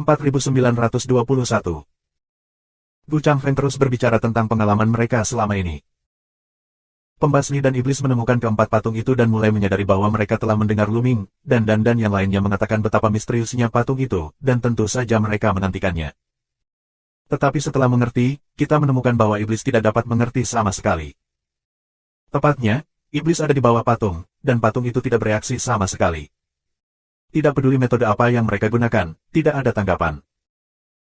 4921. Gu Changfeng terus berbicara tentang pengalaman mereka selama ini. Pembasmi dan iblis menemukan keempat patung itu dan mulai menyadari bahwa mereka telah mendengar Lu Ming, dan yang lainnya mengatakan betapa misteriusnya patung itu, dan tentu saja mereka menantikannya. Tetapi setelah mengerti, kita menemukan bahwa iblis tidak dapat mengerti sama sekali. Tepatnya, iblis ada di bawah patung, dan patung itu tidak bereaksi sama sekali. Tidak peduli metode apa yang mereka gunakan, tidak ada tanggapan.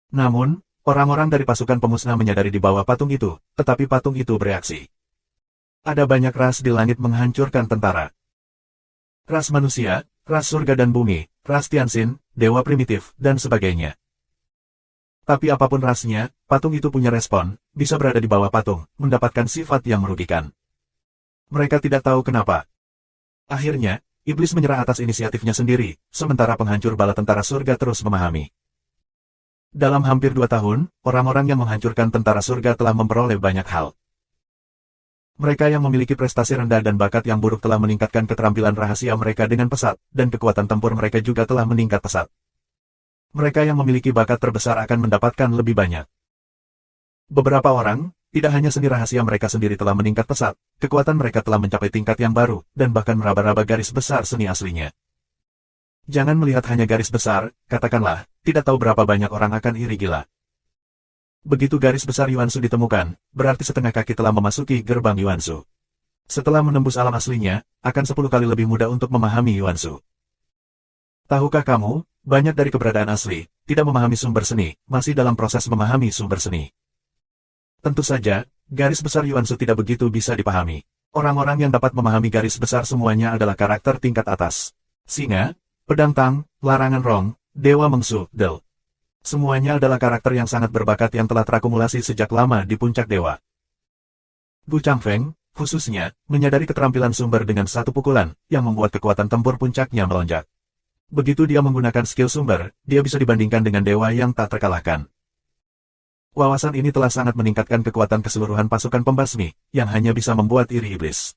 Namun, orang-orang dari pasukan pemusnah menyadari di bawah patung itu, tetapi patung itu bereaksi. Ada banyak ras di langit menghancurkan tentara. Ras manusia, ras surga dan bumi, ras Tianxin, dewa primitif, dan sebagainya. Tapi apapun rasnya, patung itu punya respon, bisa berada di bawah patung, mendapatkan sifat yang merugikan. Mereka tidak tahu kenapa. Akhirnya, iblis menyerah atas inisiatifnya sendiri, sementara penghancur bala tentara surga terus memahami. Dalam hampir 2 tahun, orang-orang yang menghancurkan tentara surga telah memperoleh banyak hal. Mereka yang memiliki prestasi rendah dan bakat yang buruk telah meningkatkan keterampilan rahasia mereka dengan pesat, dan kekuatan tempur mereka juga telah meningkat pesat. Mereka yang memiliki bakat terbesar akan mendapatkan lebih banyak. Beberapa orang, tidak hanya seni rahasia mereka sendiri telah meningkat pesat, kekuatan mereka telah mencapai tingkat yang baru, dan bahkan meraba-raba garis besar seni aslinya. Jangan melihat hanya garis besar, katakanlah, tidak tahu berapa banyak orang akan iri gila. Begitu garis besar Yuansu ditemukan, berarti setengah kaki telah memasuki gerbang Yuansu. Setelah menembus alam aslinya, akan 10 kali lebih mudah untuk memahami Yuansu. Tahukah kamu, banyak dari keberadaan asli, tidak memahami sumber seni, masih dalam proses memahami sumber seni. Tentu saja, garis besar Yuansu tidak begitu bisa dipahami. Orang-orang yang dapat memahami garis besar semuanya adalah karakter tingkat atas. Singa, Pedang Tang, Larangan Rong, Dewa Mengsu, Del. Semuanya adalah karakter yang sangat berbakat yang telah terakumulasi sejak lama di puncak dewa. Gu Changfeng, khususnya, menyadari keterampilan sumber dengan satu pukulan, yang membuat kekuatan tempur puncaknya melonjak. Begitu dia menggunakan skill sumber, dia bisa dibandingkan dengan dewa yang tak terkalahkan. Wawasan ini telah sangat meningkatkan kekuatan keseluruhan pasukan pembasmi, yang hanya bisa membuat iri iblis.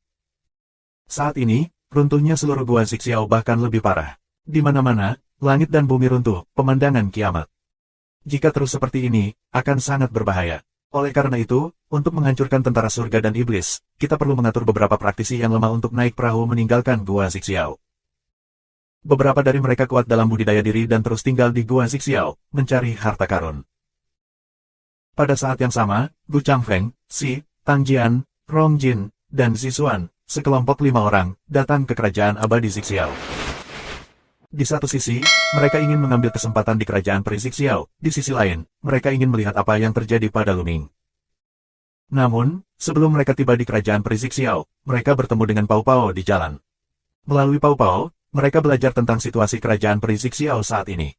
Saat ini, runtuhnya seluruh gua Zixiao bahkan lebih parah. Di mana-mana, langit dan bumi runtuh, pemandangan kiamat. Jika terus seperti ini, akan sangat berbahaya. Oleh karena itu, untuk menghancurkan tentara surga dan iblis, kita perlu mengatur beberapa praktisi yang lemah untuk naik perahu meninggalkan gua Zixiao. Beberapa dari mereka kuat dalam budidaya diri dan terus tinggal di gua Zixiao, mencari harta karun. Pada saat yang sama, Gu Changfeng, Si, Tang Jian, Rong Jin, dan Zixuan, sekelompok 5 orang, datang ke kerajaan abadi Zixiao. Di satu sisi, mereka ingin mengambil kesempatan di kerajaan peri Zixiao, di sisi lain, mereka ingin melihat apa yang terjadi pada Lu Ming. Namun, sebelum mereka tiba di kerajaan peri Zixiao, mereka bertemu dengan Pao Pao di jalan. Melalui Pao Pao, mereka belajar tentang situasi kerajaan peri Zixiao saat ini.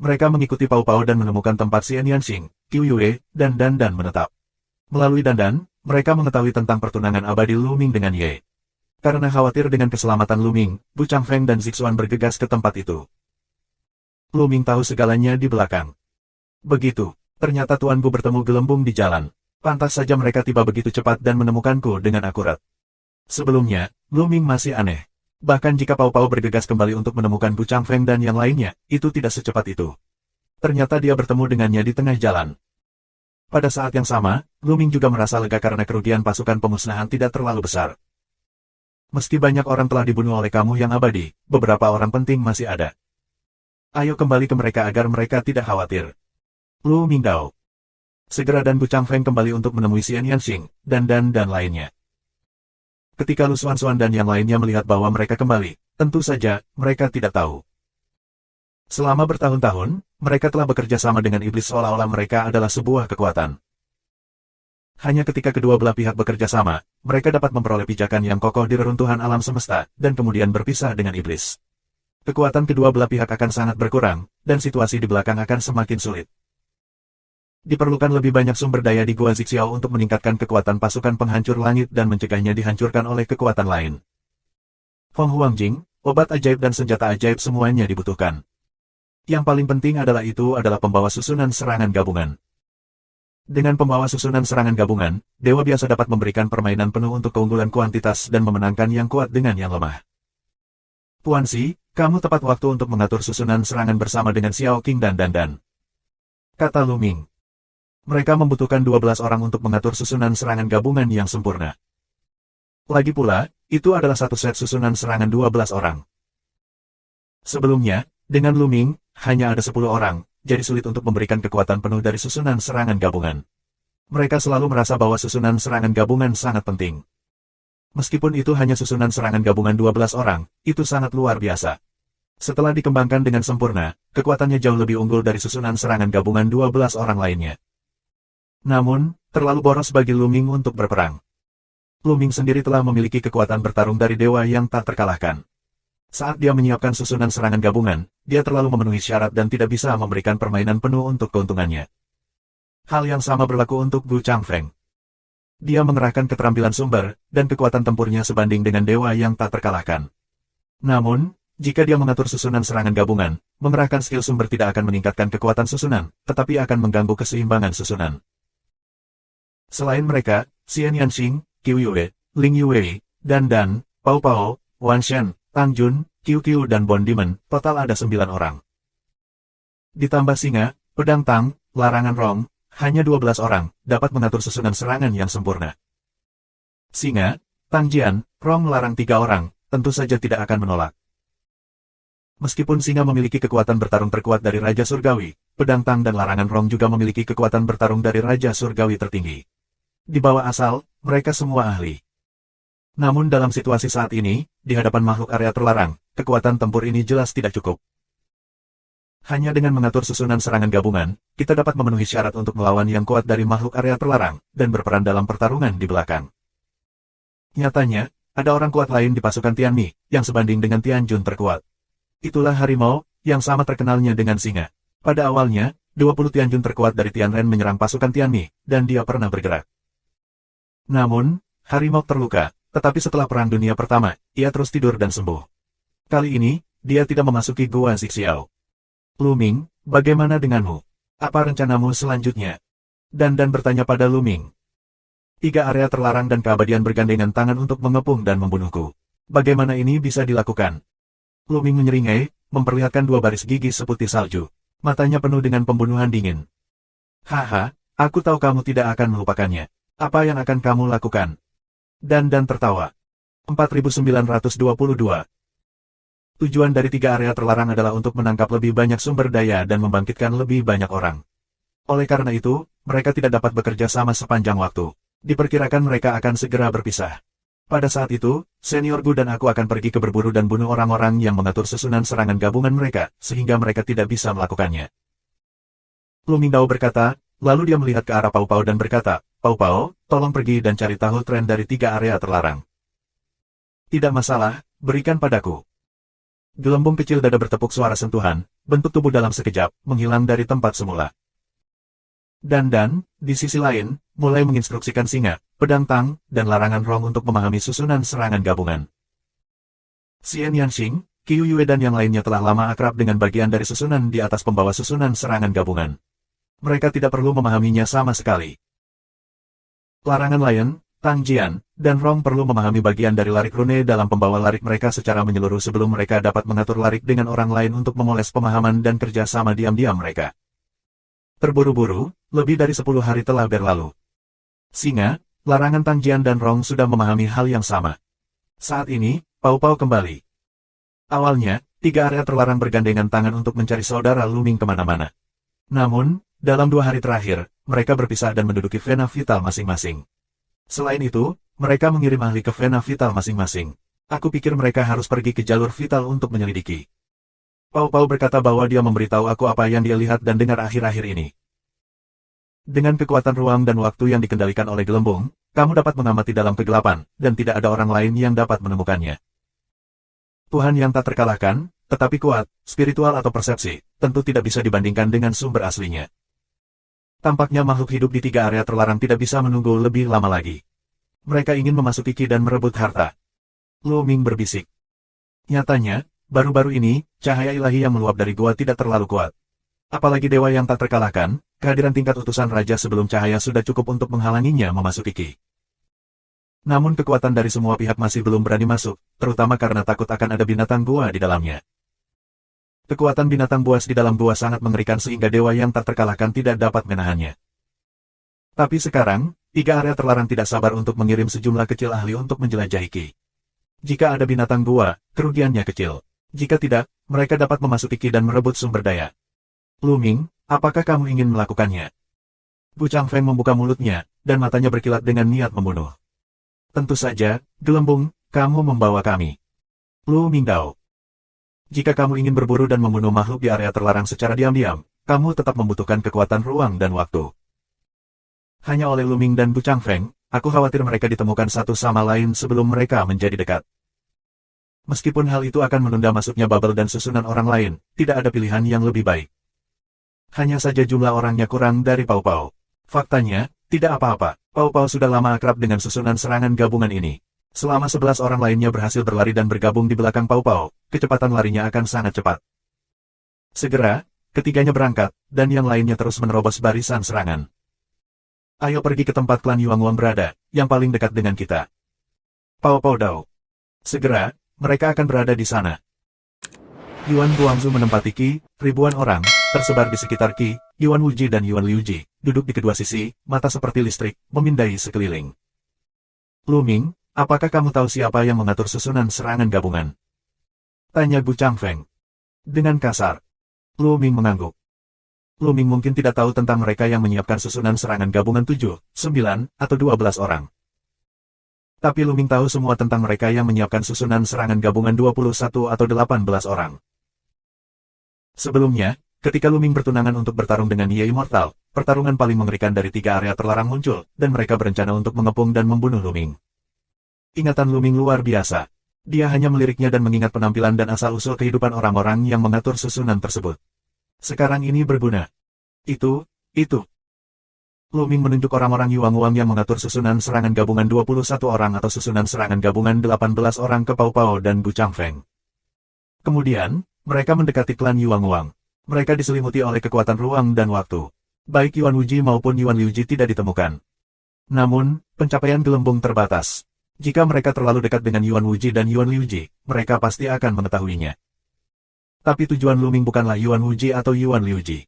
Mereka mengikuti Pao Pao dan menemukan tempat Xian Yanxing, Qiu Yue, dan Dandan menetap. Melalui Dandan, mereka mengetahui tentang pertunangan abadi Lu Ming dengan Ye. Karena khawatir dengan keselamatan Lu Ming, Gu Changfeng dan Zixuan bergegas ke tempat itu. Lu Ming tahu segalanya di belakang. Begitu, ternyata Tuan Gu bertemu gelembung di jalan. Pantas saja mereka tiba begitu cepat dan menemukanku dengan akurat. Sebelumnya, Lu Ming masih aneh. Bahkan jika Pao Pao bergegas kembali untuk menemukan Gu Changfeng dan yang lainnya, itu tidak secepat itu. Ternyata dia bertemu dengannya di tengah jalan. Pada saat yang sama, Lu Ming juga merasa lega karena kerugian pasukan pemusnahan tidak terlalu besar. Meski banyak orang telah dibunuh oleh kamu yang abadi, beberapa orang penting masih ada. Ayo kembali ke mereka agar mereka tidak khawatir. Lu Mingdao. Segera dan Gu Changfeng kembali untuk menemui Xian Yanxing, dan lainnya. Ketika Lu Xuanxuan dan yang lainnya melihat bahwa mereka kembali, tentu saja, mereka tidak tahu. Selama bertahun-tahun, mereka telah bekerja sama dengan iblis seolah-olah mereka adalah sebuah kekuatan. Hanya ketika kedua belah pihak bekerja sama, mereka dapat memperoleh pijakan yang kokoh di reruntuhan alam semesta, dan kemudian berpisah dengan iblis. Kekuatan kedua belah pihak akan sangat berkurang, dan situasi di belakang akan semakin sulit. Diperlukan lebih banyak sumber daya di Gua Zixiao untuk meningkatkan kekuatan pasukan penghancur langit dan mencegahnya dihancurkan oleh kekuatan lain. Feng Huangjing, obat ajaib dan senjata ajaib semuanya dibutuhkan. Yang paling penting adalah pembawa susunan serangan gabungan. Dengan pembawa susunan serangan gabungan, dewa biasa dapat memberikan permainan penuh untuk keunggulan kuantitas dan memenangkan yang kuat dengan yang lemah. Puan Si, kamu tepat waktu untuk mengatur susunan serangan bersama dengan Xiao Qing dan Dandan. kata Lu Ming. Mereka membutuhkan 12 orang untuk mengatur susunan serangan gabungan yang sempurna. Lagi pula, itu adalah satu set susunan serangan 12 orang. Sebelumnya, dengan Lu Ming, hanya ada 10 orang, jadi sulit untuk memberikan kekuatan penuh dari susunan serangan gabungan. Mereka selalu merasa bahwa susunan serangan gabungan sangat penting. Meskipun itu hanya susunan serangan gabungan 12 orang, itu sangat luar biasa. Setelah dikembangkan dengan sempurna, kekuatannya jauh lebih unggul dari susunan serangan gabungan 12 orang lainnya. Namun, terlalu boros bagi Lu Ming untuk berperang. Lu Ming sendiri telah memiliki kekuatan bertarung dari dewa yang tak terkalahkan. Saat dia menyiapkan susunan serangan gabungan, dia terlalu memenuhi syarat dan tidak bisa memberikan permainan penuh untuk keuntungannya. Hal yang sama berlaku untuk Gu Changfeng. Dia mengerahkan keterampilan sumber, dan kekuatan tempurnya sebanding dengan dewa yang tak terkalahkan. Namun, jika dia mengatur susunan serangan gabungan, mengerahkan skill sumber tidak akan meningkatkan kekuatan susunan, tetapi akan mengganggu keseimbangan susunan. Selain mereka, Xian Yanxing, Qiu Yue, Ling Yue, Dan, Pao Pao, Wan Shen, Tang Jun, Qiu dan Bon Demon, total ada 9 orang. Ditambah Singa, Pedang Tang, Larangan Rong, hanya 12 orang, dapat mengatur susunan serangan yang sempurna. Singa, Tang Jian, Rong melarang 3 orang, tentu saja tidak akan menolak. Meskipun Singa memiliki kekuatan bertarung terkuat dari Raja Surgawi, Pedang Tang dan Larangan Rong juga memiliki kekuatan bertarung dari Raja Surgawi tertinggi. Di bawah asal, mereka semua ahli. Namun dalam situasi saat ini, di hadapan makhluk area terlarang, kekuatan tempur ini jelas tidak cukup. Hanya dengan mengatur susunan serangan gabungan, kita dapat memenuhi syarat untuk melawan yang kuat dari makhluk area terlarang, dan berperan dalam pertarungan di belakang. Nyatanya, ada orang kuat lain di pasukan Tianmi, yang sebanding dengan Tianjun terkuat. Itulah harimau, yang sama terkenalnya dengan singa. Pada awalnya, 20 Tianjun terkuat dari Tianren menyerang pasukan Tianmi, dan dia pernah bergerak. Namun, harimau terluka, tetapi setelah Perang Dunia Pertama, ia terus tidur dan sembuh. Kali ini, dia tidak memasuki Gua Zixiao. Lu Ming, bagaimana denganmu? Apa rencanamu selanjutnya? Dan bertanya pada Lu Ming. 3 area terlarang dan keabadian bergandengan tangan untuk mengepung dan membunuhku. Bagaimana ini bisa dilakukan? Lu Ming menyeringai, memperlihatkan 2 baris gigi seputih salju. Matanya penuh dengan pembunuhan dingin. Haha, aku tahu kamu tidak akan melupakannya. Apa yang akan kamu lakukan? Dan tertawa. 4922. Tujuan dari 3 area terlarang adalah untuk menangkap lebih banyak sumber daya dan membangkitkan lebih banyak orang. Oleh karena itu, mereka tidak dapat bekerja sama sepanjang waktu. Diperkirakan mereka akan segera berpisah. Pada saat itu, Senior Gu dan aku akan pergi ke berburu dan bunuh orang-orang yang mengatur susunan serangan gabungan mereka, sehingga mereka tidak bisa melakukannya. Lu Mingdao berkata, lalu dia melihat ke arah Pao Pao dan berkata, Pao Pao, tolong pergi dan cari tahu tren dari 3 area terlarang. Tidak masalah, berikan padaku. Gelembung kecil dada bertepuk suara sentuhan, bentuk tubuh dalam sekejap, menghilang dari tempat semula. Dan, di sisi lain, mulai menginstruksikan Singa, Pedang Tang, dan Larangan Rong untuk memahami susunan serangan gabungan. Xian Yanxing, Qiu Yue dan yang lainnya telah lama akrab dengan bagian dari susunan di atas pembawa susunan serangan gabungan. Mereka tidak perlu memahaminya sama sekali. Larangan Lion, Tang Jian, dan Rong perlu memahami bagian dari larik rune dalam pembawa larik mereka secara menyeluruh sebelum mereka dapat mengatur larik dengan orang lain untuk memoles pemahaman dan kerja sama diam-diam mereka. Terburu-buru, lebih dari 10 hari telah berlalu. Singa, Larangan Tang Jian dan Rong sudah memahami hal yang sama. Saat ini, Pao Pao kembali. Awalnya, 3 area terlarang bergandengan tangan untuk mencari saudara Lu Ming kemana-mana. Namun, dalam 2 hari terakhir, mereka berpisah dan menduduki vena vital masing-masing. Selain itu, mereka mengirim ahli ke vena vital masing-masing. Aku pikir mereka harus pergi ke jalur vital untuk menyelidiki. Pao Pao berkata bahwa dia memberitahu aku apa yang dia lihat dan dengar akhir-akhir ini. Dengan kekuatan ruang dan waktu yang dikendalikan oleh gelembung, kamu dapat mengamati dalam kegelapan, dan tidak ada orang lain yang dapat menemukannya. Tuhan yang tak terkalahkan, tetapi kuat, spiritual atau persepsi, tentu tidak bisa dibandingkan dengan sumber aslinya. Tampaknya makhluk hidup di 3 area terlarang tidak bisa menunggu lebih lama lagi. Mereka ingin memasuki Qi dan merebut harta. Lu Ming berbisik. Nyatanya, baru-baru ini, cahaya ilahi yang meluap dari gua tidak terlalu kuat. Apalagi dewa yang tak terkalahkan, kehadiran tingkat utusan raja sebelum cahaya sudah cukup untuk menghalanginya memasuki Qi. Namun kekuatan dari semua pihak masih belum berani masuk, terutama karena takut akan ada binatang gua di dalamnya. Kekuatan binatang buas di dalam gua sangat mengerikan sehingga dewa yang tak terkalahkan tidak dapat menahannya. Tapi sekarang, 3 area terlarang tidak sabar untuk mengirim sejumlah kecil ahli untuk menjelajahi Qi. Jika ada binatang gua, kerugiannya kecil. Jika tidak, mereka dapat memasuki Qi dan merebut sumber daya. Lu Ming, apakah kamu ingin melakukannya? Bu Changfeng membuka mulutnya, dan matanya berkilat dengan niat membunuh. Tentu saja, Gelembung, kamu membawa kami. Lu Mingdao. Jika kamu ingin berburu dan membunuh makhluk di area terlarang secara diam-diam, kamu tetap membutuhkan kekuatan ruang dan waktu. Hanya oleh Lu Ming dan Bu Changfeng, aku khawatir mereka ditemukan satu sama lain sebelum mereka menjadi dekat. Meskipun hal itu akan menunda masuknya Bubble dan susunan orang lain, tidak ada pilihan yang lebih baik. Hanya saja jumlah orangnya kurang dari Pao Pao. Faktanya, tidak apa-apa, Pao Pao sudah lama akrab dengan susunan serangan gabungan ini. Selama 11 orang lainnya berhasil berlari dan bergabung di belakang Pao Pao, kecepatan larinya akan sangat cepat. Segera, ketiganya berangkat, dan yang lainnya terus menerobos barisan serangan. Ayo pergi ke tempat klan Yuang Wang berada, yang paling dekat dengan kita. Pao Pao Dao. Segera, mereka akan berada di sana. Yuan Guangzu menempati Qi, ribuan orang, tersebar di sekitar Qi, Yuan Wuji dan Yuan Liuji, duduk di kedua sisi, mata seperti listrik, memindai sekeliling. Lu Ming, apakah kamu tahu siapa yang mengatur susunan serangan gabungan? Tanya Bu Changfeng. Dengan kasar. Lu Ming mengangguk. Lu Ming mungkin tidak tahu tentang mereka yang menyiapkan susunan serangan gabungan 7, 9, atau 12 orang. Tapi Lu Ming tahu semua tentang mereka yang menyiapkan susunan serangan gabungan 21 atau 18 orang. Sebelumnya, ketika Lu Ming bertunangan untuk bertarung dengan Ye Immortal, pertarungan paling mengerikan dari 3 area terlarang muncul, dan mereka berencana untuk mengepung dan membunuh Lu Ming. Ingatan Lu Ming luar biasa. Dia hanya meliriknya dan mengingat penampilan dan asal-usul kehidupan orang-orang yang mengatur susunan tersebut. Sekarang ini berguna. Itu. Lu Ming menunjuk orang-orang Yuang Wang yang mengatur susunan serangan gabungan 21 orang atau susunan serangan gabungan 18 orang ke Pao Pao dan Bu Changfeng. Kemudian, mereka mendekati klan Yuang Wang. Mereka diselimuti oleh kekuatan ruang dan waktu. Baik Yuan Wuji maupun Yuan Liuji tidak ditemukan. Namun, pencapaian Gelembung terbatas. Jika mereka terlalu dekat dengan Yuan Wuji dan Yuan Liuji, mereka pasti akan mengetahuinya. Tapi tujuan Lu Ming bukanlah Yuan Wuji atau Yuan Liuji.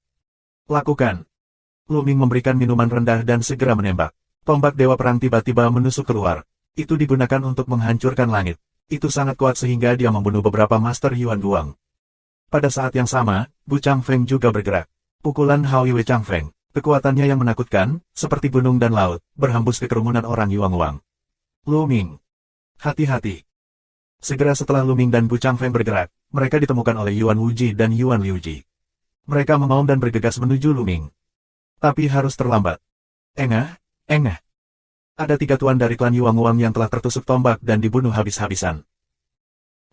Lakukan. Lu Ming memberikan minuman rendah dan segera menembak. Tombak Dewa Perang tiba-tiba menusuk keluar. Itu digunakan untuk menghancurkan langit. Itu sangat kuat sehingga dia membunuh beberapa Master Yuan Guang. Pada saat yang sama, Bu Changfeng juga bergerak. Pukulan Hao Yue Changfeng, kekuatannya yang menakutkan, seperti gunung dan laut, berhembus ke kerumunan orang Yuang Wang. Lu Ming. Hati-hati. Segera setelah Lu Ming dan Bu Changfeng bergerak, mereka ditemukan oleh Yuan Wuji dan Yuan Liuji. Mereka mengaum dan bergegas menuju Lu Ming. Tapi harus terlambat. Engah. Ada 3 tuan dari klan Yuang Wang yang telah tertusuk tombak dan dibunuh habis-habisan.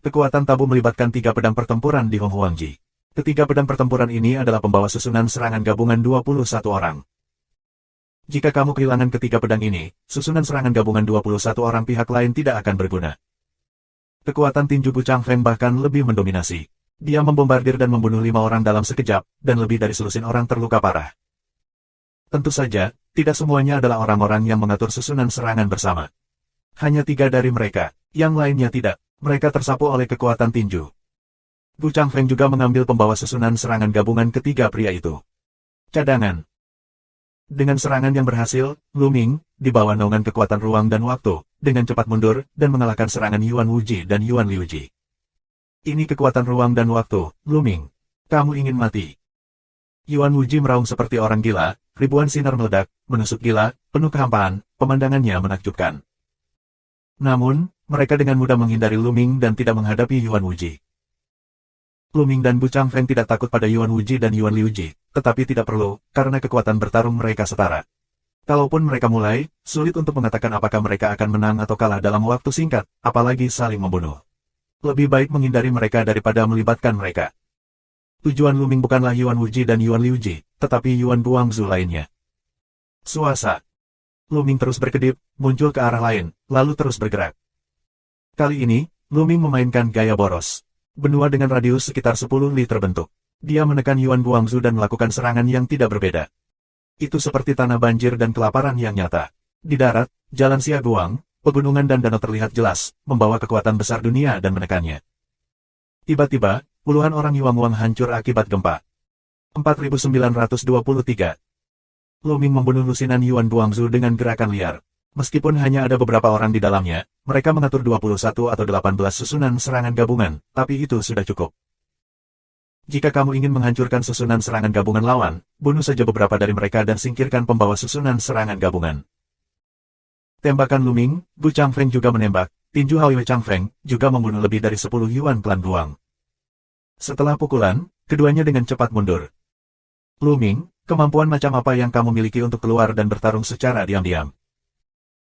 Kekuatan tabu melibatkan 3 pedang pertempuran di Hong Huangji. Ketiga pedang pertempuran ini adalah pembawa susunan serangan gabungan 21 orang. Jika kamu kehilangan ketiga pedang ini, susunan serangan gabungan 21 orang pihak lain tidak akan berguna. Kekuatan tinju Bu Changfeng bahkan lebih mendominasi. Dia membombardir dan membunuh 5 orang dalam sekejap, dan lebih dari selusin orang terluka parah. Tentu saja, tidak semuanya adalah orang-orang yang mengatur susunan serangan bersama. Hanya 3 dari mereka, yang lainnya tidak. Mereka tersapu oleh kekuatan tinju. Bu Changfeng juga mengambil pembawa susunan serangan gabungan ketiga pria itu. Cadangan. Dengan serangan yang berhasil, Lu Ming, di bawah naungan kekuatan ruang dan waktu, dengan cepat mundur, dan mengalahkan serangan Yuan Wuji dan Yuan Liuji. Ini kekuatan ruang dan waktu, Lu Ming. Kamu ingin mati. Yuan Wuji meraung seperti orang gila, ribuan sinar meledak, menusuk gila, penuh kehampaan, pemandangannya menakjubkan. Namun, mereka dengan mudah menghindari Lu Ming dan tidak menghadapi Yuan Wuji. Lu Ming dan Bu Changfeng tidak takut pada Yuan Wuji dan Yuan Liuji, tetapi tidak perlu, karena kekuatan bertarung mereka setara. Kalaupun mereka mulai, sulit untuk mengatakan apakah mereka akan menang atau kalah dalam waktu singkat, apalagi saling membunuh. Lebih baik menghindari mereka daripada melibatkan mereka. Tujuan Lu Ming bukanlah Yuan Wuji dan Yuan Liuji, tetapi Yuan Guangzu lainnya. Suasa. Lu Ming terus berkedip, muncul ke arah lain, lalu terus bergerak. Kali ini, Lu Ming memainkan gaya boros. Benua dengan radius sekitar 10 li terbentuk. Dia menekan Yuan Guangzu dan melakukan serangan yang tidak berbeda. Itu seperti tanah banjir dan kelaparan yang nyata. Di darat, jalan Xia Guang, pegunungan dan danau terlihat jelas, membawa kekuatan besar dunia dan menekannya. Tiba-tiba, puluhan orang Yuan hancur akibat gempa. 4923. Lu Ming membunuh lusinan Yuan Guangzhou dengan gerakan liar. Meskipun hanya ada beberapa orang di dalamnya, mereka mengatur 21 atau 18 susunan serangan gabungan, tapi itu sudah cukup. Jika kamu ingin menghancurkan susunan serangan gabungan lawan, bunuh saja beberapa dari mereka dan singkirkan pembawa susunan serangan gabungan. Tembakan Lu Ming, Gu Changfeng juga menembak, tinju Hwe Changfeng juga membunuh lebih dari 10 Yuan klan Guang. Setelah pukulan, keduanya dengan cepat mundur. Lu Ming, kemampuan macam apa yang kamu miliki untuk keluar dan bertarung secara diam-diam?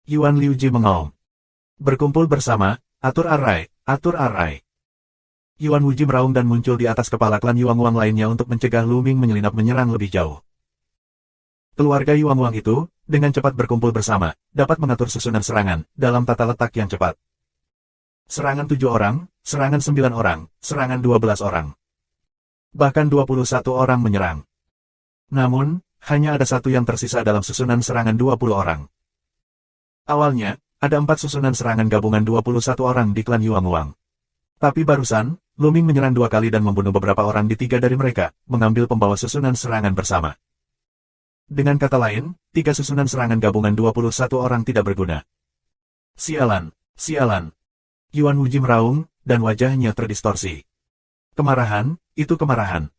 Yuan Liuji mengaum. Berkumpul bersama, atur arai, atur arai. Yuan Wuji meraung dan muncul di atas kepala klan Yuan Wang lainnya untuk mencegah Lu Ming menyelinap menyerang lebih jauh. Keluarga Yuan Wang itu, dengan cepat berkumpul bersama, dapat mengatur susunan serangan, dalam tata letak yang cepat. Serangan 7 orang, serangan 9 orang, serangan 12 orang. Bahkan 21 orang menyerang. Namun, hanya ada satu yang tersisa dalam susunan serangan 20 orang. Awalnya, ada 4 susunan serangan gabungan 21 orang di klan Yuan Wang. Tapi barusan, Lu Ming menyerang 2 kali dan membunuh beberapa orang di 3 dari mereka, mengambil pembawa susunan serangan bersama. Dengan kata lain, 3 susunan serangan gabungan 21 orang tidak berguna. Sialan, sialan. Yuan Wuji meraung, dan wajahnya terdistorsi. Kemarahan, itu kemarahan.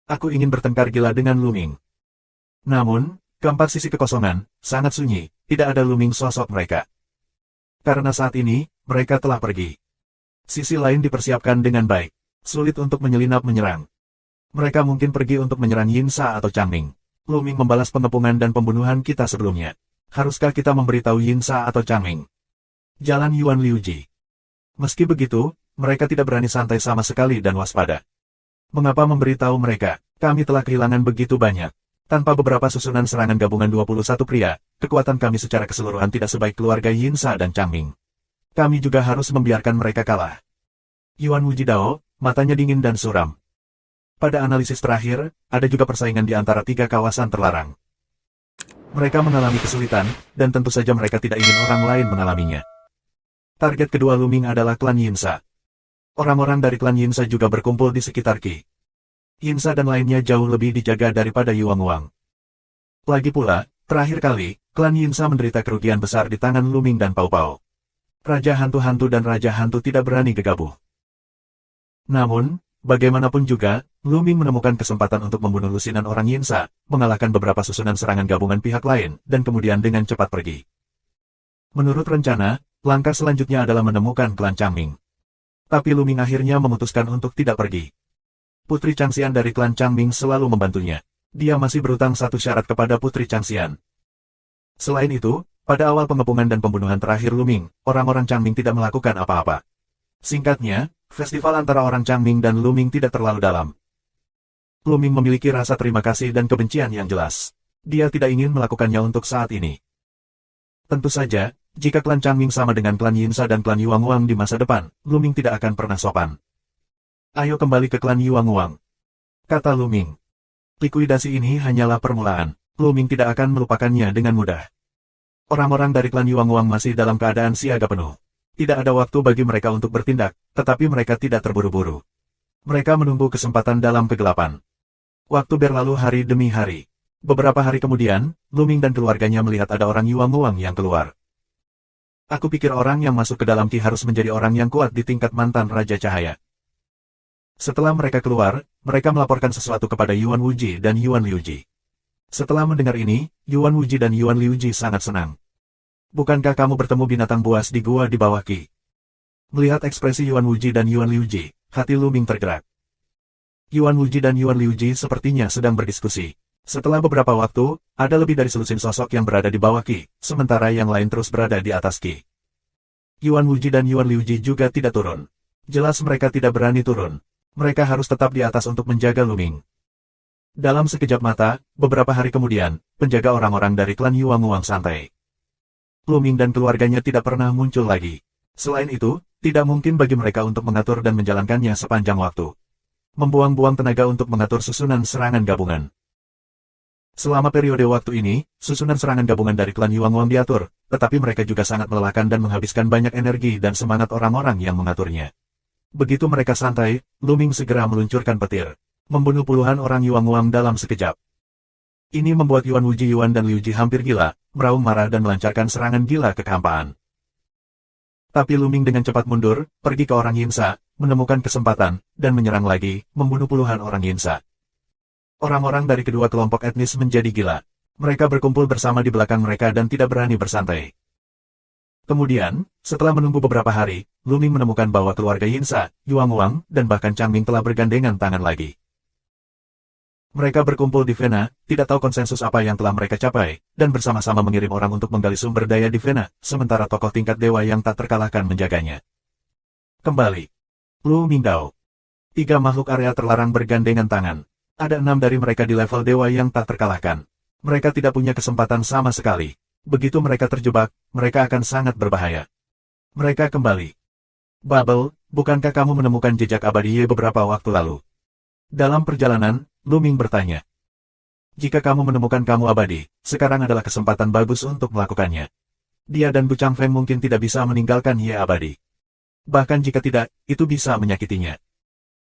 Aku ingin bertengkar gila dengan Lu Ming. Namun, keempat sisi kekosongan, sangat sunyi, tidak ada Lu Ming sosok mereka. Karena saat ini, mereka telah pergi. Sisi lain dipersiapkan dengan baik. Sulit untuk menyelinap menyerang. Mereka mungkin pergi untuk menyerang Yin Sha atau Chang Ming. Lu Ming membalas pengepungan dan pembunuhan kita sebelumnya. Haruskah kita memberitahu Yin Sha atau Chang Ming? Jalan Yuan Liuji. Meski begitu, mereka tidak berani santai sama sekali dan waspada. Mengapa memberitahu mereka? Kami telah kehilangan begitu banyak. Tanpa beberapa susunan serangan gabungan 21 pria, kekuatan kami secara keseluruhan tidak sebaik keluarga Yin Sha dan Chang Ming. Kami juga harus membiarkan mereka kalah. Yuan Wuji Dao, matanya dingin dan suram. Pada analisis terakhir, ada juga persaingan di antara 3 kawasan terlarang. Mereka mengalami kesulitan, dan tentu saja mereka tidak ingin orang lain mengalaminya. Target kedua Lu Ming adalah klan Yin Sha. Orang-orang dari klan Yin Sha juga berkumpul di sekitar Qi. Yin Sha dan lainnya jauh lebih dijaga daripada Yuan Wang. Lagi pula, terakhir kali, klan Yin Sha menderita kerugian besar di tangan Lu Ming dan Pao Pao. Raja Hantu-Hantu dan Raja Hantu tidak berani gegabah. Namun, bagaimanapun juga, Lu Ming menemukan kesempatan untuk membunuh lusinan orang Yin Sha, mengalahkan beberapa susunan serangan gabungan pihak lain, dan kemudian dengan cepat pergi. Menurut rencana, langkah selanjutnya adalah menemukan klan Chang Ming. Tapi Lu Ming akhirnya memutuskan untuk tidak pergi. Putri Changxian dari klan Chang Ming selalu membantunya. Dia masih berutang satu syarat kepada Putri Changxian. Selain itu, pada awal pengepungan dan pembunuhan terakhir Lu Ming, orang-orang Chang Ming tidak melakukan apa-apa. Singkatnya, festival antara orang Chang Ming dan Lu Ming tidak terlalu dalam. Lu Ming memiliki rasa terima kasih dan kebencian yang jelas. Dia tidak ingin melakukannya untuk saat ini. Tentu saja, jika klan Chang Ming sama dengan klan Yin Sha dan klan Yuan Wang di masa depan, Lu Ming tidak akan pernah sopan. Ayo kembali ke klan Yuan Wang, kata Lu Ming. Likuidasi ini hanyalah permulaan. Lu Ming tidak akan melupakannya dengan mudah. Orang-orang dari klan Yuan Wang masih dalam keadaan siaga penuh. Tidak ada waktu bagi mereka untuk bertindak, tetapi mereka tidak terburu-buru. Mereka menunggu kesempatan dalam kegelapan. Waktu berlalu hari demi hari. Beberapa hari kemudian, Lu Ming dan keluarganya melihat ada orang Yuan Wang yang keluar. Aku pikir orang yang masuk ke dalam Qi harus menjadi orang yang kuat di tingkat mantan Raja Cahaya. Setelah mereka keluar, mereka melaporkan sesuatu kepada Yuan Wuji dan Yuan Liuji. Setelah mendengar ini, Yuan Wuji dan Yuan Liuji sangat senang. Bukankah kamu bertemu binatang buas di gua di bawah Qi? Melihat ekspresi Yuan Wuji dan Yuan Liuji, hati Lu Ming tergerak. Yuan Wuji dan Yuan Liuji sepertinya sedang berdiskusi. Setelah beberapa waktu, ada lebih dari selusin sosok yang berada di bawah Qi, sementara yang lain terus berada di atas Qi. Yuan Wuji dan Yuan Liuji juga tidak turun. Jelas mereka tidak berani turun. Mereka harus tetap di atas untuk menjaga Lu Ming. Dalam sekejap mata, beberapa hari kemudian, penjaga orang-orang dari klan Yuan Wang santai. Lu Ming dan keluarganya tidak pernah muncul lagi. Selain itu, tidak mungkin bagi mereka untuk mengatur dan menjalankannya sepanjang waktu. Membuang-buang tenaga untuk mengatur susunan serangan gabungan. Selama periode waktu ini, susunan serangan gabungan dari klan Yuan Wang diatur, tetapi mereka juga sangat melelahkan dan menghabiskan banyak energi dan semangat orang-orang yang mengaturnya. Begitu mereka santai, Lu Ming segera meluncurkan petir, membunuh puluhan orang Yuan dalam sekejap. Ini membuat Yuan Wuji Yuan dan Liu Ji hampir gila, meraung marah dan melancarkan serangan gila ke kehampaan. Tapi Lu Ming dengan cepat mundur, pergi ke orang Yinsa, menemukan kesempatan, dan menyerang lagi, membunuh puluhan orang Yinsa. Orang-orang dari kedua kelompok etnis menjadi gila. Mereka berkumpul bersama di belakang mereka dan tidak berani bersantai. Kemudian, setelah menunggu beberapa hari, Lu Ming menemukan bahwa keluarga Yinsa, Yuan Wang, dan bahkan Chang Ming telah bergandengan tangan lagi. Mereka berkumpul di Vena, tidak tahu konsensus apa yang telah mereka capai, dan bersama-sama mengirim orang untuk menggali sumber daya di Vena, sementara tokoh tingkat dewa yang tak terkalahkan menjaganya. Kembali. Lu Mingdao. 3 makhluk area terlarang bergandengan tangan. Ada 6 dari mereka di level dewa yang tak terkalahkan. Mereka tidak punya kesempatan sama sekali. Begitu mereka terjebak, mereka akan sangat berbahaya. Mereka kembali. Bubble, bukankah kamu menemukan jejak abadi Ye beberapa waktu lalu? Dalam perjalanan, Lu Ming bertanya. Jika kamu menemukan kamu abadi, sekarang adalah kesempatan bagus untuk melakukannya. Dia dan Bu Changfeng mungkin tidak bisa meninggalkan Ye abadi. Bahkan jika tidak, itu bisa menyakitinya.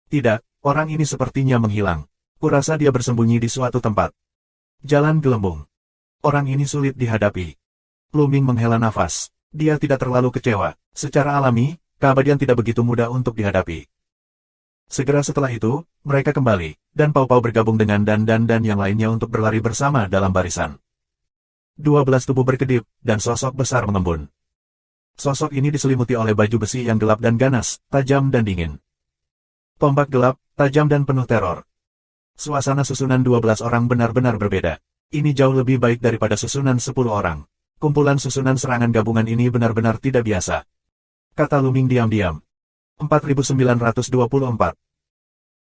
Tidak, orang ini sepertinya menghilang. Kurasa dia bersembunyi di suatu tempat. Jalan gelembung. Orang ini sulit dihadapi. Lu Ming menghela nafas. Dia tidak terlalu kecewa. Secara alami, keabadian tidak begitu mudah untuk dihadapi. Segera setelah itu, mereka kembali, dan Pau Pau bergabung dengan Dan yang lainnya untuk berlari bersama dalam barisan. 12 tubuh berkedip, dan sosok besar mengembun. Sosok ini diselimuti oleh baju besi yang gelap dan ganas, tajam dan dingin. Tombak gelap, tajam dan penuh teror. Suasana susunan 12 orang benar-benar berbeda. Ini jauh lebih baik daripada susunan 10 orang. Kumpulan susunan serangan gabungan ini benar-benar tidak biasa. Kata Lu Ming diam-diam. 4924.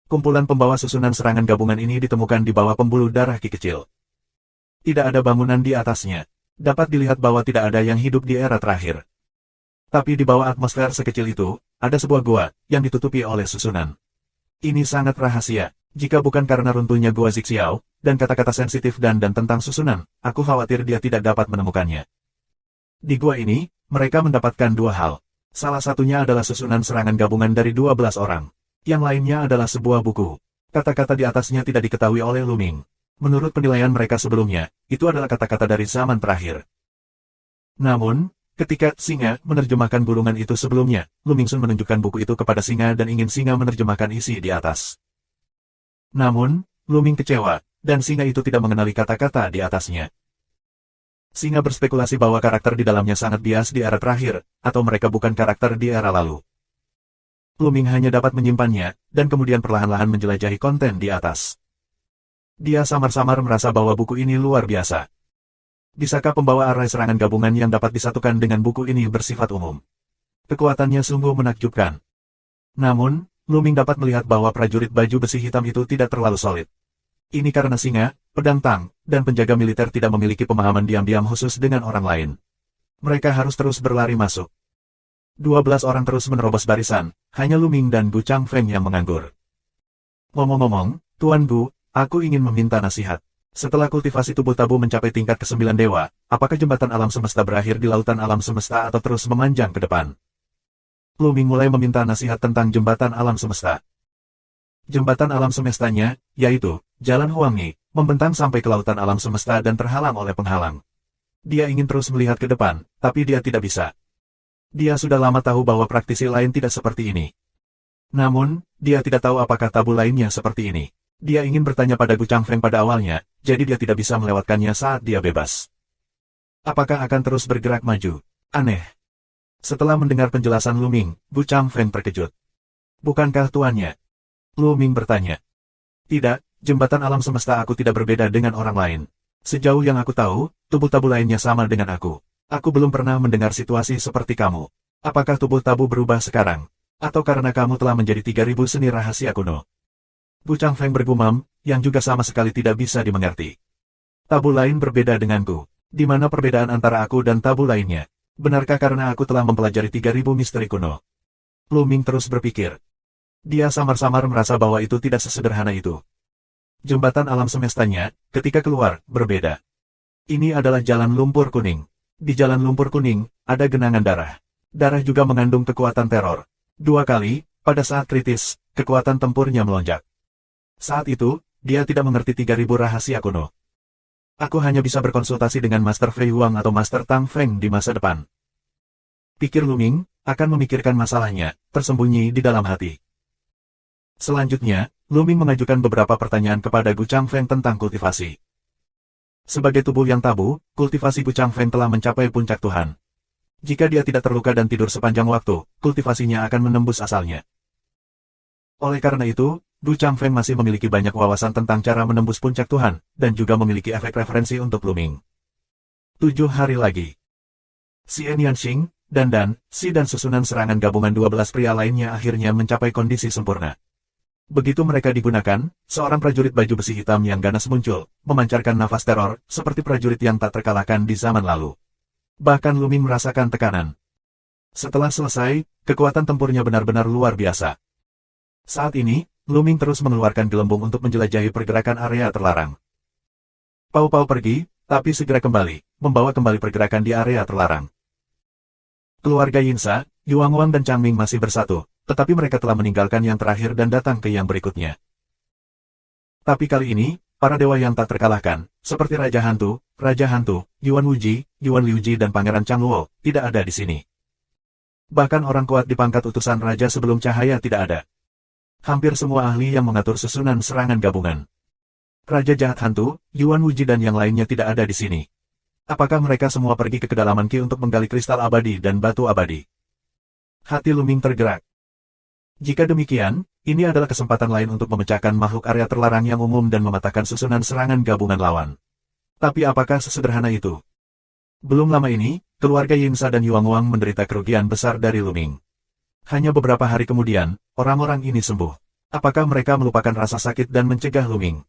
Kumpulan pembawa susunan serangan gabungan ini ditemukan di bawah pembuluh darah Ki kecil. Tidak ada bangunan di atasnya. Dapat dilihat bahwa tidak ada yang hidup di era terakhir. Tapi di bawah atmosfer sekecil itu, ada sebuah gua, yang ditutupi oleh susunan. Ini sangat rahasia. Jika bukan karena runtuhnya gua Zixiao, dan kata-kata sensitif dan tentang susunan, aku khawatir dia tidak dapat menemukannya. Di gua ini, mereka mendapatkan 2 hal. Salah satunya adalah susunan serangan gabungan dari 12 orang. Yang lainnya adalah sebuah buku. Kata-kata di atasnya tidak diketahui oleh Lu Ming. Menurut penilaian mereka sebelumnya, itu adalah kata-kata dari zaman terakhir. Namun, ketika Singa menerjemahkan gulungan itu sebelumnya, Lu Mingsun menunjukkan buku itu kepada Singa dan ingin Singa menerjemahkan isi di atas. Namun, Lu Ming kecewa, dan Singa itu tidak mengenali kata-kata di atasnya. Singa berspekulasi bahwa karakter di dalamnya sangat bias di era terakhir, atau mereka bukan karakter di era lalu. Lu Ming hanya dapat menyimpannya, dan kemudian perlahan-lahan menjelajahi konten di atas. Dia samar-samar merasa bahwa buku ini luar biasa. Bisakah pembawa arai serangan gabungan yang dapat disatukan dengan buku ini bersifat umum? Kekuatannya sungguh menakjubkan. Namun, Lu Ming dapat melihat bahwa prajurit baju besi hitam itu tidak terlalu solid. Ini karena Singa, pedang tang, dan penjaga militer tidak memiliki pemahaman diam-diam khusus dengan orang lain. Mereka harus terus berlari masuk. 12 orang terus menerobos barisan, hanya Lu Ming dan Gu Changfeng yang menganggur. Ngomong-ngomong, Tuan Gu, aku ingin meminta nasihat. Setelah kultivasi tubuh tabu mencapai tingkat ke-9 dewa, apakah jembatan alam semesta berakhir di lautan alam semesta atau terus memanjang ke depan? Lu Ming mulai meminta nasihat tentang jembatan alam semesta. Jembatan alam semestanya, yaitu Jalan Huangni, membentang sampai ke lautan alam semesta dan terhalang oleh penghalang. Dia ingin terus melihat ke depan, tapi dia tidak bisa. Dia sudah lama tahu bahwa praktisi lain tidak seperti ini. Namun, dia tidak tahu apakah tabu lainnya seperti ini. Dia ingin bertanya pada Gu Changfeng pada awalnya, jadi dia tidak bisa melewatkannya saat dia bebas. Apakah akan terus bergerak maju? Aneh. Setelah mendengar penjelasan Lu Ming, Gu Changfeng terkejut. Bukankah tuannya? Lu Ming bertanya. Tidak, jembatan alam semesta aku tidak berbeda dengan orang lain. Sejauh yang aku tahu, tubuh tabu lainnya sama dengan aku. Aku belum pernah mendengar situasi seperti kamu. Apakah tubuh tabu berubah sekarang? Atau karena kamu telah menjadi 3000 seni rahasia kuno? Gu Changfeng bergumam, yang juga sama sekali tidak bisa dimengerti. Tabu lain berbeda denganku. Di mana perbedaan antara aku dan tabu lainnya? Benarkah karena aku telah mempelajari 3000 misteri kuno? Lu Ming terus berpikir. Dia samar-samar merasa bahwa itu tidak sesederhana itu. Jembatan alam semestanya, ketika keluar, berbeda. Ini adalah jalan lumpur kuning. Di jalan lumpur kuning, ada genangan darah. Darah juga mengandung kekuatan teror. 2 kali, Pada saat kritis, kekuatan tempurnya melonjak. Saat itu, dia tidak mengerti 3000 rahasia kuno. Aku hanya bisa berkonsultasi dengan Master Fei Huang atau Master Tang Feng di masa depan. Pikir Lu Ming, akan memikirkan masalahnya, tersembunyi di dalam hati. Selanjutnya, Lu Ming mengajukan beberapa pertanyaan kepada Gu Changfeng tentang kultivasi. Sebagai tubuh yang tabu, kultivasi Gu Changfeng telah mencapai puncak Tuhan. Jika dia tidak terluka dan tidur sepanjang waktu, kultivasinya akan menembus asalnya. Oleh karena itu, Gu Changfeng masih memiliki banyak wawasan tentang cara menembus puncak Tuhan, dan juga memiliki efek referensi untuk Lu Ming. 7 hari lagi. Xian Yanxing, Dan, Si dan susunan serangan gabungan 12 pria lainnya akhirnya mencapai kondisi sempurna. Begitu mereka digunakan, seorang prajurit baju besi hitam yang ganas muncul, memancarkan nafas teror, seperti prajurit yang tak terkalahkan di zaman lalu. Bahkan Lu Ming merasakan tekanan. Setelah selesai, kekuatan tempurnya benar-benar luar biasa. Saat ini, Lu Ming terus mengeluarkan gelembung untuk menjelajahi pergerakan area terlarang. Pau-Pau pergi, tapi segera kembali, membawa kembali pergerakan di area terlarang. Keluarga Yinsa, Yuang Wang dan Chang Ming masih bersatu, tetapi mereka telah meninggalkan yang terakhir dan datang ke yang berikutnya. Tapi kali ini, para dewa yang tak terkalahkan, seperti Raja Hantu, Yuan Wuji, Yuan Liuji dan Pangeran Chang Luo, tidak ada di sini. Bahkan orang kuat di pangkat utusan raja sebelum cahaya tidak ada. Hampir semua ahli yang mengatur susunan serangan gabungan. Raja Jahat Hantu, Yuan Wuji dan yang lainnya tidak ada di sini. Apakah mereka semua pergi ke kedalaman Qi untuk menggali kristal abadi dan batu abadi? Hati Lu Ming tergerak. Jika demikian, ini adalah kesempatan lain untuk memecahkan makhluk area terlarang yang umum dan mematahkan susunan serangan gabungan lawan. Tapi apakah sesederhana itu? Belum lama ini, keluarga Yinsa dan Yuang Wang menderita kerugian besar dari Lu Ming. Hanya beberapa hari kemudian, orang-orang ini sembuh. Apakah mereka melupakan rasa sakit dan mencegah Lu Ming?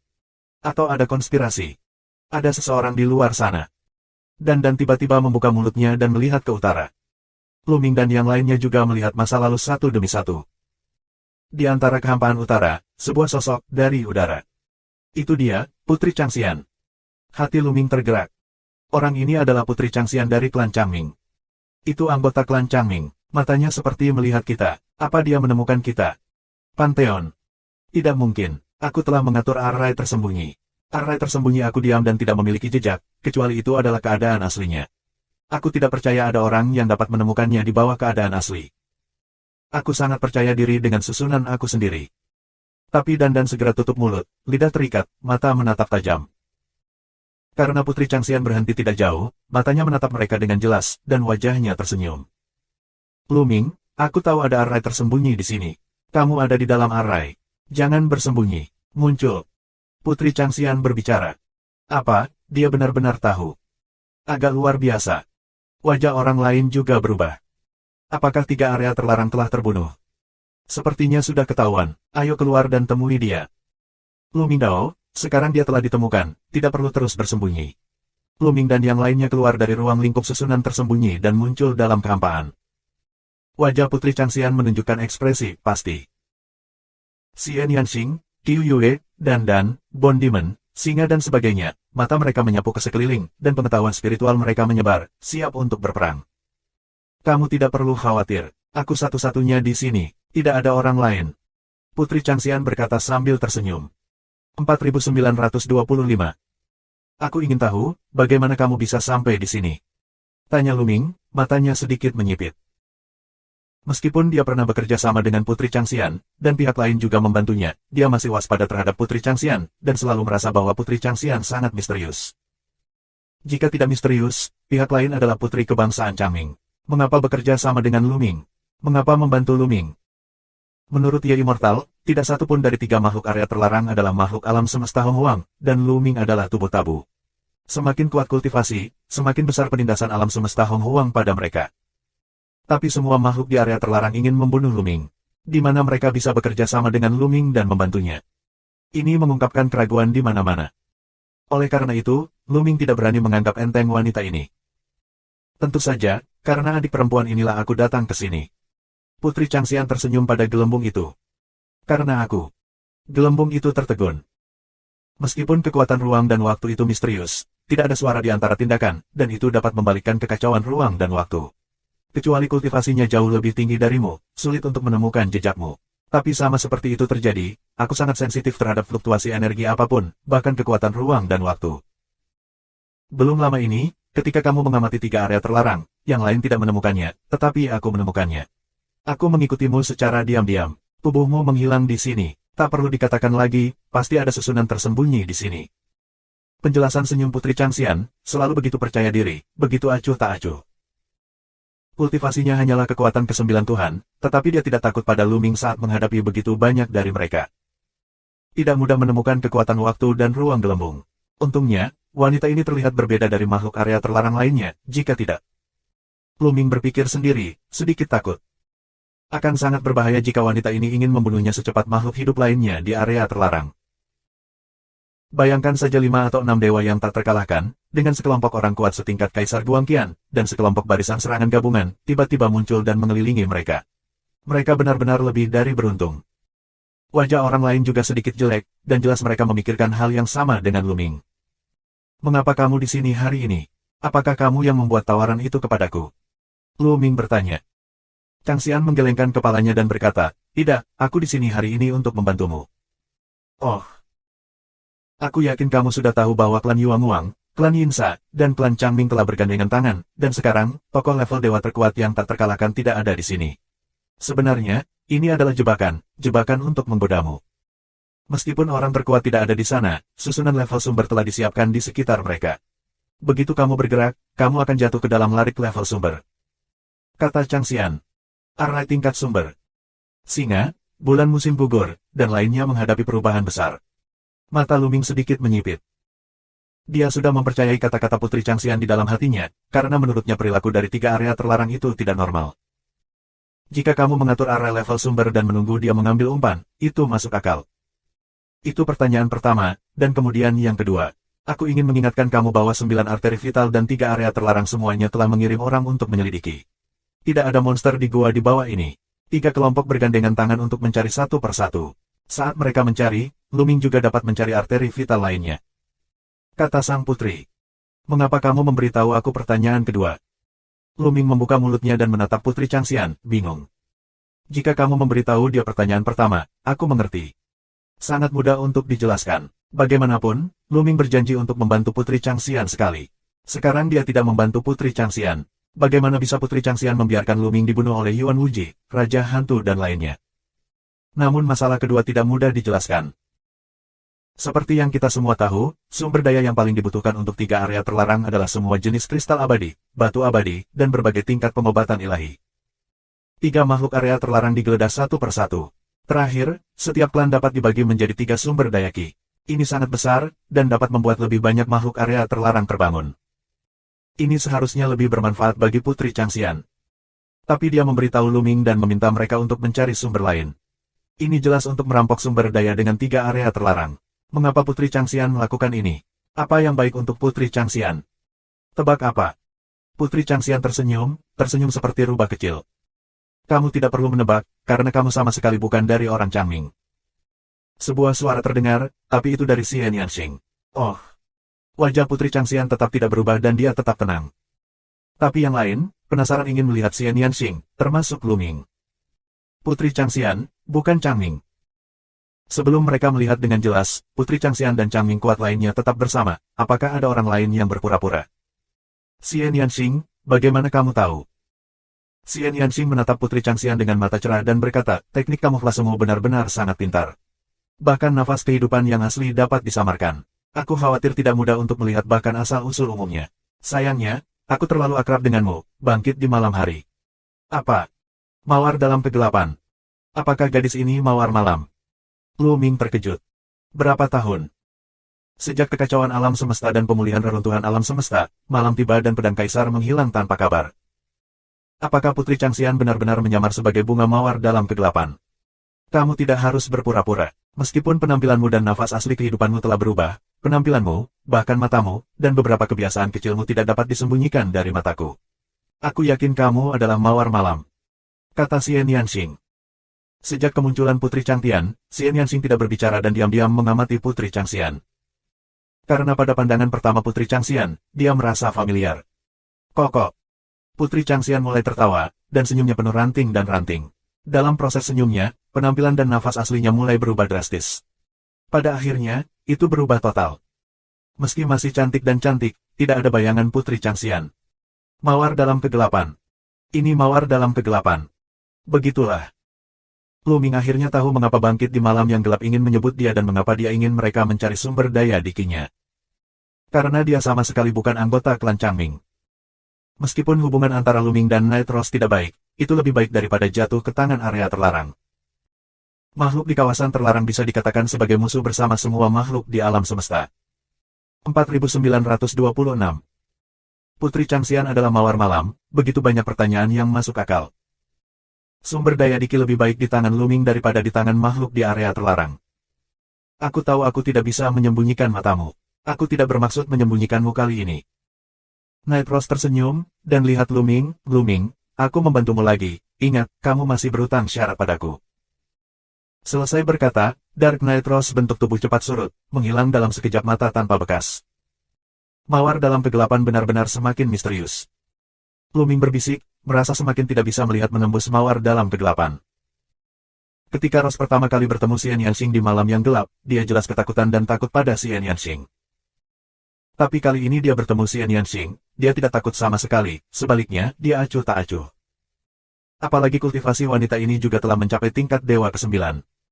Atau ada konspirasi? Ada seseorang di luar sana. Dan tiba-tiba membuka mulutnya dan melihat ke utara. Lu Ming dan yang lainnya juga melihat masa lalu satu demi satu. Di antara kehampaan utara, sebuah sosok dari udara. Itu dia, Putri Changxian. Hati Lu Ming tergerak. Orang ini adalah Putri Changxian dari klan Changming. Itu anggota klan Changming. Matanya seperti melihat kita. Apa dia menemukan kita? Pantheon. Tidak mungkin. Aku telah mengatur arai tersembunyi. Arai tersembunyi aku diam dan tidak memiliki jejak, kecuali itu adalah keadaan aslinya. Aku tidak percaya ada orang yang dapat menemukannya di bawah keadaan asli. Aku sangat percaya diri dengan susunan aku sendiri. Tapi Dan segera tutup mulut, lidah terikat, mata menatap tajam. Karena Putri Changxian berhenti tidak jauh, matanya menatap mereka dengan jelas, dan wajahnya tersenyum. Lu Ming, aku tahu ada arai tersembunyi di sini. Kamu ada di dalam arai. Jangan bersembunyi. Muncul. Putri Changxian berbicara. Apa, dia benar-benar tahu. Agak luar biasa. Wajah orang lain juga berubah. Apakah 3 area terlarang telah terbunuh? Sepertinya sudah ketahuan. Ayo keluar dan temui dia. Lu Ming Dao, sekarang dia telah ditemukan. Tidak perlu terus bersembunyi. Lu Ming dan yang lainnya keluar dari ruang lingkup susunan tersembunyi dan muncul dalam kehampaan. Wajah Putri Changxian menunjukkan ekspresi pasti. Xian Yanxing, Qiu Yue, Dan, Bond Demon, Singa dan sebagainya, mata mereka menyapu ke sekeliling, dan pengetahuan spiritual mereka menyebar, siap untuk berperang. Kamu tidak perlu khawatir, aku satu-satunya di sini, tidak ada orang lain. Putri Changxian berkata sambil tersenyum. 4925. Aku ingin tahu, bagaimana kamu bisa sampai di sini? Tanya Lu Ming, matanya sedikit menyipit. Meskipun dia pernah bekerja sama dengan Putri Changxian, dan pihak lain juga membantunya, dia masih waspada terhadap Putri Changxian, dan selalu merasa bahwa Putri Changxian sangat misterius. Jika tidak misterius, pihak lain adalah putri kebangsaan Changming. Mengapa bekerja sama dengan Lu Ming? Mengapa membantu Lu Ming? Menurut Ye Immortal, tidak satu pun dari 3 makhluk area terlarang adalah makhluk alam semesta Hong Huang, dan Lu Ming adalah tubuh tabu. Semakin kuat kultivasi, semakin besar penindasan alam semesta Hong Huang pada mereka. Tapi semua makhluk di area terlarang ingin membunuh Lu Ming. Di mana mereka bisa bekerja sama dengan Lu Ming dan membantunya. Ini mengungkapkan keraguan di mana-mana. Oleh karena itu, Lu Ming tidak berani menganggap enteng wanita ini. Tentu saja, karena adik perempuan inilah aku datang ke sini. Putri Changxian tersenyum pada gelembung itu. Karena aku. Gelembung itu tertegun. Meskipun kekuatan ruang dan waktu itu misterius, tidak ada suara di antara tindakan, dan itu dapat membalikkan kekacauan ruang dan waktu. Kecuali kultivasinya jauh lebih tinggi darimu, sulit untuk menemukan jejakmu. Tapi sama seperti itu terjadi, aku sangat sensitif terhadap fluktuasi energi apapun, bahkan kekuatan ruang dan waktu. Belum lama ini, ketika kamu mengamati 3 area terlarang, yang lain tidak menemukannya, tetapi aku menemukannya. Aku mengikutimu secara diam-diam. Tubuhmu menghilang di sini. Tak perlu dikatakan lagi, pasti ada susunan tersembunyi di sini. Penjelasan senyum Putri Changxian, selalu begitu percaya diri, begitu acuh tak acuh. Kultivasinya hanyalah kekuatan ke-9 Tuhan, tetapi dia tidak takut pada Luming saat menghadapi begitu banyak dari mereka. Tidak mudah menemukan kekuatan waktu dan ruang gelembung. Untungnya, wanita ini terlihat berbeda dari makhluk area terlarang lainnya, jika tidak. Luming berpikir sendiri, sedikit takut. Akan sangat berbahaya jika wanita ini ingin membunuhnya secepat makhluk hidup lainnya di area terlarang. Bayangkan saja 5 atau 6 dewa yang tak terkalahkan, dengan sekelompok orang kuat setingkat Kaisar Guangqian, dan sekelompok barisan serangan gabungan, tiba-tiba muncul dan mengelilingi mereka. Mereka benar-benar lebih dari beruntung. Wajah orang lain juga sedikit jelek, dan jelas mereka memikirkan hal yang sama dengan Luming. Mengapa kamu di sini hari ini? Apakah kamu yang membuat tawaran itu kepadaku? Luming bertanya. Changxian menggelengkan kepalanya dan berkata, tidak, aku di sini hari ini untuk membantumu. Oh. Aku yakin kamu sudah tahu bahwa klan Yuanguang, klan Yinsa, dan klan Changming telah bergandengan tangan, dan sekarang, tokoh level dewa terkuat yang tak terkalahkan tidak ada di sini. Sebenarnya, ini adalah jebakan untuk menggodamu. Meskipun orang terkuat tidak ada di sana, susunan level sumber telah disiapkan di sekitar mereka. Begitu kamu bergerak, kamu akan jatuh ke dalam larik level sumber. Kata Changxian. Arai tingkat sumber. Singa, bulan musim gugur, dan lainnya menghadapi perubahan besar. Mata Luming sedikit menyipit. Dia sudah mempercayai kata-kata Putri Changxian di dalam hatinya, karena menurutnya perilaku dari 3 area terlarang itu tidak normal. Jika kamu mengatur area level sumber dan menunggu dia mengambil umpan, itu masuk akal. Itu pertanyaan pertama, dan kemudian yang kedua. Aku ingin mengingatkan kamu bahwa 9 arteri vital dan 3 area terlarang semuanya telah mengirim orang untuk menyelidiki. Tidak ada monster di gua di bawah ini. 3 kelompok bergandengan tangan untuk mencari satu persatu. Saat mereka mencari, Luming juga dapat mencari arteri vital lainnya. Kata sang putri. Mengapa kamu memberitahu aku pertanyaan kedua? Luming membuka mulutnya dan menatap Putri Changxian, bingung. Jika kamu memberitahu dia pertanyaan pertama, aku mengerti. Sangat mudah untuk dijelaskan. Bagaimanapun, Luming berjanji untuk membantu Putri Changxian sekali. Sekarang dia tidak membantu Putri Changxian. Bagaimana bisa Putri Changxian membiarkan Luming dibunuh oleh Yuan Wuji, Raja Hantu dan lainnya? Namun masalah kedua tidak mudah dijelaskan. Seperti yang kita semua tahu, sumber daya yang paling dibutuhkan untuk 3 area terlarang adalah semua jenis kristal abadi, batu abadi, dan berbagai tingkat pengobatan ilahi. 3 makhluk area terlarang digeledah satu persatu. Terakhir, setiap klan dapat dibagi menjadi 3 sumber daya ki. Ini sangat besar, dan dapat membuat lebih banyak makhluk area terlarang terbangun. Ini seharusnya lebih bermanfaat bagi Putri Changxian. Tapi dia memberitahu Luming dan meminta mereka untuk mencari sumber lain. Ini jelas untuk merampok sumber daya dengan 3 area terlarang. Mengapa Putri Changxian melakukan ini? Apa yang baik untuk Putri Changxian? Tebak apa? Putri Changxian tersenyum seperti rubah kecil. Kamu tidak perlu menebak, karena kamu sama sekali bukan dari orang Changming. Sebuah suara terdengar, tapi itu dari Xian Yanxing. Oh. Wajah Putri Changxian tetap tidak berubah dan dia tetap tenang. Tapi yang lain, penasaran ingin melihat Xian Yanxing, termasuk Luming. Putri Changxian, bukan Changming. Sebelum mereka melihat dengan jelas, Putri Changxian dan Changming kuat lainnya tetap bersama, apakah ada orang lain yang berpura-pura? Xian Yanxing, bagaimana kamu tahu? Xian Yanxing menatap Putri Changxian dengan mata cerah dan berkata, teknik kamuflasemu benar-benar sangat pintar. Bahkan nafas kehidupan yang asli dapat disamarkan. Aku khawatir tidak mudah untuk melihat bahkan asal-usul umumnya. Sayangnya, aku terlalu akrab denganmu, bangkit di malam hari. Apa? Mawar dalam kegelapan. Apakah gadis ini mawar malam? Luming terkejut. Berapa tahun? Sejak kekacauan alam semesta dan pemulihan reruntuhan alam semesta, malam tiba dan pedang kaisar menghilang tanpa kabar. Apakah Putri Changxian benar-benar menyamar sebagai bunga mawar dalam kegelapan? Kamu tidak harus berpura-pura. Meskipun penampilanmu dan nafas asli kehidupanmu telah berubah, penampilanmu, bahkan matamu, dan beberapa kebiasaan kecilmu tidak dapat disembunyikan dari mataku. Aku yakin kamu adalah mawar malam. Kata Xian Yanxing. Sejak kemunculan Putri Changtian, Xian Yanxing tidak berbicara dan diam-diam mengamati Putri Changxian. Karena pada pandangan pertama Putri Changxian, dia merasa familiar. Kokok. Putri Changxian mulai tertawa, dan senyumnya penuh ranting dan ranting. Dalam proses senyumnya, penampilan dan nafas aslinya mulai berubah drastis. Pada akhirnya, itu berubah total. Meski masih cantik dan cantik, tidak ada bayangan Putri Changxian. Mawar dalam kegelapan. Ini mawar dalam kegelapan. Begitulah. Lu Ming akhirnya tahu mengapa bangkit di malam yang gelap ingin menyebut dia dan mengapa dia ingin mereka mencari sumber daya di Qi-nya. Karena dia sama sekali bukan anggota klan Changming. Meskipun hubungan antara Lu Ming dan Night Rose tidak baik, itu lebih baik daripada jatuh ke tangan area terlarang. Makhluk di kawasan terlarang bisa dikatakan sebagai musuh bersama semua makhluk di alam semesta. 4926. Putri Changxian adalah mawar malam, begitu banyak pertanyaan yang masuk akal. Sumber daya Qi lebih baik di tangan Lu Ming daripada di tangan makhluk di area terlarang. Aku tahu aku tidak bisa menyembunyikan matamu. Aku tidak bermaksud menyembunyikanmu kali ini. Night Rose tersenyum, dan lihat Lu Ming, aku membantumu lagi. Ingat, kamu masih berutang syarat padaku. Selesai berkata, Dark Night Rose bentuk tubuh cepat surut, menghilang dalam sekejap mata tanpa bekas. Mawar dalam kegelapan benar-benar semakin misterius. Lu Ming berbisik, merasa semakin tidak bisa melihat menembus mawar dalam kegelapan. Ketika Rose pertama kali bertemu Xian Yanxing di malam yang gelap, dia jelas ketakutan dan takut pada Xian Yanxing. Tapi kali ini dia bertemu Xian Yanxing, dia tidak takut sama sekali, sebaliknya, dia acuh tak acuh. Apalagi kultivasi wanita ini juga telah mencapai tingkat Dewa ke-9.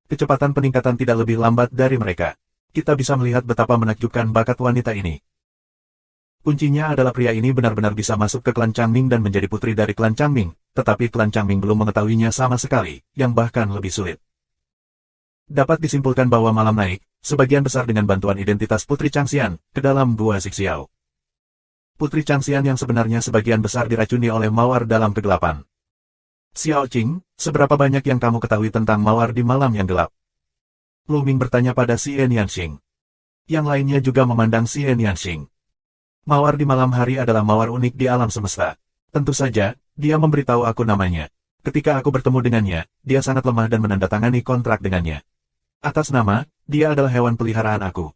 Kecepatan peningkatan tidak lebih lambat dari mereka. Kita bisa melihat betapa menakjubkan bakat wanita ini. Kuncinya adalah pria ini benar-benar bisa masuk ke klan Changming dan menjadi putri dari klan Changming, tetapi klan Changming belum mengetahuinya sama sekali, yang bahkan lebih sulit. Dapat disimpulkan bahwa malam naik, sebagian besar dengan bantuan identitas Putri Changxian, ke dalam Gua Xixiao. Putri Changxian yang sebenarnya sebagian besar diracuni oleh mawar dalam kegelapan. Xiao Qing, seberapa banyak yang kamu ketahui tentang mawar di malam yang gelap? Lu Ming bertanya pada Xian Yanxing. Yang lainnya juga memandang Xian Yanxing. Mawar di malam hari adalah mawar unik di alam semesta. Tentu saja, dia memberitahu aku namanya. Ketika aku bertemu dengannya, dia sangat lemah dan menandatangani kontrak dengannya. Atas nama, dia adalah hewan peliharaan aku.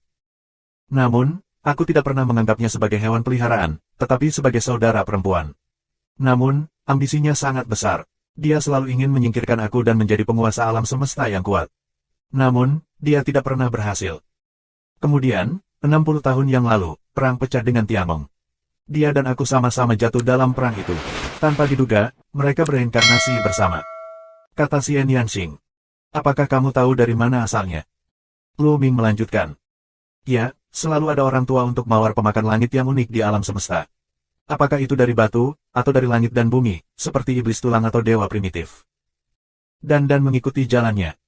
Namun, aku tidak pernah menganggapnya sebagai hewan peliharaan, tetapi sebagai saudara perempuan. Namun, ambisinya sangat besar. Dia selalu ingin menyingkirkan aku dan menjadi penguasa alam semesta yang kuat. Namun, dia tidak pernah berhasil. Kemudian, 60 tahun yang lalu, perang pecah dengan Tiangong. Dia dan aku sama-sama jatuh dalam perang itu. Tanpa diduga, mereka bereinkarnasi bersama. Kata Xian Yanxing. Apakah kamu tahu dari mana asalnya? Lu Ming melanjutkan. Ya, selalu ada orang tua untuk mawar pemakan langit yang unik di alam semesta. Apakah itu dari batu, atau dari langit dan bumi, seperti iblis tulang atau dewa primitif? Dan mengikuti jalannya.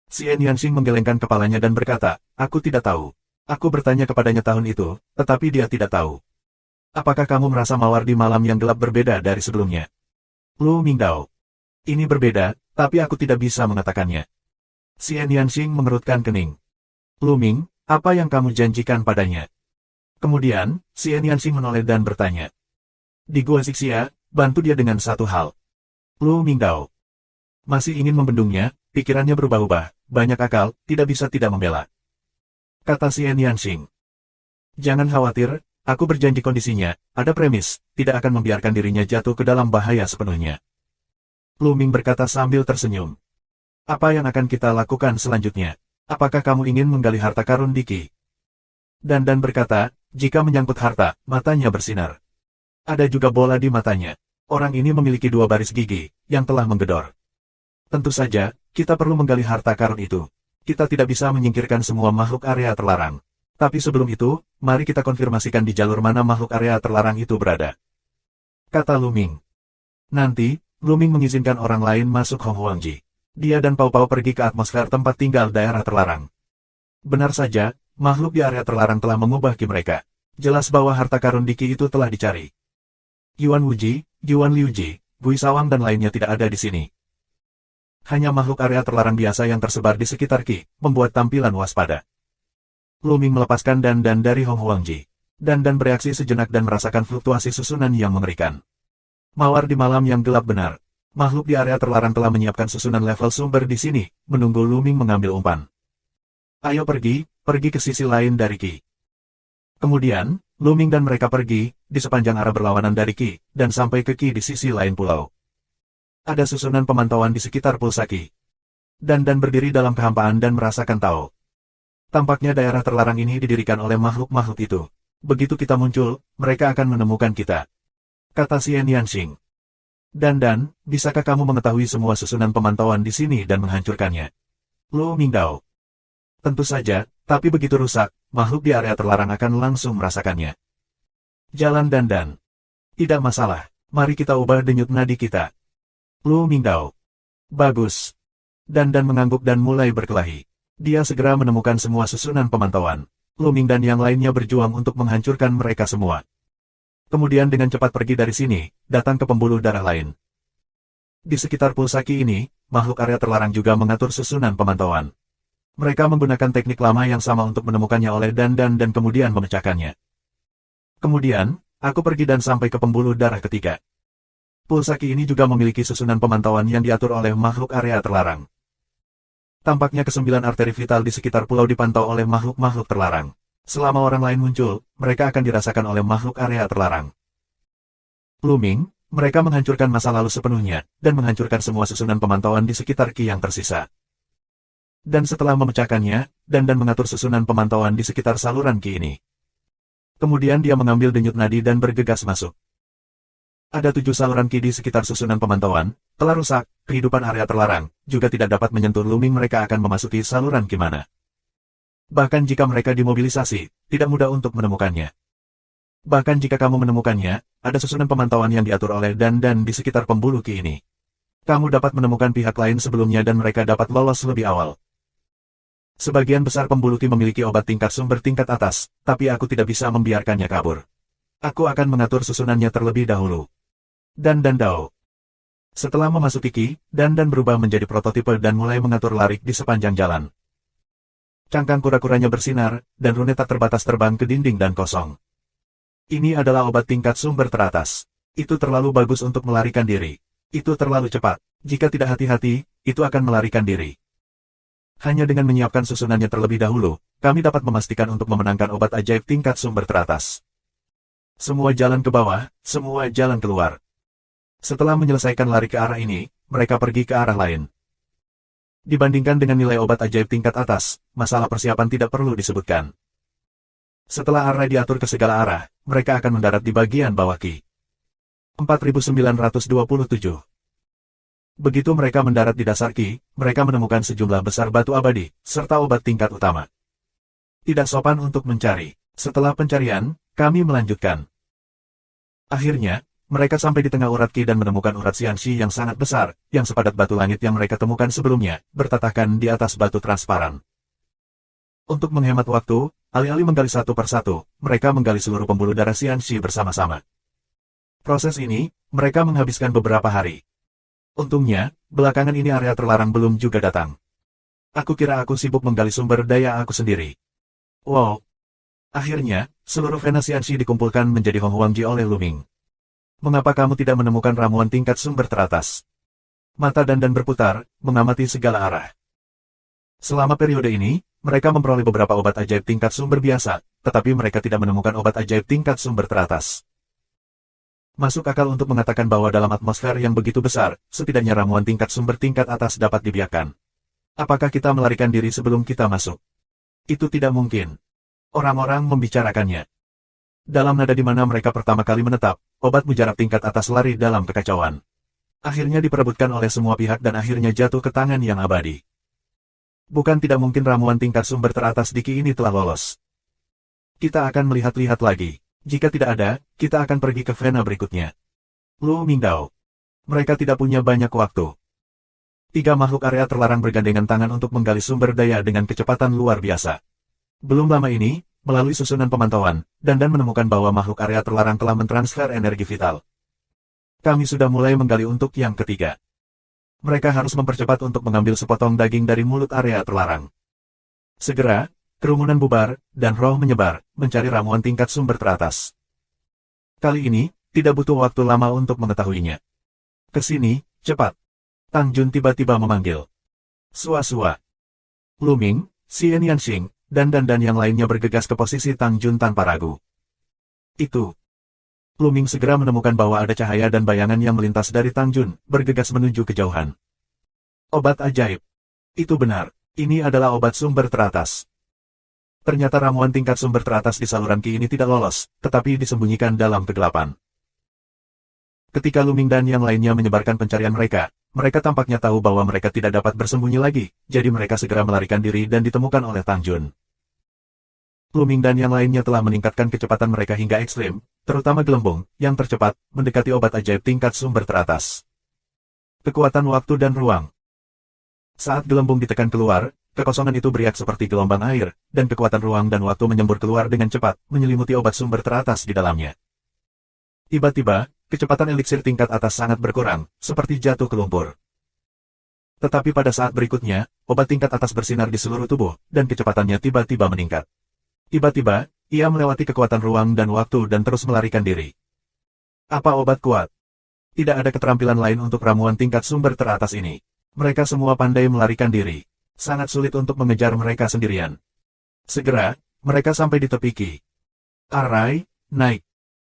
Xian Yanxing menggelengkan kepalanya dan berkata, aku tidak tahu. Aku bertanya kepadanya tahun itu, tetapi dia tidak tahu. Apakah kamu merasa mawar di malam yang gelap berbeda dari sebelumnya? Lu Mingdao. Ini berbeda, tapi aku tidak bisa mengatakannya. Xian Yanxing mengerutkan kening. Lu Ming, apa yang kamu janjikan padanya? Kemudian, Xian Yanxing menoleh dan bertanya. Di Gua Xixia, bantu dia dengan satu hal. Lu Mingdao. Masih ingin membendungnya, pikirannya berubah-ubah, banyak akal, tidak bisa tidak membela. Kata Xian Yanxing. Jangan khawatir, aku berjanji kondisinya, ada premis, tidak akan membiarkan dirinya jatuh ke dalam bahaya sepenuhnya. Lu Ming berkata sambil tersenyum. Apa yang akan kita lakukan selanjutnya? Apakah kamu ingin menggali harta karun di Qi? Dan berkata, jika menyangkut harta, matanya bersinar. Ada juga bola di matanya. Orang ini memiliki 2 baris gigi, yang telah menggedor. Tentu saja, kita perlu menggali harta karun itu. Kita tidak bisa menyingkirkan semua makhluk area terlarang. Tapi sebelum itu, mari kita konfirmasikan di jalur mana makhluk area terlarang itu berada. Kata Lu Ming. Nanti, Lu Ming mengizinkan orang lain masuk Hong Huangji. Dia dan Pau Pau pergi ke atmosfer tempat tinggal daerah terlarang. Benar saja, makhluk di area terlarang telah mengubah Qi mereka. Jelas bahwa harta karun di Qi itu telah dicari. Yuan Wuji, Yuan Liuji, Gui Sawang dan lainnya tidak ada di sini. Hanya makhluk area terlarang biasa yang tersebar di sekitar Qi, membuat tampilan waspada. Lu Ming melepaskan dan dari Hong Huangji. Dan bereaksi sejenak dan merasakan fluktuasi susunan yang mengerikan. Mawar di malam yang gelap benar. Makhluk di area terlarang telah menyiapkan susunan level sumber di sini, menunggu Lu Ming mengambil umpan. Ayo pergi ke sisi lain dari Qi. Kemudian, Lu Ming dan mereka pergi, di sepanjang arah berlawanan dari Qi, dan sampai ke Qi di sisi lain pulau. Ada susunan pemantauan di sekitar pulsa Qi. Dan berdiri dalam kehampaan dan merasakan tahu. Tampaknya daerah terlarang ini didirikan oleh makhluk-makhluk itu. Begitu kita muncul, mereka akan menemukan kita. Kata Xian Yanxing. Dan, bisakah kamu mengetahui semua susunan pemantauan di sini dan menghancurkannya? Lu Mingdao. Tentu saja, tapi begitu rusak, makhluk di area terlarang akan langsung merasakannya. Jalan Dan. Tidak masalah, mari kita ubah denyut nadi kita. Lu Mingdao. Bagus. Dan mengangguk dan mulai berkelahi. Dia segera menemukan semua susunan pemantauan. Luming dan yang lainnya berjuang untuk menghancurkan mereka semua. Kemudian dengan cepat pergi dari sini, datang ke pembuluh darah lain. Di sekitar Pulsaki ini, makhluk area terlarang juga mengatur susunan pemantauan. Mereka menggunakan teknik lama yang sama untuk menemukannya oleh Dan kemudian memecahkannya. Kemudian, aku pergi dan sampai ke pembuluh darah ketiga. Pulsaki ini juga memiliki susunan pemantauan yang diatur oleh makhluk area terlarang. Tampaknya kesembilan arteri vital di sekitar pulau dipantau oleh makhluk-makhluk terlarang. Selama orang lain muncul, mereka akan dirasakan oleh makhluk area terlarang. Luming, mereka menghancurkan masa lalu sepenuhnya, dan menghancurkan semua susunan pemantauan di sekitar Ki yang tersisa. Dan setelah memecahkannya, Dan mengatur susunan pemantauan di sekitar saluran Ki ini. Kemudian dia mengambil denyut nadi dan bergegas masuk. Ada 7 saluran Ki di sekitar susunan pemantauan, telah rusak, kehidupan area terlarang, juga tidak dapat menyentuh Luming. Mereka akan memasuki saluran Ki mana. Bahkan jika mereka dimobilisasi, tidak mudah untuk menemukannya. Bahkan jika kamu menemukannya, ada susunan pemantauan yang diatur oleh Dan di sekitar pembuluh Ki ini. Kamu dapat menemukan pihak lain sebelumnya dan mereka dapat lolos lebih awal. Sebagian besar pembuluh Ki memiliki obat tingkat sumber tingkat atas, tapi aku tidak bisa membiarkannya kabur. Aku akan mengatur susunannya terlebih dahulu. Dan Dao. Setelah memasuki Ki, Dan berubah menjadi prototipe dan mulai mengatur larik di sepanjang jalan. Cangkang kura-kuranya bersinar, dan rune tak terbatas terbang ke dinding dan kosong. Ini adalah obat tingkat sumber teratas. Itu terlalu bagus untuk melarikan diri. Itu terlalu cepat. Jika tidak hati-hati, itu akan melarikan diri. Hanya dengan menyiapkan susunannya terlebih dahulu, kami dapat memastikan untuk memenangkan obat ajaib tingkat sumber teratas. Semua jalan ke bawah, semua jalan keluar. Setelah menyelesaikan lari ke arah ini, mereka pergi ke arah lain. Dibandingkan dengan nilai obat ajaib tingkat atas, masalah persiapan tidak perlu disebutkan. Setelah arah diatur ke segala arah, mereka akan mendarat di bagian bawah Ki. 4927. Begitu mereka mendarat di dasar Ki, mereka menemukan sejumlah besar batu abadi, serta obat tingkat utama. Tidak sopan untuk mencari. Setelah pencarian, kami melanjutkan. Akhirnya, mereka sampai di tengah urat Ki dan menemukan urat Xianxi yang sangat besar, yang sepadat batu langit yang mereka temukan sebelumnya, bertatakan di atas batu transparan. Untuk menghemat waktu, alih-alih menggali satu persatu, mereka menggali seluruh pembuluh darah Xianxi bersama-sama. Proses ini, mereka menghabiskan beberapa hari. Untungnya, belakangan ini area terlarang belum juga datang. Aku kira aku sibuk menggali sumber daya aku sendiri. Wow! Akhirnya, seluruh vena Xianxi dikumpulkan menjadi Hong Huangji oleh Luming. Mengapa kamu tidak menemukan ramuan tingkat sumber teratas? Mata Dan berputar, mengamati segala arah. Selama periode ini, mereka memperoleh beberapa obat ajaib tingkat sumber biasa, tetapi mereka tidak menemukan obat ajaib tingkat sumber teratas. Masuk akal untuk mengatakan bahwa dalam atmosfer yang begitu besar, setidaknya ramuan tingkat sumber tingkat atas dapat dibiarkan. Apakah kita melarikan diri sebelum kita masuk? Itu tidak mungkin. Orang-orang membicarakannya. Dalam nada di mana mereka pertama kali menetap, obat mujarab tingkat atas lari dalam kekacauan. Akhirnya diperebutkan oleh semua pihak dan akhirnya jatuh ke tangan yang abadi. Bukan tidak mungkin ramuan tingkat sumber teratas di Ki ini telah lolos. Kita akan melihat-lihat lagi. Jika tidak ada, kita akan pergi ke vena berikutnya. Lu Mingdao. Mereka tidak punya banyak waktu. 3 makhluk area terlarang bergandengan tangan untuk menggali sumber daya dengan kecepatan luar biasa. Belum lama ini, melalui susunan pemantauan, Dan menemukan bahwa makhluk area terlarang telah mentransfer energi vital. Kami sudah mulai menggali untuk yang ketiga. Mereka harus mempercepat untuk mengambil sepotong daging dari mulut area terlarang. Segera, kerumunan bubar, dan roh menyebar, mencari ramuan tingkat sumber teratas. Kali ini, tidak butuh waktu lama untuk mengetahuinya. Kesini, cepat. Tang Jun tiba-tiba memanggil. Sua-sua. Luming, Xian Yanxing, dan yang lainnya bergegas ke posisi Tang Jun tanpa ragu. Itu. Luming segera menemukan bahwa ada cahaya dan bayangan yang melintas dari Tang Jun, bergegas menuju kejauhan. Obat ajaib. Itu benar. Ini adalah obat sumber teratas. Ternyata ramuan tingkat sumber teratas di saluran Qi ini tidak lolos, tetapi disembunyikan dalam kegelapan. Ketika Luming dan yang lainnya menyebarkan pencarian mereka, mereka tampaknya tahu bahwa mereka tidak dapat bersembunyi lagi, jadi mereka segera melarikan diri dan ditemukan oleh Tang Jun. Luming dan yang lainnya telah meningkatkan kecepatan mereka hingga ekstrim, terutama Gelembung, yang tercepat, mendekati obat ajaib tingkat sumber teratas. Kekuatan waktu dan ruang. Saat Gelembung ditekan keluar, kekosongan itu beriak seperti gelombang air, dan kekuatan ruang dan waktu menyembur keluar dengan cepat, menyelimuti obat sumber teratas di dalamnya. Tiba-tiba, kecepatan eliksir tingkat atas sangat berkurang, seperti jatuh ke lumpur. Tetapi pada saat berikutnya, obat tingkat atas bersinar di seluruh tubuh, dan kecepatannya tiba-tiba meningkat. Tiba-tiba, ia melewati kekuatan ruang dan waktu dan terus melarikan diri. Apa obat kuat? Tidak ada keterampilan lain untuk ramuan tingkat sumber teratas ini. Mereka semua pandai melarikan diri. Sangat sulit untuk mengejar mereka sendirian. Segera, mereka sampai di tepi Qi. Arai, naik.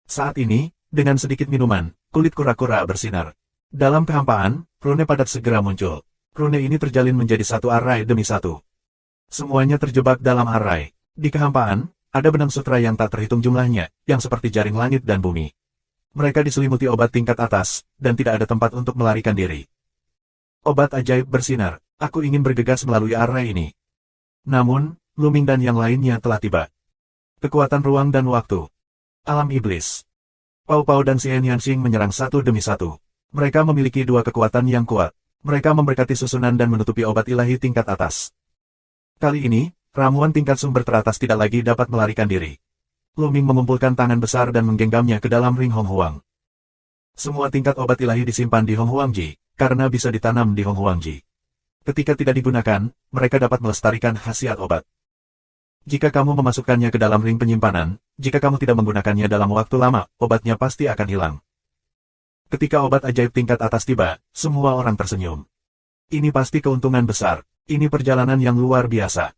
Saat ini, dengan sedikit minuman, kulit kura-kura bersinar. Dalam kehampaan, rune padat segera muncul. Rune ini terjalin menjadi satu arai demi satu. Semuanya terjebak dalam arai. Di kehampaan, ada benang sutra yang tak terhitung jumlahnya, yang seperti jaring langit dan bumi. Mereka diselimuti obat tingkat atas, dan tidak ada tempat untuk melarikan diri. Obat ajaib bersinar. Aku ingin bergegas melalui arai ini. Namun, Luming dan yang lainnya telah tiba. Kekuatan ruang dan waktu. Alam iblis. Pao Pao dan Xian Yanxing menyerang satu demi satu. Mereka memiliki dua kekuatan yang kuat. Mereka memberkati susunan dan menutupi obat ilahi tingkat atas. Kali ini, ramuan tingkat sumber teratas tidak lagi dapat melarikan diri. Luming mengumpulkan tangan besar dan menggenggamnya ke dalam ring Hong Huang. Semua tingkat obat ilahi disimpan di Hong Huang Ji, karena bisa ditanam di Hong Huang Ji. Ketika tidak digunakan, mereka dapat melestarikan khasiat obat. Jika kamu memasukkannya ke dalam ring penyimpanan, jika kamu tidak menggunakannya dalam waktu lama, obatnya pasti akan hilang. Ketika obat ajaib tingkat atas tiba, semua orang tersenyum. Ini pasti keuntungan besar. Ini perjalanan yang luar biasa.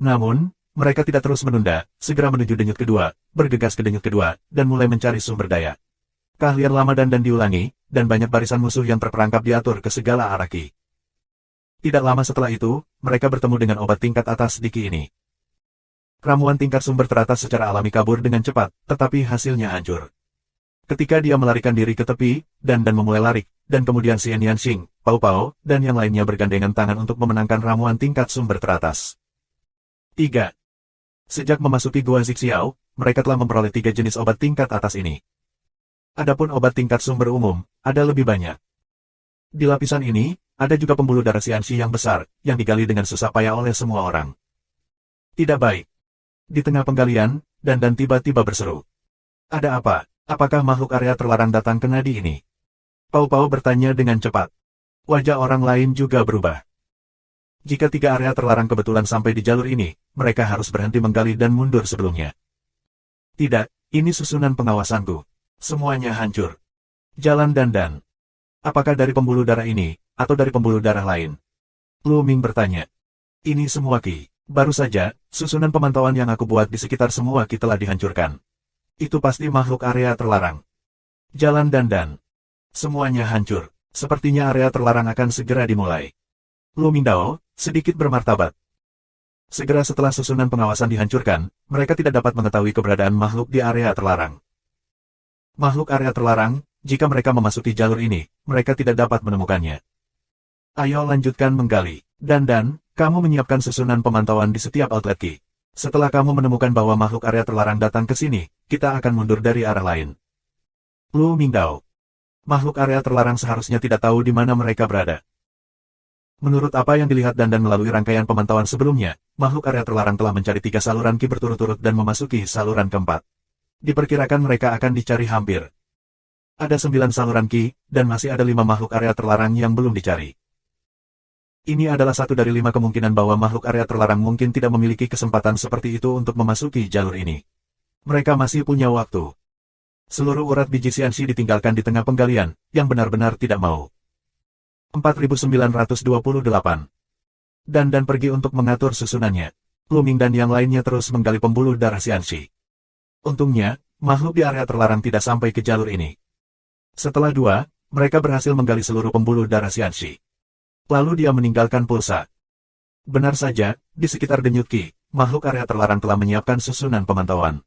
Namun, mereka tidak terus menunda, segera menuju denyut kedua, bergegas ke denyut kedua, dan mulai mencari sumber daya. Keahlian lama dan diulangi, dan banyak barisan musuh yang terperangkap diatur ke segala arah Qi. Tidak lama setelah itu, mereka bertemu dengan obat tingkat atas di Qi ini. Ramuan tingkat sumber teratas secara alami kabur dengan cepat, tetapi hasilnya hancur. Ketika dia melarikan diri ke tepi, dan memulai lari, dan kemudian Xian Yanxing, Pao Pao, dan yang lainnya bergandengan tangan untuk memenangkan ramuan tingkat sumber teratas. 3. Sejak memasuki Gua Zixiao, mereka telah memperoleh 3 jenis obat tingkat atas ini. Adapun obat tingkat sumber umum, ada lebih banyak. Di lapisan ini, ada juga pembuluh darah Xianxi yang besar, yang digali dengan susah payah oleh semua orang. Tidak baik. Di tengah penggalian, dan tiba-tiba berseru. Ada apa? Apakah makhluk area terlarang datang ke nadi ini? Pao Pao bertanya dengan cepat. Wajah orang lain juga berubah. Jika 3 area terlarang kebetulan sampai di jalur ini, mereka harus berhenti menggali dan mundur sebelumnya. Tidak, ini susunan pengawasanku. Semuanya hancur. Jalan dan. Apakah dari pembuluh darah ini, atau dari pembuluh darah lain? Lu Ming bertanya. Ini semua Qi. Baru saja, susunan pemantauan yang aku buat di sekitar semua Qi telah dihancurkan. Itu pasti makhluk area terlarang. Jalan dan. Semuanya hancur. Sepertinya area terlarang akan segera dimulai. Lu Mingdao, sedikit bermartabat. Segera setelah susunan pengawasan dihancurkan, mereka tidak dapat mengetahui keberadaan makhluk di area terlarang. Makhluk area terlarang, jika mereka memasuki jalur ini, mereka tidak dapat menemukannya. Ayo lanjutkan menggali. Dan, kamu menyiapkan susunan pemantauan di setiap outlet Qi. Setelah kamu menemukan bahwa makhluk area terlarang datang ke sini, kita akan mundur dari arah lain. Lu Mingdao. Makhluk area terlarang seharusnya tidak tahu di mana mereka berada. Menurut apa yang dilihat dan melalui rangkaian pemantauan sebelumnya, makhluk area terlarang telah mencari 3 saluran Qi berturut-turut dan memasuki saluran keempat. Diperkirakan mereka akan dicari hampir. Ada 9 saluran Qi, dan masih ada 5 makhluk area terlarang yang belum dicari. Ini adalah satu dari 5 kemungkinan bahwa makhluk area terlarang mungkin tidak memiliki kesempatan seperti itu untuk memasuki jalur ini. Mereka masih punya waktu. Seluruh urat biji Xianxi ditinggalkan di tengah penggalian, yang benar-benar tidak mau. 4928. Dan pergi untuk mengatur susunannya. Lu Ming dan yang lainnya terus menggali pembuluh darah Xianxi. Untungnya, makhluk di area terlarang tidak sampai ke jalur ini. Setelah 2, mereka berhasil menggali seluruh pembuluh darah Xianxi. Lalu dia meninggalkan pulsa. Benar saja, di sekitar denyut Qi, makhluk area terlarang telah menyiapkan susunan pemantauan.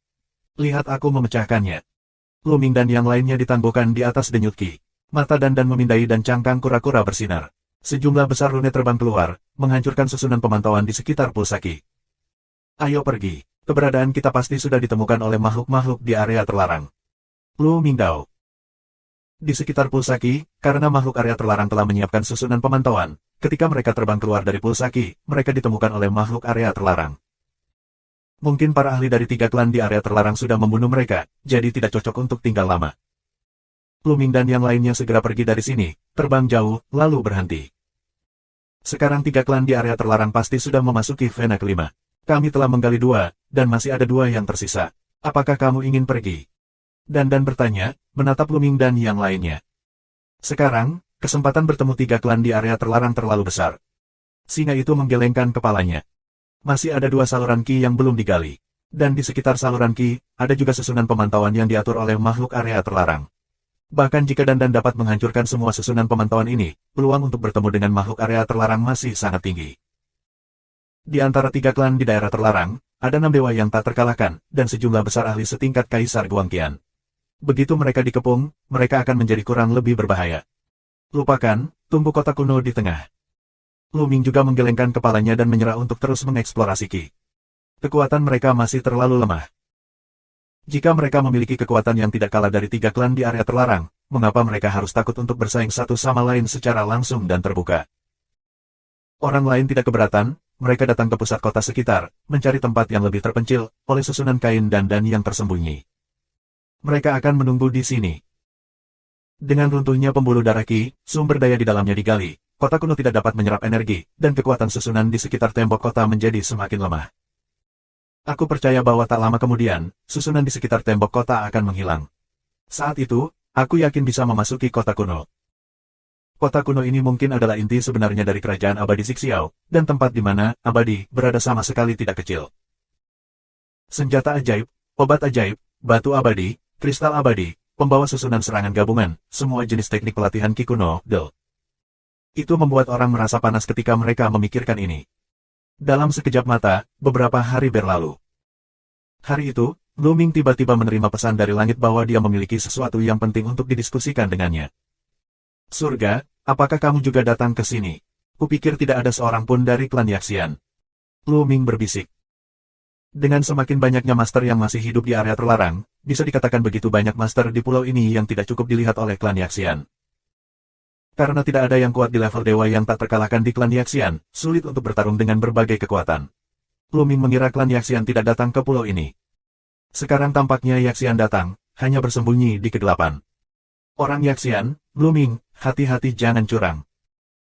Lihat aku memecahkannya. Luming dan yang lainnya ditangguhkan di atas denyut Qi. Mata Dan memindai dan cangkang kura-kura bersinar. Sejumlah besar rune terbang keluar, menghancurkan susunan pemantauan di sekitar pulsa Qi. Ayo pergi. Keberadaan kita pasti sudah ditemukan oleh makhluk-makhluk di area terlarang. Lu Mingdao. Di sekitar pulsa Qi, karena makhluk area terlarang telah menyiapkan susunan pemantauan, ketika mereka terbang keluar dari pulsa Qi, mereka ditemukan oleh makhluk area terlarang. Mungkin para ahli dari 3 klan di area terlarang sudah membunuh mereka, jadi tidak cocok untuk tinggal lama. Luming dan yang lainnya segera pergi dari sini, terbang jauh, lalu berhenti. Sekarang 3 klan di area terlarang pasti sudah memasuki Vena kelima. Kami telah menggali 2, dan masih ada 2 yang tersisa. Apakah kamu ingin pergi? Dan bertanya, menatap Luming dan yang lainnya. Sekarang, kesempatan bertemu 3 klan di area terlarang terlalu besar. Singa itu menggelengkan kepalanya. Masih ada 2 saluran Qi yang belum digali. Dan di sekitar saluran Qi, ada juga susunan pemantauan yang diatur oleh makhluk area terlarang. Bahkan jika Dan dapat menghancurkan semua susunan pemantauan ini, peluang untuk bertemu dengan makhluk area terlarang masih sangat tinggi. Di antara 3 klan di daerah terlarang, ada 6 dewa yang tak terkalahkan, dan sejumlah besar ahli setingkat Kaisar Guangqian. Begitu mereka dikepung, mereka akan menjadi kurang lebih berbahaya. Lupakan, tunggu kota kuno di tengah. Luming juga menggelengkan kepalanya dan menyerah untuk terus mengeksplorasi Qi. Kekuatan mereka masih terlalu lemah. Jika mereka memiliki kekuatan yang tidak kalah dari 3 klan di area terlarang, mengapa mereka harus takut untuk bersaing satu sama lain secara langsung dan terbuka? Orang lain tidak keberatan, mereka datang ke pusat kota sekitar, mencari tempat yang lebih terpencil, oleh susunan kain dan yang tersembunyi. Mereka akan menunggu di sini. Dengan runtuhnya pembuluh darah Qi, sumber daya di dalamnya digali, kota kuno tidak dapat menyerap energi, dan kekuatan susunan di sekitar tembok kota menjadi semakin lemah. Aku percaya bahwa tak lama kemudian, susunan di sekitar tembok kota akan menghilang. Saat itu, aku yakin bisa memasuki kota kuno. Kota kuno ini mungkin adalah inti sebenarnya dari kerajaan abadi Zixiao, dan tempat di mana abadi berada sama sekali tidak kecil. Senjata ajaib, obat ajaib, batu abadi, kristal abadi, pembawa susunan serangan gabungan, semua jenis teknik pelatihan Qi kuno, Itu membuat orang merasa panas ketika mereka memikirkan ini. Dalam sekejap mata, beberapa hari berlalu. Hari itu, Luming tiba-tiba menerima pesan dari langit bahwa dia memiliki sesuatu yang penting untuk didiskusikan dengannya. Surga, apakah kamu juga datang ke sini? Kupikir tidak ada seorang pun dari klan Yaxian. Luming berbisik. Dengan semakin banyaknya master yang masih hidup di area terlarang, bisa dikatakan begitu banyak master di pulau ini yang tidak cukup dilihat oleh klan Yaxian. Karena tidak ada yang kuat di level dewa yang tak terkalahkan di klan Yaxian, sulit untuk bertarung dengan berbagai kekuatan. Luming mengira klan Yaxian tidak datang ke pulau ini. Sekarang tampaknya Yaxian datang, hanya bersembunyi di kegelapan. Orang Yaxian, Luming, hati-hati jangan curang.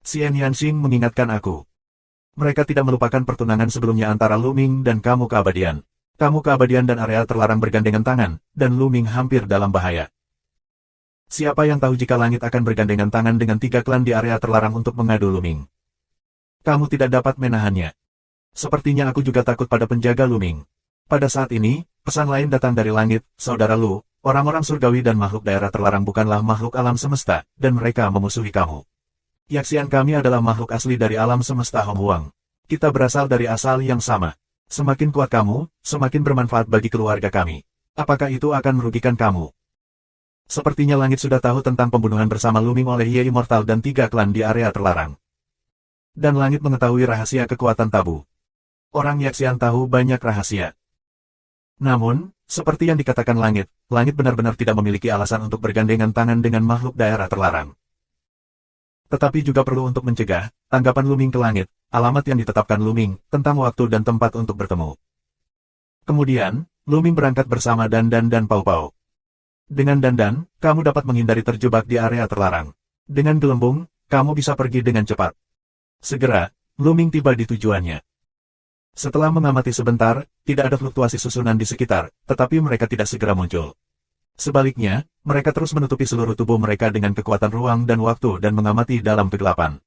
Xian Yanxing mengingatkan aku. Mereka tidak melupakan pertunangan sebelumnya antara Luming dan kamu keabadian. Kamu keabadian dan area terlarang bergandengan tangan, dan Luming hampir dalam bahaya. Siapa yang tahu jika langit akan bergandengan tangan dengan 3 klan di area terlarang untuk mengadu Luming? Kamu tidak dapat menahannya. Sepertinya aku juga takut pada penjaga Luming. Pada saat ini, pesan lain datang dari langit, saudara Lu, orang-orang surgawi dan makhluk daerah terlarang bukanlah makhluk alam semesta, dan mereka memusuhi kamu. Yaxian kami adalah makhluk asli dari alam semesta Honghuang. Kita berasal dari asal yang sama. Semakin kuat kamu, semakin bermanfaat bagi keluarga kami. Apakah itu akan merugikan kamu? Sepertinya langit sudah tahu tentang pembunuhan bersama Luming oleh Ye Immortal dan 3 klan di area terlarang. Dan langit mengetahui rahasia kekuatan tabu. Orang Yaxian tahu banyak rahasia. Namun, seperti yang dikatakan langit benar-benar tidak memiliki alasan untuk bergandengan tangan dengan makhluk daerah terlarang. Tetapi juga perlu untuk mencegah, tanggapan Luming ke langit, alamat yang ditetapkan Luming, tentang waktu dan tempat untuk bertemu. Kemudian, Luming berangkat bersama Dan Pau Pau. Dengan Dan, kamu dapat menghindari terjebak di area terlarang. Dengan gelembung, kamu bisa pergi dengan cepat. Segera, Luming tiba di tujuannya. Setelah mengamati sebentar, tidak ada fluktuasi susunan di sekitar, tetapi mereka tidak segera muncul. Sebaliknya, mereka terus menutupi seluruh tubuh mereka dengan kekuatan ruang dan waktu dan mengamati dalam kegelapan.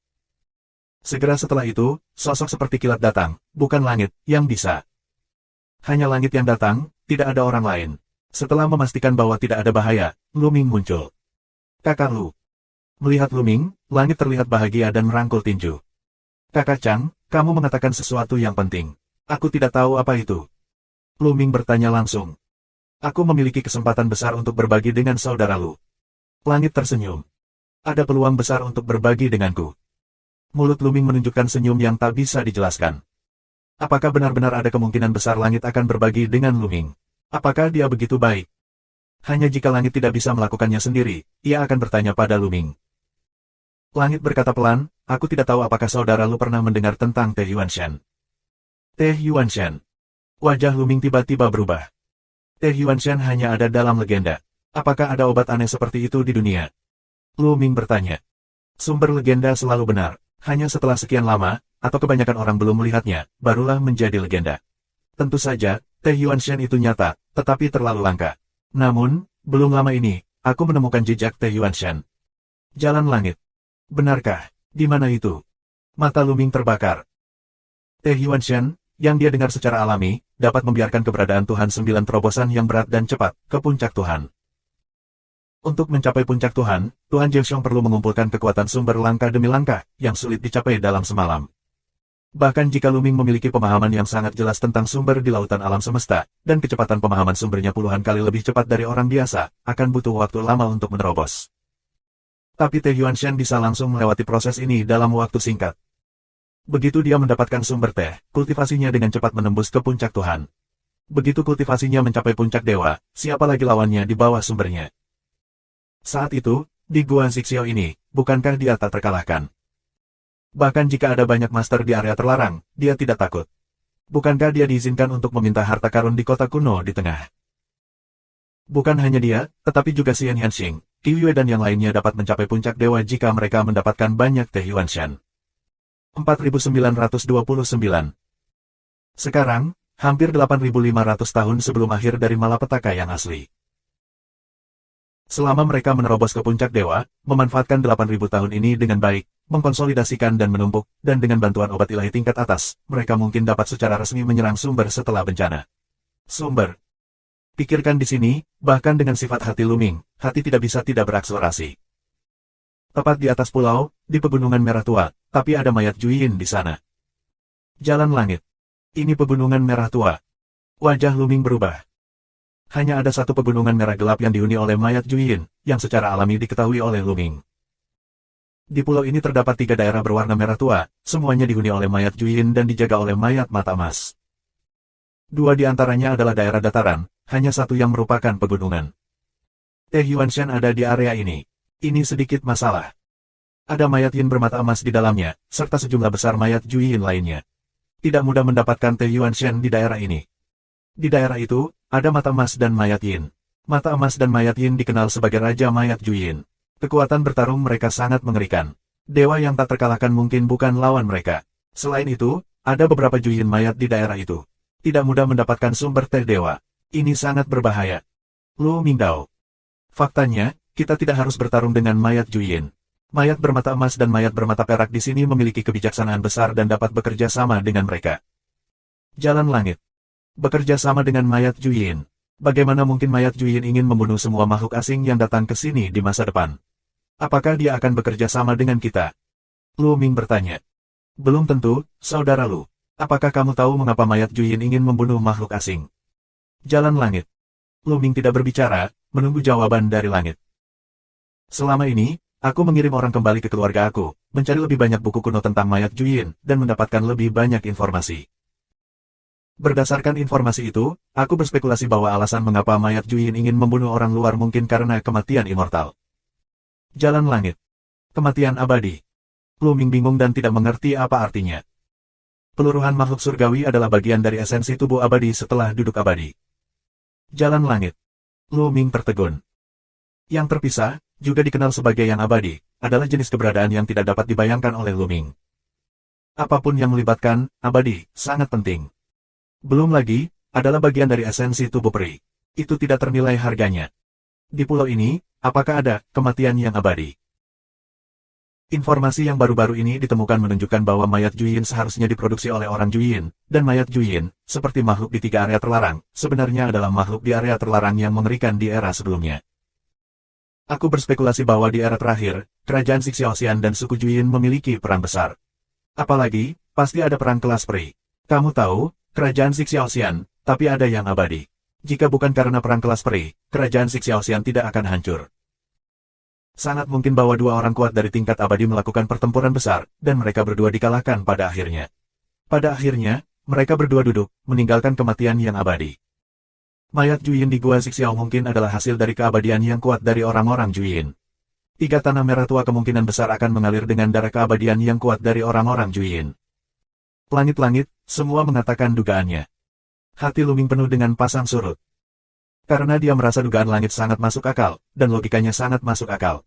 Segera setelah itu, sosok seperti kilat datang, bukan langit, yang bisa. Hanya langit yang datang, tidak ada orang lain. Setelah memastikan bahwa tidak ada bahaya, Luming muncul. Kakak Lu. Melihat Luming, langit terlihat bahagia dan merangkul tinju. Kakak Chang, kamu mengatakan sesuatu yang penting. Aku tidak tahu apa itu. Luming bertanya langsung. Aku memiliki kesempatan besar untuk berbagi dengan saudara Lu. Langit tersenyum. Ada peluang besar untuk berbagi denganku. Mulut Luming menunjukkan senyum yang tak bisa dijelaskan. Apakah benar-benar ada kemungkinan besar langit akan berbagi dengan Luming? Apakah dia begitu baik? Hanya jika langit tidak bisa melakukannya sendiri, ia akan bertanya pada Luming. Langit berkata pelan, aku tidak tahu apakah saudara Lu pernah mendengar tentang Teh Yuanshan. Teh Yuanshan. Wajah Luming tiba-tiba berubah. Teh Yuanshan hanya ada dalam legenda. Apakah ada obat aneh seperti itu di dunia? Luming bertanya. Sumber legenda selalu benar. Hanya setelah sekian lama, atau kebanyakan orang belum melihatnya, barulah menjadi legenda. Tentu saja, Teh Yuanshan itu nyata, tetapi terlalu langka. Namun, belum lama ini, aku menemukan jejak Teh Yuanshan. Jalan langit. Benarkah? Di mana itu? Mata Luming terbakar. Teh Yuanshan, yang dia dengar secara alami, dapat membiarkan keberadaan Tuhan 9 terobosan yang berat dan cepat, ke puncak Tuhan. Untuk mencapai puncak Tuhan, Tuhan Jieshong perlu mengumpulkan kekuatan sumber langkah demi langkah, yang sulit dicapai dalam semalam. Bahkan jika Luming memiliki pemahaman yang sangat jelas tentang sumber di lautan alam semesta, dan kecepatan pemahaman sumbernya puluhan kali lebih cepat dari orang biasa, akan butuh waktu lama untuk menerobos. Tapi Teh Yuanshan bisa langsung melewati proses ini dalam waktu singkat. Begitu dia mendapatkan sumber teh, kultivasinya dengan cepat menembus ke puncak Tuhan. Begitu kultivasinya mencapai puncak dewa, siapa lagi lawannya di bawah sumbernya? Saat itu, di Gua Zixiao ini, bukankah dia tak terkalahkan? Bahkan jika ada banyak master di area terlarang, dia tidak takut. Bukankah dia diizinkan untuk meminta harta karun di kota kuno di tengah? Bukan hanya dia, tetapi juga Xian Yanxing, Qi Yue dan yang lainnya dapat mencapai puncak dewa jika mereka mendapatkan banyak Teh Yuanshan. 4929. Sekarang, hampir 8500 tahun sebelum akhir dari malapetaka yang asli. Selama mereka menerobos ke puncak dewa, memanfaatkan 8000 tahun ini dengan baik, mengkonsolidasikan dan menumpuk, dan dengan bantuan obat ilahi tingkat atas, mereka mungkin dapat secara resmi menyerang sumber setelah bencana. Sumber. Pikirkan di sini, bahkan dengan sifat hati Luming, hati tidak bisa tidak berakselerasi. Tepat di atas pulau, di pegunungan merah tua, tapi ada mayat Juyin di sana. Jalan langit. Ini pegunungan merah tua. Wajah Luming berubah. Hanya ada satu pegunungan merah gelap yang dihuni oleh mayat Juyin, yang secara alami diketahui oleh Luming. Di pulau ini terdapat 3 daerah berwarna merah tua, semuanya dihuni oleh mayat Juyin dan dijaga oleh mayat mata emas. 2 di antaranya adalah daerah dataran, hanya satu yang merupakan pegunungan. Teh Yuanshan ada di area ini. Ini sedikit masalah. Ada mayat Yin bermata emas di dalamnya, serta sejumlah besar mayat Juyin lainnya. Tidak mudah mendapatkan Teh Yuanshan di daerah ini. Di daerah itu, ada mata emas dan mayat Yin. Mata emas dan mayat Yin dikenal sebagai Raja Mayat Juyin. Kekuatan bertarung mereka sangat mengerikan. Dewa yang tak terkalahkan mungkin bukan lawan mereka. Selain itu, ada beberapa Juyin mayat di daerah itu. Tidak mudah mendapatkan sumber teh dewa. Ini sangat berbahaya. Lu Mingdao. Faktanya, kita tidak harus bertarung dengan mayat Juyin. Mayat bermata emas dan mayat bermata perak di sini memiliki kebijaksanaan besar dan dapat bekerja sama dengan mereka. Jalan langit. Bekerja sama dengan mayat Juyin. Bagaimana mungkin mayat Juyin ingin membunuh semua makhluk asing yang datang ke sini di masa depan? Apakah dia akan bekerja sama dengan kita? Lu Ming bertanya. Belum tentu, saudara Lu. Apakah kamu tahu mengapa mayat Juyin ingin membunuh makhluk asing? Jalan langit. Lu Ming tidak berbicara, menunggu jawaban dari langit. Selama ini, aku mengirim orang kembali ke keluarga aku, mencari lebih banyak buku kuno tentang mayat Juyin, dan mendapatkan lebih banyak informasi. Berdasarkan informasi itu, aku berspekulasi bahwa alasan mengapa mayat Juyin ingin membunuh orang luar mungkin karena kematian immortal. Jalan langit. Kematian abadi. Lu Ming bingung dan tidak mengerti apa artinya. Peluruhan makhluk surgawi adalah bagian dari esensi tubuh abadi setelah duduk abadi. Jalan langit. Lu Ming tertegun. Yang terpisah, juga dikenal sebagai yang abadi, adalah jenis keberadaan yang tidak dapat dibayangkan oleh Lu Ming. Apapun yang melibatkan abadi, sangat penting. Belum lagi, adalah bagian dari esensi tubuh peri. Itu tidak ternilai harganya. Di pulau ini, apakah ada kematian yang abadi? Informasi yang baru-baru ini ditemukan menunjukkan bahwa mayat Juyin seharusnya diproduksi oleh orang Juyin, dan mayat Juyin, seperti makhluk di 3 area terlarang, sebenarnya adalah makhluk di area terlarang yang mengerikan di era sebelumnya. Aku berspekulasi bahwa di era terakhir, kerajaan Xiaoxian dan suku Juyin memiliki peran besar. Apalagi, pasti ada perang kelas peri. Kamu tahu, kerajaan Xiaoxian, tapi ada yang abadi. Jika bukan karena perang kelas peri, kerajaan Xiaoxian tidak akan hancur. Sangat mungkin bahwa dua orang kuat dari tingkat abadi melakukan pertempuran besar, dan mereka berdua dikalahkan pada akhirnya. Pada akhirnya, mereka berdua duduk, meninggalkan kematian yang abadi. Mayat Juyin di Gua Xiao mungkin adalah hasil dari keabadian yang kuat dari orang-orang Juyin. Tiga tanah merah tua kemungkinan besar akan mengalir dengan darah keabadian yang kuat dari orang-orang Juyin. Langit-langit, semua mengatakan dugaannya. Hati Luming penuh dengan pasang surut. Karena dia merasa dugaan langit sangat masuk akal, dan logikanya sangat masuk akal.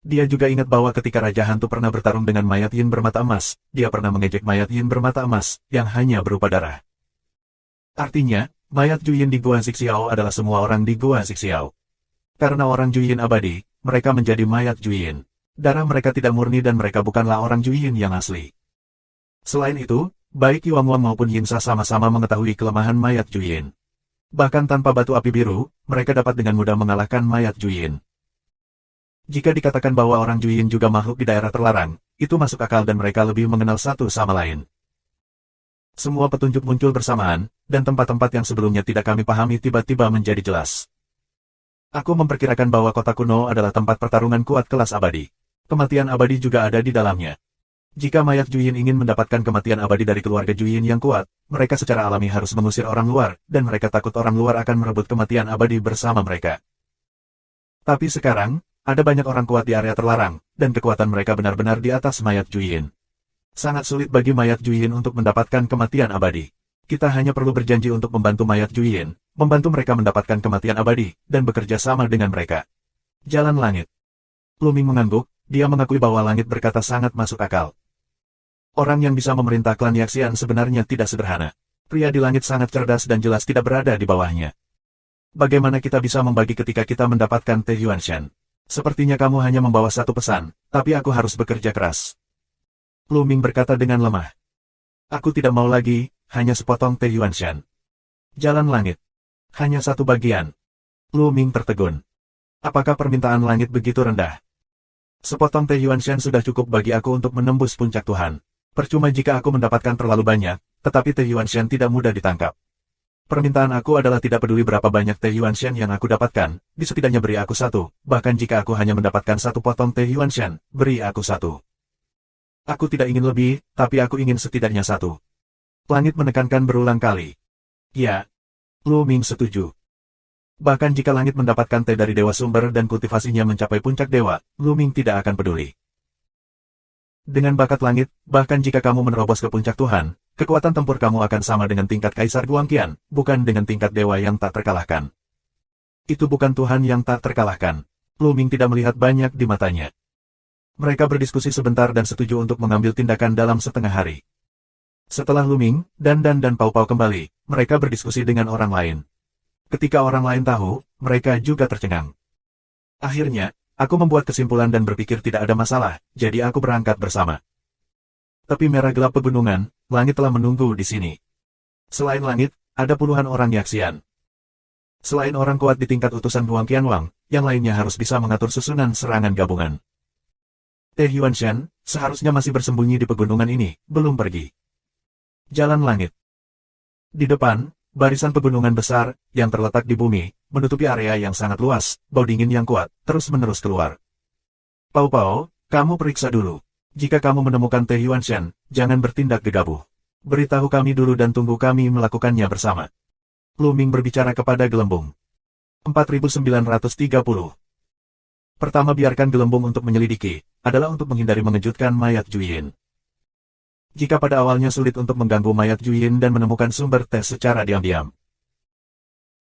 Dia juga ingat bahwa ketika Raja Hantu pernah bertarung dengan mayat Yin bermata emas, dia pernah mengejek mayat Yin bermata emas, yang hanya berupa darah. Artinya, mayat Juyin di Gua Xiao adalah semua orang di Gua Xiao. Karena orang Juyin abadi, mereka menjadi mayat Juyin. Darah mereka tidak murni dan mereka bukanlah orang Juyin yang asli. Selain itu, baik Yuang Wang maupun Yin Sha sama-sama mengetahui kelemahan mayat Juyin. Bahkan tanpa batu api biru, mereka dapat dengan mudah mengalahkan mayat Juyin. Jika dikatakan bahwa orang Juyin juga makhluk di daerah terlarang, itu masuk akal dan mereka lebih mengenal satu sama lain. Semua petunjuk muncul bersamaan, dan tempat-tempat yang sebelumnya tidak kami pahami tiba-tiba menjadi jelas. Aku memperkirakan bahwa kota kuno adalah tempat pertarungan kuat kelas abadi. Kematian abadi juga ada di dalamnya. Jika mayat Juyin ingin mendapatkan kematian abadi dari keluarga Juyin yang kuat, mereka secara alami harus mengusir orang luar, dan mereka takut orang luar akan merebut kematian abadi bersama mereka. Tapi sekarang, ada banyak orang kuat di area terlarang, dan kekuatan mereka benar-benar di atas mayat Juyin. Sangat sulit bagi mayat Juyin untuk mendapatkan kematian abadi. Kita hanya perlu berjanji untuk membantu mayat Juyin, membantu mereka mendapatkan kematian abadi, dan bekerja sama dengan mereka. Jalan langit. Luming mengangguk, dia mengakui bahwa langit berkata sangat masuk akal. Orang yang bisa memerintah klan Yaxian sebenarnya tidak sederhana. Pria di langit sangat cerdas dan jelas tidak berada di bawahnya. Bagaimana kita bisa membagi ketika kita mendapatkan Te Yuanshan? Sepertinya kamu hanya membawa satu pesan, tapi aku harus bekerja keras. Luming berkata dengan lemah. Aku tidak mau lagi, hanya sepotong Te Yuanshan. Jalan langit. Hanya satu bagian. Luming tertegun. Apakah permintaan langit begitu rendah? Sepotong Te Yuanshan sudah cukup bagi aku untuk menembus puncak Tuhan. Percuma jika aku mendapatkan terlalu banyak, tetapi Te Yuanshan tidak mudah ditangkap. Permintaan aku adalah tidak peduli berapa banyak Te Yuanshan yang aku dapatkan, setidaknya beri aku satu, bahkan jika aku hanya mendapatkan satu potong Te Yuanshan, beri aku satu. Aku tidak ingin lebih, tapi aku ingin setidaknya satu. Langit menekankan berulang kali. Ya. Luming setuju. Bahkan jika langit mendapatkan teh dari Dewa Sumber dan kultivasinya mencapai puncak dewa, Luming tidak akan peduli. Dengan bakat langit, bahkan jika kamu menerobos ke puncak Tuhan, kekuatan tempur kamu akan sama dengan tingkat Kaisar Guangqian, bukan dengan tingkat dewa yang tak terkalahkan. Itu bukan Tuhan yang tak terkalahkan. Luming tidak melihat banyak di matanya. Mereka berdiskusi sebentar dan setuju untuk mengambil tindakan dalam setengah hari. Setelah Luming, Dan Pau Pau kembali, mereka berdiskusi dengan orang lain. Ketika orang lain tahu, mereka juga tercengang. Akhirnya, aku membuat kesimpulan dan berpikir tidak ada masalah, jadi aku berangkat bersama. Tepi merah gelap pegunungan, langit telah menunggu di sini. Selain langit, ada puluhan orang Yaxian. Selain orang kuat di tingkat utusan Huang Qianwang, yang lainnya harus bisa mengatur susunan serangan gabungan. Te Yuanshan, seharusnya masih bersembunyi di pegunungan ini, belum pergi. Jalan langit. Di depan, barisan pegunungan besar, yang terletak di bumi, menutupi area yang sangat luas, bau dingin yang kuat, terus-menerus keluar. Pau Pau, kamu periksa dulu. Jika kamu menemukan Te Yuanshan, jangan bertindak gegabah. Beritahu kami dulu dan tunggu kami melakukannya bersama. Luming berbicara kepada gelembung. 4930. Pertama biarkan gelembung untuk menyelidiki, adalah untuk menghindari mengejutkan mayat Juyin. Jika pada awalnya sulit untuk mengganggu mayat Juyin dan menemukan sumber tes secara diam-diam.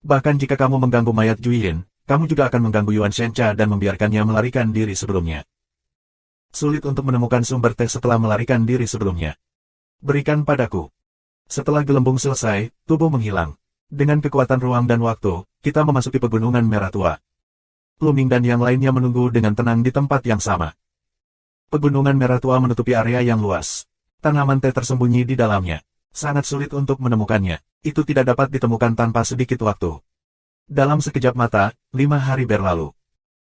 Bahkan jika kamu mengganggu mayat Juyin, kamu juga akan mengganggu Yuan Shencha dan membiarkannya melarikan diri sebelumnya. Sulit untuk menemukan sumber tes setelah melarikan diri sebelumnya. Berikan padaku. Setelah gelembung selesai, tubuh menghilang. Dengan kekuatan ruang dan waktu, kita memasuki pegunungan merah tua. Luming dan yang lainnya menunggu dengan tenang di tempat yang sama. Pegunungan merah tua menutupi area yang luas. Tanaman teh tersembunyi di dalamnya. Sangat sulit untuk menemukannya. Itu tidak dapat ditemukan tanpa sedikit waktu. Dalam sekejap mata, 5 hari berlalu.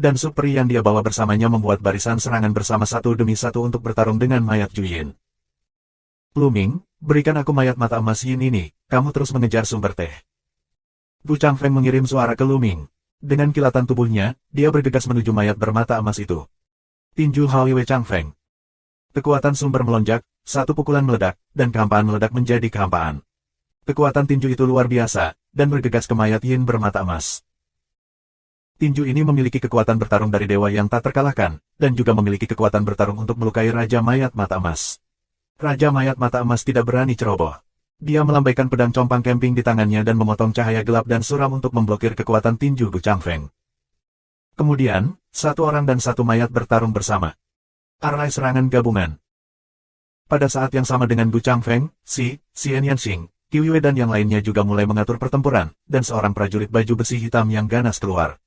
dan supri yang dia bawa bersamanya membuat barisan serangan bersama satu demi satu untuk bertarung dengan mayat Juyin. Luming, berikan aku mayat mata emas Yin ini, kamu terus mengejar sumber teh. Gu Changfeng mengirim suara ke Luming. Dengan kilatan tubuhnya, dia bergegas menuju mayat bermata emas itu. Tinju Hwiwe Changfeng. Kekuatan sumber melonjak, satu pukulan meledak, dan kehampaan meledak menjadi kehampaan. Kekuatan tinju itu luar biasa, dan bergegas ke mayat Yin bermata emas. Tinju ini memiliki kekuatan bertarung dari dewa yang tak terkalahkan, dan juga memiliki kekuatan bertarung untuk melukai Raja Mayat Mata Emas. Raja Mayat Mata Emas tidak berani ceroboh. Dia melambaikan pedang compang camping di tangannya dan memotong cahaya gelap dan suram untuk memblokir kekuatan tinju Gu Changfeng. Kemudian, satu orang dan satu mayat bertarung bersama. Arai serangan gabungan. Pada saat yang sama dengan Gu Changfeng, Xian Yanxing, Qi Wei dan yang lainnya juga mulai mengatur pertempuran, dan seorang prajurit baju besi hitam yang ganas keluar.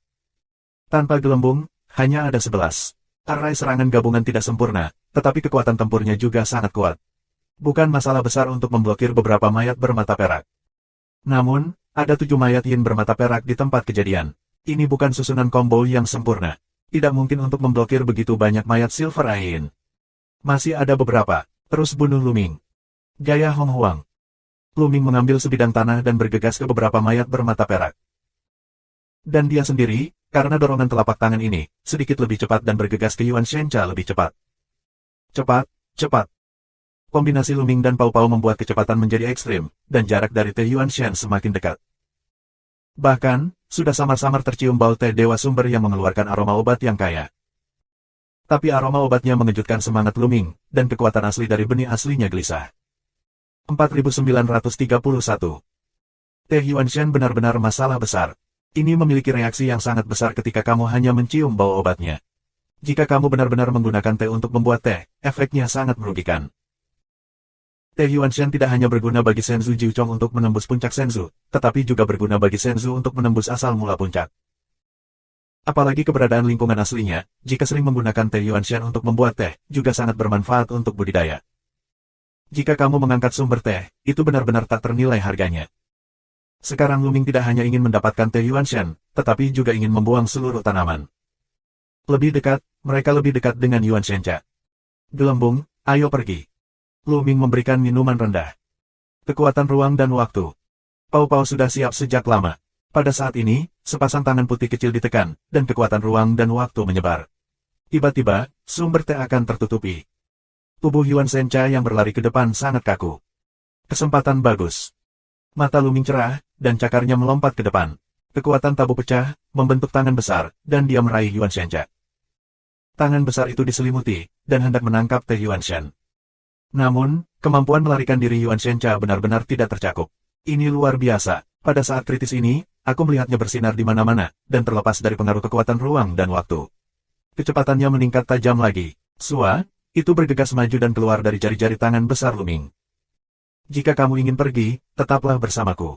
Tanpa gelembung, hanya ada 11. Arai serangan gabungan tidak sempurna, tetapi kekuatan tempurnya juga sangat kuat. Bukan masalah besar untuk memblokir beberapa mayat bermata perak. Namun, ada 7 mayat Yin bermata perak di tempat kejadian. Ini bukan susunan combo yang sempurna. Tidak mungkin untuk memblokir begitu banyak mayat Silver Eye Yin. Masih ada beberapa. Terus bunuh Luming. Gaya Hong Huang. Luming mengambil sebidang tanah dan bergegas ke beberapa mayat bermata perak. Dan dia sendiri, karena dorongan telapak tangan ini, sedikit lebih cepat dan bergegas ke Yuan Shencha lebih cepat. Cepat, cepat. Kombinasi Luming dan Pao Pao membuat kecepatan menjadi ekstrim, dan jarak dari Teh Yuan Shen semakin dekat. Bahkan, sudah samar-samar tercium bau teh dewa sumber yang mengeluarkan aroma obat yang kaya. Tapi aroma obatnya mengejutkan semangat Luming, dan kekuatan asli dari benih aslinya gelisah. 4931. Teh Yuan Shen benar-benar masalah besar. Ini memiliki reaksi yang sangat besar ketika kamu hanya mencium bau obatnya. Jika kamu benar-benar menggunakan teh untuk membuat teh, efeknya sangat merugikan. Teh Yuan Shen tidak hanya berguna bagi Senzu Jiuchong untuk menembus puncak Senzu, tetapi juga berguna bagi Senzu untuk menembus asal mula puncak. Apalagi keberadaan lingkungan aslinya, jika sering menggunakan Teh Yuan Shen untuk membuat teh, juga sangat bermanfaat untuk budidaya. Jika kamu mengangkat sumber teh, itu benar-benar tak ternilai harganya. Sekarang Luming tidak hanya ingin mendapatkan Teh Yuan Shen, tetapi juga ingin membuang seluruh tanaman. Lebih dekat, mereka lebih dekat dengan Yuan Shencha. Gelembung, ayo pergi. Luming memberikan minuman rendah. Kekuatan ruang dan waktu. Pao Pao sudah siap sejak lama. Pada saat ini, sepasang tangan putih kecil ditekan, dan kekuatan ruang dan waktu menyebar. Tiba-tiba, sumber teh akan tertutupi. Tubuh Yuan Shencha yang berlari ke depan sangat kaku. Kesempatan bagus. Mata Luming cerah, dan cakarnya melompat ke depan. Kekuatan tabu pecah, membentuk tangan besar, dan dia meraih Yuan Shencha. Tangan besar itu diselimuti, dan hendak menangkap Teh Yuan Shen. Namun, kemampuan melarikan diri Yuan Shencha benar-benar tidak tercakup. Ini luar biasa. Pada saat kritis ini, aku melihatnya bersinar di mana-mana, dan terlepas dari pengaruh kekuatan ruang dan waktu. Kecepatannya meningkat tajam lagi. Sua, itu bergegas maju dan keluar dari jari-jari tangan besar Luming. Jika kamu ingin pergi, tetaplah bersamaku.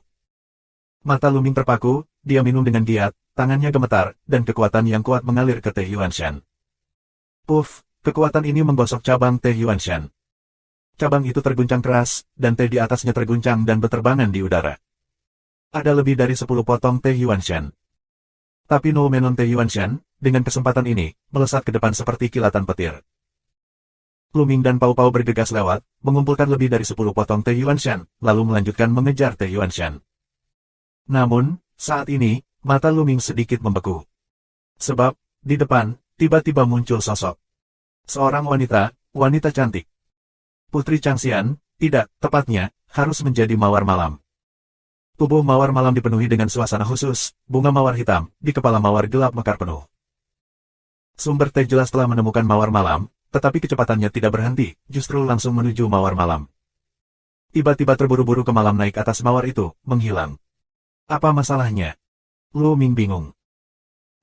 Mata Luming terpaku, dia minum dengan giat, tangannya gemetar, dan kekuatan yang kuat mengalir ke Teh Yuan Shen. Puff, kekuatan ini menggosok cabang Teh Yuan Shen. Cabang itu terguncang keras, dan teh di atasnya terguncang dan berterbangan di udara. Ada lebih dari 10 potong Teh Yuan Shen. Tapi No Menon Teh Yuan Shen, dengan kesempatan ini, melesat ke depan seperti kilatan petir. Luming dan Pao Pao bergegas lewat, mengumpulkan lebih dari 10 potong Teh Yuan Shen, lalu melanjutkan mengejar Teh Yuan Shen. Namun, saat ini, mata Luming sedikit membeku. Sebab, di depan, tiba-tiba muncul sosok. Seorang wanita cantik. Putri Changxian, tidak, tepatnya, harus menjadi mawar malam. Tubuh mawar malam dipenuhi dengan suasana khusus, bunga mawar hitam, di kepala mawar gelap mekar penuh. Sumber teh jelas telah menemukan mawar malam, tetapi kecepatannya tidak berhenti, justru langsung menuju mawar malam. Tiba-tiba terburu-buru ke malam naik atas mawar itu, menghilang. Apa masalahnya? Luming bingung.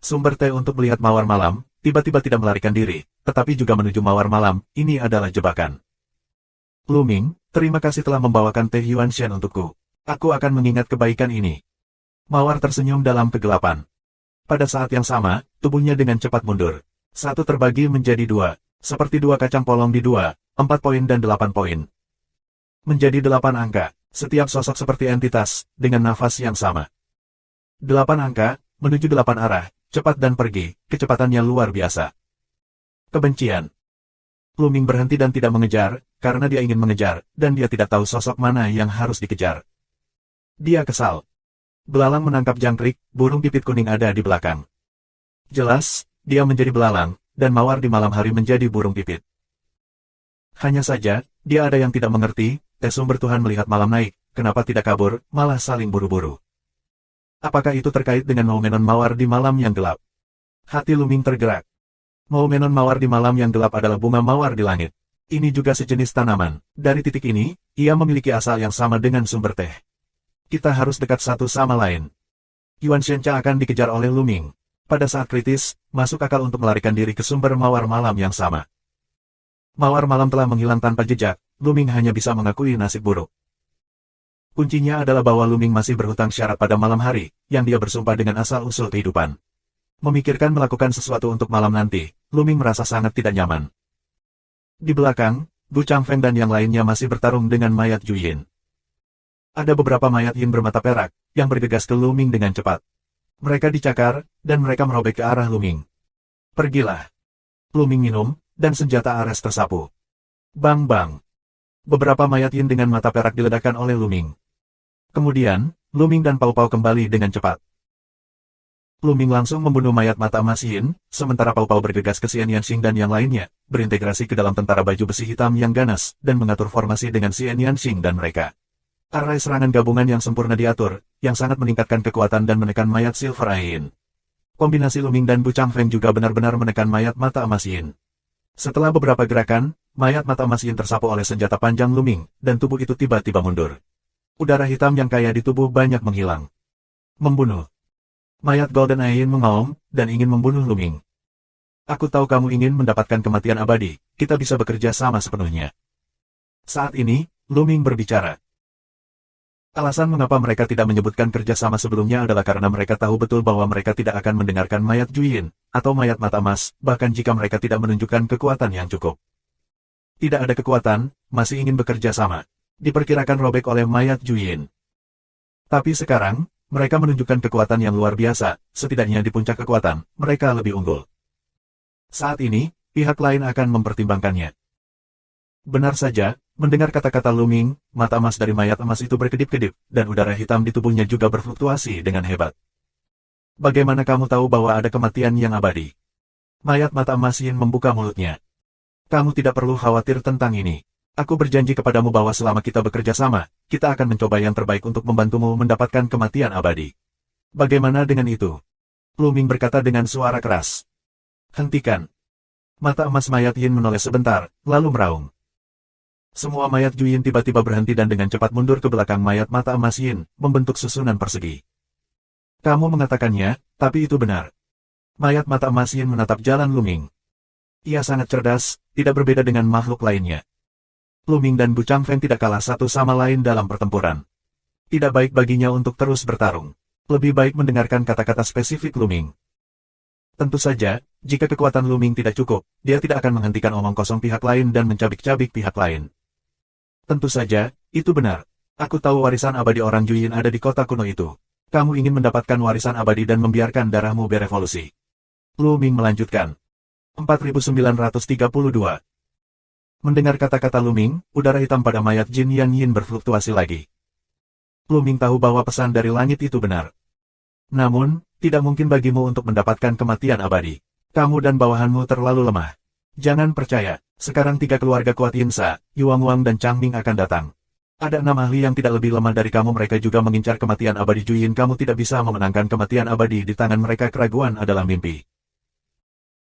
Sumber teh untuk melihat mawar malam, tiba-tiba tidak melarikan diri, tetapi juga menuju mawar malam, ini adalah jebakan. Luming, terima kasih telah membawakan Teh Yuan Shen untukku. Aku akan mengingat kebaikan ini. Mawar tersenyum dalam kegelapan. Pada saat yang sama, tubuhnya dengan cepat mundur. Satu terbagi menjadi 2, seperti 2 kacang polong di 2, 4 poin dan 8 poin. Menjadi 8 angka, setiap sosok seperti entitas, dengan nafas yang sama. 8 angka, menuju 8 arah, cepat dan pergi, kecepatannya luar biasa. Kebencian. Luming berhenti dan tidak mengejar, karena dia ingin mengejar, dan dia tidak tahu sosok mana yang harus dikejar. Dia kesal. Belalang menangkap jangkrik, burung pipit kuning ada di belakang. Jelas, dia menjadi belalang, dan mawar di malam hari menjadi burung pipit. Hanya saja, dia ada yang tidak mengerti, sumber Tuhan melihat malam naik, kenapa tidak kabur, malah saling buru-buru. Apakah itu terkait dengan Moumenon mawar di malam yang gelap? Hati Luming tergerak. Moumenon mawar di malam yang gelap adalah bunga mawar di langit. Ini juga sejenis tanaman. Dari titik ini, ia memiliki asal yang sama dengan sumber teh. Kita harus dekat satu sama lain. Yuan Shencha akan dikejar oleh Luming. Pada saat kritis, masuk akal untuk melarikan diri ke sumber mawar malam yang sama. Mawar malam telah menghilang tanpa jejak, Luming hanya bisa mengakui nasib buruk. Kuncinya adalah bahwa Luming masih berhutang syarat pada malam hari, yang dia bersumpah dengan asal-usul kehidupan. Memikirkan melakukan sesuatu untuk malam nanti, Luming merasa sangat tidak nyaman. Di belakang, Gu Changfeng dan yang lainnya masih bertarung dengan mayat Juyin. Ada beberapa mayat Yin bermata perak, yang bergegas ke Luming dengan cepat. Mereka dicakar, dan mereka merobek ke arah Luming. Pergilah. Luming minum, dan senjata Ares tersapu. Bang-bang. Beberapa mayat Yin dengan mata perak diledakkan oleh Luming. Kemudian, Luming dan Pau Pau kembali dengan cepat. Luming langsung membunuh mayat mata emas Yin, sementara Pau Pau bergegas ke Xian Yanxing dan yang lainnya, berintegrasi ke dalam tentara baju besi hitam yang ganas, dan mengatur formasi dengan Xian Yanxing dan mereka. Arai serangan gabungan yang sempurna diatur, yang sangat meningkatkan kekuatan dan menekan mayat Silver Eye Yin. Kombinasi Luming dan Bu Changfeng juga benar-benar menekan mayat mata emas Yin. Setelah beberapa gerakan, mayat mata emas Yin tersapu oleh senjata panjang Luming, dan tubuh itu tiba-tiba mundur. Udara hitam yang kaya di tubuh banyak menghilang. Membunuh. Mayat Golden Eye Yin mengaum, dan ingin membunuh Luming. Aku tahu kamu ingin mendapatkan kematian abadi, kita bisa bekerja sama sepenuhnya. Saat ini, Luming berbicara. Alasan mengapa mereka tidak menyebutkan kerjasama sebelumnya adalah karena mereka tahu betul bahwa mereka tidak akan mendengarkan mayat Juyin, atau mayat mata emas, bahkan jika mereka tidak menunjukkan kekuatan yang cukup. Tidak ada kekuatan, masih ingin bekerja sama. Diperkirakan robek oleh mayat Juyin. Tapi sekarang, mereka menunjukkan kekuatan yang luar biasa, setidaknya di puncak kekuatan, mereka lebih unggul. Saat ini, pihak lain akan mempertimbangkannya. Benar saja, mendengar kata-kata Luming, mata emas dari mayat emas itu berkedip-kedip, dan udara hitam di tubuhnya juga berfluktuasi dengan hebat. Bagaimana kamu tahu bahwa ada kematian yang abadi? Mayat mata emas Yin membuka mulutnya. Kamu tidak perlu khawatir tentang ini. Aku berjanji kepadamu bahwa selama kita bekerja sama, kita akan mencoba yang terbaik untuk membantumu mendapatkan kematian abadi. Bagaimana dengan itu? Luming berkata dengan suara keras. Hentikan. Mata emas mayat Yin menoleh sebentar, lalu meraung. Semua mayat Juyin tiba-tiba berhenti dan dengan cepat mundur ke belakang mayat mata emas Yin, membentuk susunan persegi. Kamu mengatakannya, tapi itu benar. Mayat mata emas Yin menatap jalan Luming. Ia sangat cerdas, tidak berbeda dengan makhluk lainnya. Luming dan Bu Changfeng tidak kalah satu sama lain dalam pertempuran. Tidak baik baginya untuk terus bertarung. Lebih baik mendengarkan kata-kata spesifik Luming. Tentu saja, jika kekuatan Luming tidak cukup, dia tidak akan menghentikan omong kosong pihak lain dan mencabik-cabik pihak lain. Tentu saja, itu benar. Aku tahu warisan abadi orang Juyin ada di kota kuno itu. Kamu ingin mendapatkan warisan abadi dan membiarkan darahmu berevolusi. Luming melanjutkan. 4932. Mendengar kata-kata Luming, udara hitam pada mayat Jin Yan Yin berfluktuasi lagi. Luming tahu bahwa pesan dari langit itu benar. Namun, tidak mungkin bagimu untuk mendapatkan kematian abadi. Kamu dan bawahanmu terlalu lemah. Jangan percaya, sekarang 3 keluarga kuat Yinsa, Yuang Wang dan Changming akan datang. Ada 6 ahli yang tidak lebih lemah dari kamu, mereka juga mengincar kematian abadi Juyin. Kamu tidak bisa memenangkan kematian abadi di tangan mereka, keraguan adalah mimpi.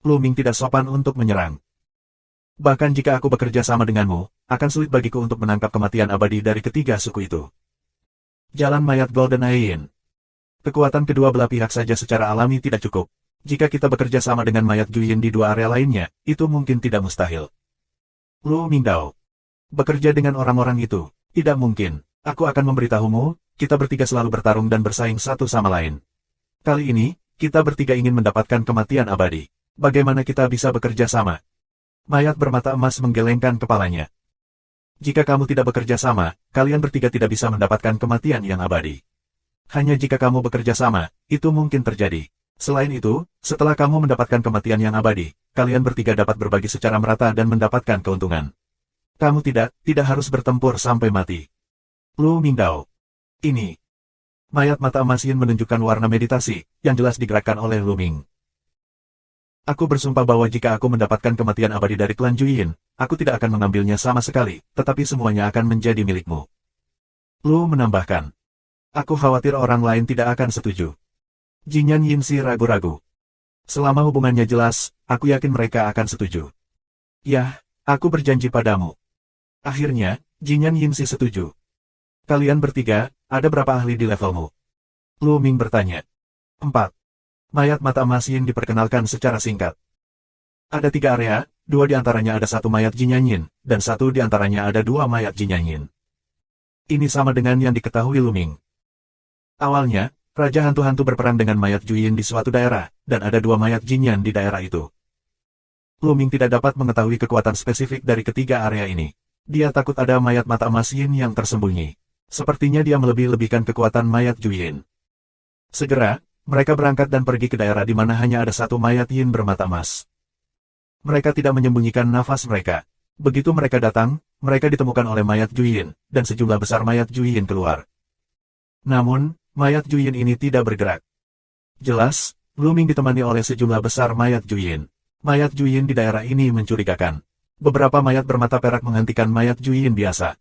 Luming tidak sopan untuk menyerang. Bahkan jika aku bekerja sama denganmu, akan sulit bagiku untuk menangkap kematian abadi dari ketiga suku itu. Jalan mayat Golden Eye Yin. Kekuatan kedua belah pihak saja secara alami tidak cukup. Jika kita bekerja sama dengan mayat Juyin di 2 area lainnya, itu mungkin tidak mustahil. Lu Mingdao. Bekerja dengan orang-orang itu, tidak mungkin. Aku akan memberitahumu, kita bertiga selalu bertarung dan bersaing satu sama lain. Kali ini, kita bertiga ingin mendapatkan kematian abadi. Bagaimana kita bisa bekerja sama? Mayat bermata emas menggelengkan kepalanya. Jika kamu tidak bekerja sama, kalian bertiga tidak bisa mendapatkan kematian yang abadi. Hanya jika kamu bekerja sama, itu mungkin terjadi. Selain itu, setelah kamu mendapatkan kematian yang abadi, kalian bertiga dapat berbagi secara merata dan mendapatkan keuntungan. Kamu tidak harus bertempur sampai mati. Lu Mingdao. Ini. Mayat mata emas Yin menunjukkan warna meditasi, yang jelas digerakkan oleh Lu Ming. Aku bersumpah bahwa jika aku mendapatkan kematian abadi dari klan Juyin, aku tidak akan mengambilnya sama sekali, tetapi semuanya akan menjadi milikmu. Lu menambahkan. Aku khawatir orang lain tidak akan setuju. Jinyan Yinsi ragu-ragu. Selama hubungannya jelas, aku yakin mereka akan setuju. Yah, aku berjanji padamu. Akhirnya, Jinyan Yinsi setuju. Kalian bertiga, ada berapa ahli di levelmu? Lu Ming bertanya. 4. Mayat mata emas Yin diperkenalkan secara singkat. Ada 3 area, 2 di antaranya ada 1 mayat Jinyan Yin, dan 1 di antaranya ada 2 mayat Jinyan Yin. Ini sama dengan yang diketahui Lu Ming. Awalnya, Raja Hantu-Hantu berperang dengan mayat Juyin di suatu daerah, dan ada 2 mayat Jinyan di daerah itu. Lu Ming tidak dapat mengetahui kekuatan spesifik dari ketiga area ini. Dia takut ada mayat mata emas Yin yang tersembunyi. Sepertinya dia melebih-lebihkan kekuatan mayat Juyin. Segera, mereka berangkat dan pergi ke daerah di mana hanya ada 1 mayat Yin bermata emas. Mereka tidak menyembunyikan nafas mereka. Begitu mereka datang, mereka ditemukan oleh mayat Juyin, dan sejumlah besar mayat Juyin keluar. Namun, mayat Juyin ini tidak bergerak. Jelas, Lu Ming ditemani oleh sejumlah besar mayat Juyin. Mayat Juyin di daerah ini mencurigakan. Beberapa mayat bermata perak menghentikan mayat Juyin biasa.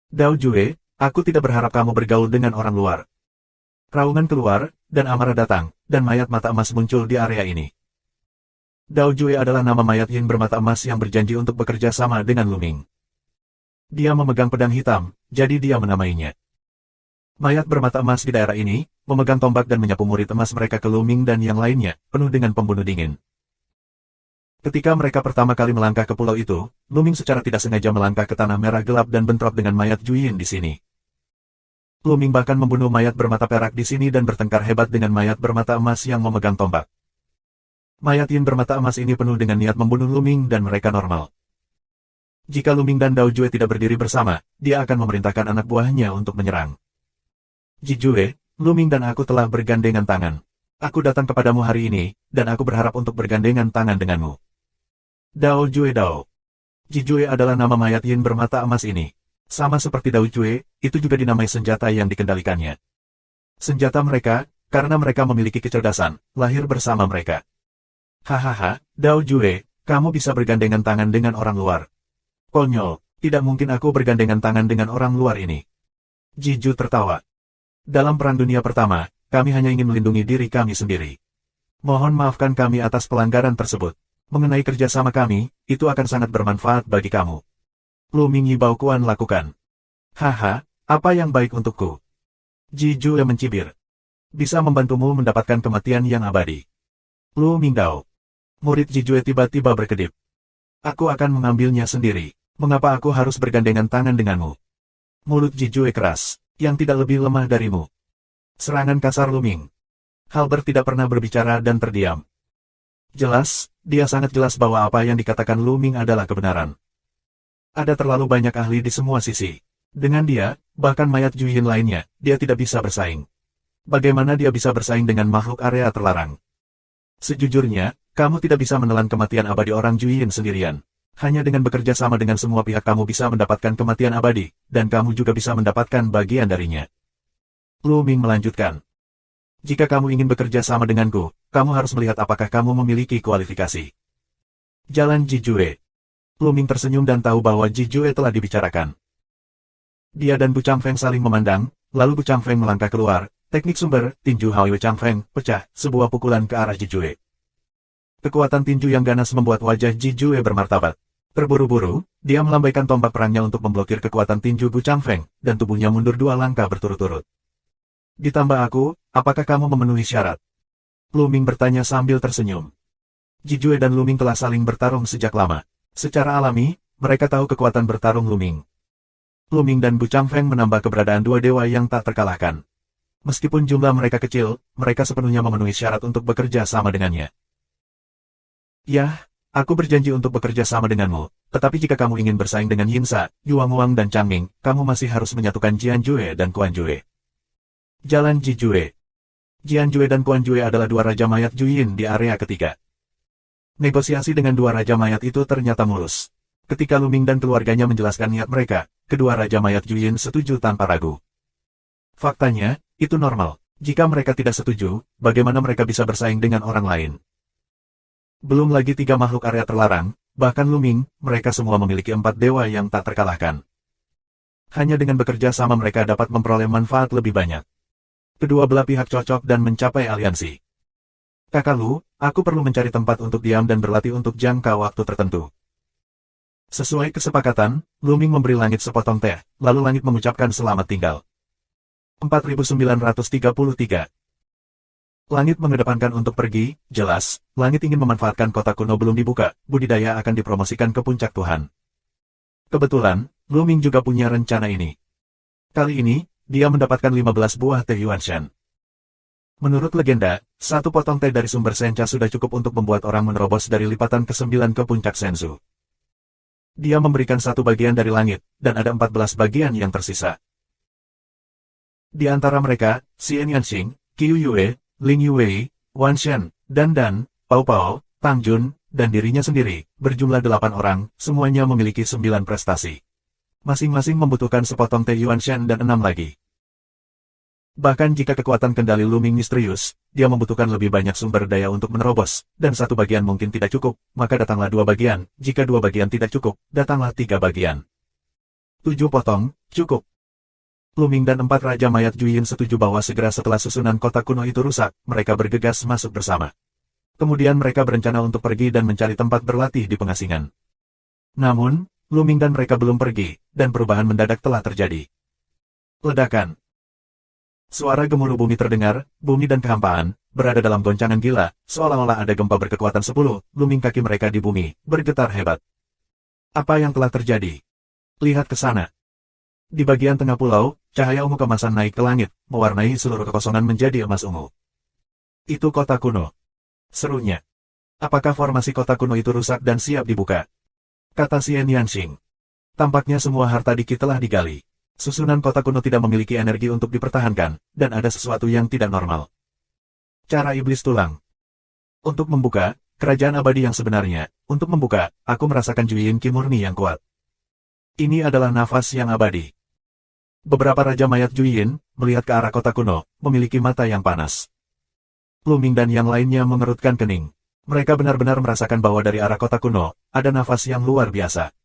Dao Jue, aku tidak berharap kamu bergaul dengan orang luar. Raungan keluar, dan amarah datang, dan mayat mata emas muncul di area ini. Dao Jue adalah nama mayat Yin bermata emas yang berjanji untuk bekerja sama dengan Lu Ming. Dia memegang pedang hitam, jadi dia menamainya. Mayat bermata emas di daerah ini, memegang tombak dan menyapu murid emas mereka ke Lu Ming dan yang lainnya, penuh dengan pembunuh dingin. Ketika mereka pertama kali melangkah ke pulau itu, Lu Ming secara tidak sengaja melangkah ke tanah merah gelap dan bentrok dengan mayat Juyin di sini. Lu Ming bahkan membunuh mayat bermata perak di sini dan bertengkar hebat dengan mayat bermata emas yang memegang tombak. Mayat Yin bermata emas ini penuh dengan niat membunuh Lu Ming dan mereka normal. Jika Lu Ming dan Dao Jue tidak berdiri bersama, dia akan memerintahkan anak buahnya untuk menyerang. Ji Jue, Lu Ming dan aku telah bergandengan tangan. Aku datang kepadamu hari ini, dan aku berharap untuk bergandengan tangan denganmu. Dao Jue Dao. Ji Jue adalah nama mayat Yin bermata emas ini. Sama seperti Dao Jue, itu juga dinamai senjata yang dikendalikannya. Senjata mereka, karena mereka memiliki kecerdasan, lahir bersama mereka. Hahaha, Dao Jue, kamu bisa bergandengan tangan dengan orang luar. Konyol, tidak mungkin aku bergandengan tangan dengan orang luar ini. Ji Ju tertawa. Dalam Perang Dunia Pertama, kami hanya ingin melindungi diri kami sendiri. Mohon maafkan kami atas pelanggaran tersebut. Mengenai kerjasama kami, itu akan sangat bermanfaat bagi kamu. Lu Ming Yibao Kuan lakukan. Haha, apa yang baik untukku? Ji Ju mencibir. Bisa membantumu mendapatkan kematian yang abadi. Lu Mingdao. Murid Ji Ju tiba-tiba berkedip. Aku akan mengambilnya sendiri. Mengapa aku harus bergandengan tangan denganmu? Mulut Ji Ju keras, yang tidak lebih lemah darimu. Serangan kasar Lu Ming. Halbert tidak pernah berbicara dan terdiam. Jelas, dia sangat jelas bahwa apa yang dikatakan Lu Ming adalah kebenaran. Ada terlalu banyak ahli di semua sisi. Dengan dia, bahkan mayat Juyin lainnya, dia tidak bisa bersaing. Bagaimana dia bisa bersaing dengan makhluk area terlarang? Sejujurnya, kamu tidak bisa menelan kematian abadi orang Juyin sendirian. Hanya dengan bekerja sama dengan semua pihak kamu bisa mendapatkan kematian abadi, dan kamu juga bisa mendapatkan bagian darinya. Lu Ming melanjutkan. Jika kamu ingin bekerja sama denganku, kamu harus melihat apakah kamu memiliki kualifikasi. Jalan Ji Jue. Lu Ming tersenyum dan tahu bahwa Ji Jue telah dibicarakan. Dia dan Bu Changfeng saling memandang, lalu Bu Changfeng melangkah keluar, teknik sumber, tinju Hao Changfeng, pecah, sebuah pukulan ke arah Ji Jue. Kekuatan tinju yang ganas membuat wajah Ji Jue bermartabat. Terburu-buru, dia melambaikan tombak perangnya untuk memblokir kekuatan tinju Bu Changfeng, dan tubuhnya mundur 2 langkah berturut-turut. Ditambah aku, apakah kamu memenuhi syarat? Lu Ming bertanya sambil tersenyum. Ji Jue dan Lu Ming telah saling bertarung sejak lama. Secara alami, mereka tahu kekuatan bertarung Lu Ming. Lu Ming dan Bu Changfeng menambah keberadaan 2 dewa yang tak terkalahkan. Meskipun jumlah mereka kecil, mereka sepenuhnya memenuhi syarat untuk bekerja sama dengannya. Yah, aku berjanji untuk bekerja sama denganmu, tetapi jika kamu ingin bersaing dengan Yinsa, Yuang Wang dan Chang Ming, kamu masih harus menyatukan Jian Jue dan Kuan Jue. Jalan Ji Jue. Jian Jue dan Quan Jue adalah dua raja mayat Juyin di area ketiga. Negosiasi dengan dua raja mayat itu ternyata mulus. Ketika Lu Ming dan keluarganya menjelaskan niat mereka, kedua raja mayat Juyin setuju tanpa ragu. Faktanya, itu normal. Jika mereka tidak setuju, bagaimana mereka bisa bersaing dengan orang lain? Belum lagi tiga makhluk area terlarang, bahkan Lu Ming, mereka semua memiliki 4 dewa yang tak terkalahkan. Hanya dengan bekerja sama mereka dapat memperoleh manfaat lebih banyak. Kedua belah pihak cocok dan mencapai aliansi. Kakak Lu, aku perlu mencari tempat untuk diam dan berlatih untuk jangka waktu tertentu. Sesuai kesepakatan, Lu Ming memberi langit sepotong teh, lalu langit mengucapkan selamat tinggal. 4933. Langit mengedepankan untuk pergi, jelas, langit ingin memanfaatkan kota kuno belum dibuka, budidaya akan dipromosikan ke puncak Tuhan. Kebetulan, Lu Ming juga punya rencana ini. Kali ini, dia mendapatkan 15 buah teh Yuanshan. Menurut legenda, satu potong teh dari sumber sencha sudah cukup untuk membuat orang menerobos dari lipatan ke-9 ke puncak Senzu. Dia memberikan satu bagian dari langit, dan ada 14 bagian yang tersisa. Di antara mereka, Xian Yanxing, Qiu Yue, Ling Yue, Wan Shen, Dan, Pao Pao, Tang Jun, dan dirinya sendiri, berjumlah 8 orang, semuanya memiliki 9 prestasi. Masing-masing membutuhkan sepotong teh Yuanshan dan 6 lagi. Bahkan jika kekuatan kendali Lu Ming misterius, dia membutuhkan lebih banyak sumber daya untuk menerobos, dan satu bagian mungkin tidak cukup, maka datanglah 2 bagian, jika 2 bagian tidak cukup, datanglah 3 bagian. 7 potong, cukup. Lu Ming dan 4 raja mayat Juyin setuju bahwa segera setelah susunan kota kuno itu rusak, mereka bergegas masuk bersama. Kemudian mereka berencana untuk pergi dan mencari tempat berlatih di pengasingan. Namun, Lu Ming dan mereka belum pergi, dan perubahan mendadak telah terjadi. Ledakan. Suara gemuruh bumi terdengar, bumi dan kehampaan, berada dalam goncangan gila, seolah-olah ada gempa berkekuatan 10, Lu Ming kaki mereka di bumi, bergetar hebat. Apa yang telah terjadi? Lihat ke sana. Di bagian tengah pulau, cahaya ungu kemasan naik ke langit, mewarnai seluruh kekosongan menjadi emas ungu. Itu kota kuno. Serunya. Apakah formasi kota kuno itu rusak dan siap dibuka? Kata Xian Yanxing. Tampaknya semua harta Diki telah digali. Susunan kota kuno tidak memiliki energi untuk dipertahankan, dan ada sesuatu yang tidak normal. Cara iblis tulang. Untuk membuka, kerajaan abadi yang sebenarnya, untuk membuka, aku merasakan Juyin Qi murni yang kuat. Ini adalah nafas yang abadi. Beberapa raja mayat Juyin, melihat ke arah kota kuno, memiliki mata yang panas. Lu Ming dan yang lainnya mengerutkan kening. Mereka benar-benar merasakan bahwa dari arah kota kuno, ada nafas yang luar biasa.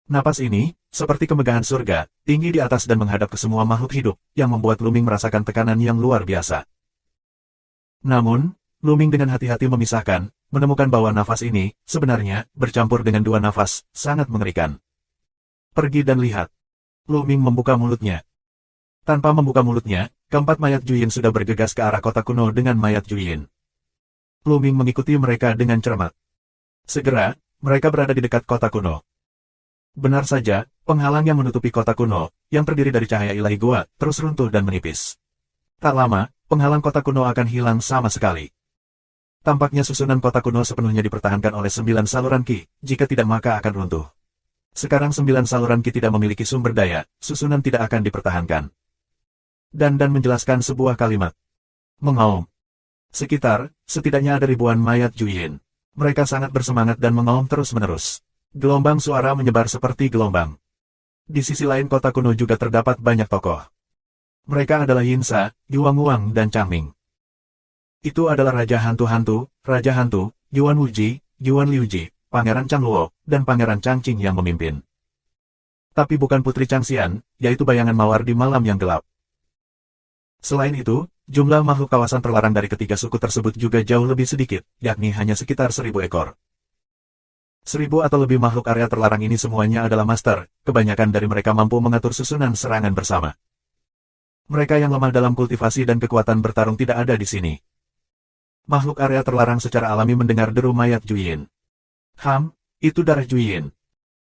Napas ini, seperti kemegahan surga, tinggi di atas dan menghadap ke semua makhluk hidup, yang membuat Lu Ming merasakan tekanan yang luar biasa. Namun, Lu Ming dengan hati-hati memisahkan, menemukan bahwa nafas ini, sebenarnya, bercampur dengan 2 nafas, sangat mengerikan. Pergi dan lihat. Lu Ming membuka mulutnya. Tanpa membuka mulutnya, keempat mayat Juyin sudah bergegas ke arah kota kuno dengan mayat Juyin. Lu Ming mengikuti mereka dengan cermat. Segera, mereka berada di dekat kota kuno. Benar saja, penghalang yang menutupi kota kuno, yang terdiri dari cahaya ilahi gua, terus runtuh dan menipis. Tak lama, penghalang kota kuno akan hilang sama sekali. Tampaknya susunan kota kuno sepenuhnya dipertahankan oleh 9 saluran Qi, jika tidak maka akan runtuh. Sekarang 9 saluran Qi tidak memiliki sumber daya, susunan tidak akan dipertahankan. Dan menjelaskan sebuah kalimat. Mengaum. Setidaknya ada ribuan mayat Juyin. Mereka sangat bersemangat dan mengaum terus-menerus. Gelombang suara menyebar seperti gelombang. Di sisi lain kota kuno juga terdapat banyak tokoh. Mereka adalah Yinsa, Yuang, dan Changming. Itu adalah Raja Hantu-Hantu, Yuan Wuji, Yuan Liuji, Pangeran Changluo, dan Pangeran Changqing yang memimpin. Tapi bukan Putri Changxian, yaitu bayangan mawar di malam yang gelap. Selain itu, jumlah makhluk kawasan terlarang dari ketiga suku tersebut juga jauh lebih sedikit, yakni hanya sekitar 1000 ekor. 1000 atau lebih makhluk area terlarang ini semuanya adalah master, kebanyakan dari mereka mampu mengatur susunan serangan bersama. Mereka yang lemah dalam kultivasi dan kekuatan bertarung tidak ada di sini. Makhluk area terlarang secara alami mendengar deru mayat Juyin. Itu darah Juyin.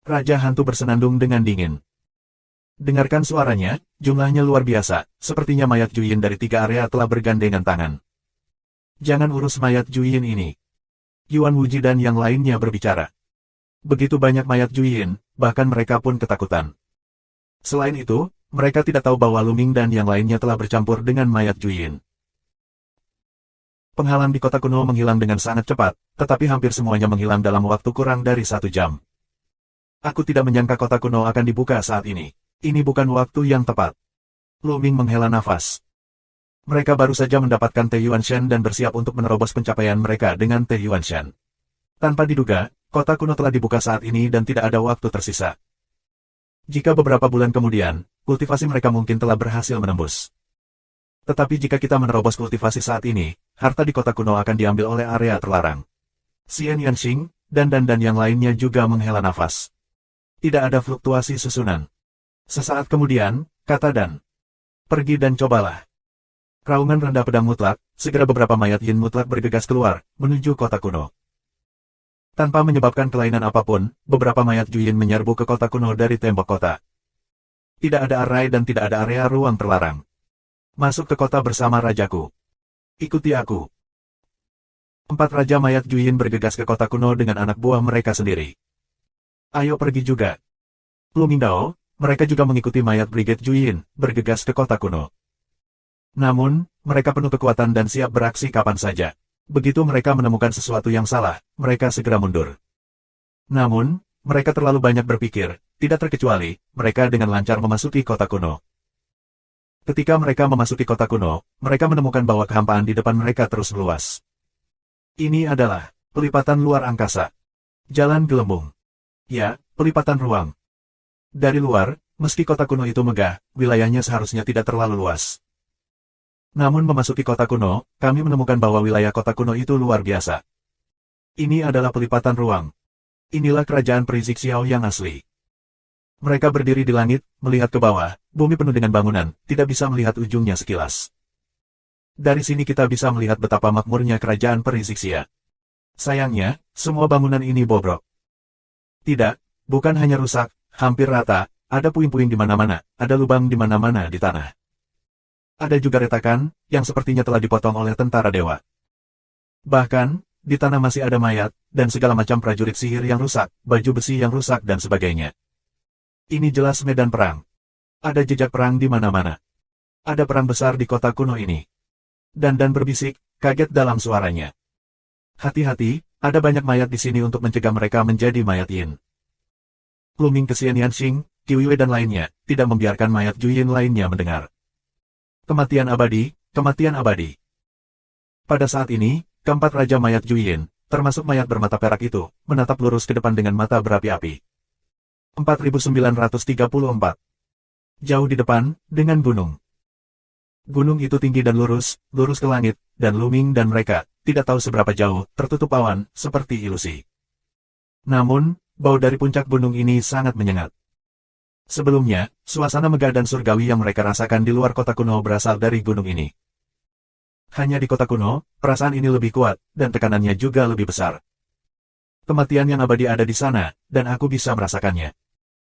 Raja Hantu bersenandung dengan dingin. Dengarkan suaranya, jumlahnya luar biasa, sepertinya mayat Juyin dari 3 area telah bergandengan tangan. Jangan urus mayat Juyin ini. Yuan Wuji dan yang lainnya berbicara. Begitu banyak mayat Juyin, bahkan mereka pun ketakutan. Selain itu, mereka tidak tahu bahwa Lu Ming dan yang lainnya telah bercampur dengan mayat Juyin. Penghalang di kota kuno menghilang dengan sangat cepat, tetapi hampir semuanya menghilang dalam waktu kurang dari 1 jam. Aku tidak menyangka kota kuno akan dibuka saat ini. Ini bukan waktu yang tepat. Lu Ming menghela nafas. Mereka baru saja mendapatkan Te Yuanshan dan bersiap untuk menerobos pencapaian mereka dengan Te Yuanshan. Tanpa diduga, kota kuno telah dibuka saat ini dan tidak ada waktu tersisa. Jika beberapa bulan kemudian, kultivasi mereka mungkin telah berhasil menembus. Tetapi jika kita menerobos kultivasi saat ini, harta di kota kuno akan diambil oleh area terlarang. Xian Yanxing dan yang lainnya juga menghela nafas. Tidak ada fluktuasi susunan. Sesaat kemudian, kata Dan, pergi dan cobalah. Raungan rendah pedang mutlak, segera beberapa mayat yin mutlak bergegas keluar, menuju kota kuno. Tanpa menyebabkan kelainan apapun, beberapa mayat Juyin menyerbu ke kota kuno dari tembok kota. Tidak ada arai dan tidak ada area ruang terlarang. Masuk ke kota bersama rajaku. Ikuti aku. 4 raja mayat Juyin bergegas ke kota kuno dengan anak buah mereka sendiri. Ayo pergi juga. Lu Mingdao, mereka juga mengikuti mayat Brigade Juyin, bergegas ke kota kuno. Namun, mereka penuh kekuatan dan siap beraksi kapan saja. Begitu mereka menemukan sesuatu yang salah, mereka segera mundur. Namun, mereka terlalu banyak berpikir, tidak terkecuali, mereka dengan lancar memasuki kota kuno. Ketika mereka memasuki kota kuno, mereka menemukan bahwa kehampaan di depan mereka terus meluas. Ini adalah pelipatan luar angkasa. Jalan gelembung. Ya, pelipatan ruang. Dari luar, meski kota kuno itu megah, wilayahnya seharusnya tidak terlalu luas. Namun memasuki kota kuno, kami menemukan bahwa wilayah kota kuno itu luar biasa. Ini adalah pelipatan ruang. Inilah kerajaan peri Xiao yang asli. Mereka berdiri di langit, melihat ke bawah, bumi penuh dengan bangunan, tidak bisa melihat ujungnya sekilas. Dari sini kita bisa melihat betapa makmurnya kerajaan peri Xia. Sayangnya, semua bangunan ini bobrok. Tidak, bukan hanya rusak, hampir rata, ada puing-puing di mana-mana, ada lubang di mana-mana di tanah. Ada juga retakan, yang sepertinya telah dipotong oleh tentara dewa. Bahkan, di tanah masih ada mayat, dan segala macam prajurit sihir yang rusak, baju besi yang rusak dan sebagainya. Ini jelas medan perang. Ada jejak perang di mana-mana. Ada perang besar di kota kuno ini. Dan berbisik, kaget dalam suaranya. Hati-hati, ada banyak mayat di sini untuk mencegah mereka menjadi mayat yin. Lu Ming ke Xian Yanxing, Qi Wei dan lainnya, tidak membiarkan mayat Juyin lainnya mendengar. Kematian abadi, kematian abadi. Pada saat ini, keempat raja mayat Juyin, termasuk mayat bermata perak itu, menatap lurus ke depan dengan mata berapi-api. 4934. Jauh di depan, dengan gunung. Gunung itu tinggi dan lurus ke langit, dan Lu Ming dan mereka, tidak tahu seberapa jauh, tertutup awan, seperti ilusi. Namun, bau dari puncak gunung ini sangat menyengat. Sebelumnya, suasana megah dan surgawi yang mereka rasakan di luar kota kuno berasal dari gunung ini. Hanya di kota kuno, perasaan ini lebih kuat, dan tekanannya juga lebih besar. Kematian yang abadi ada di sana, dan aku bisa merasakannya.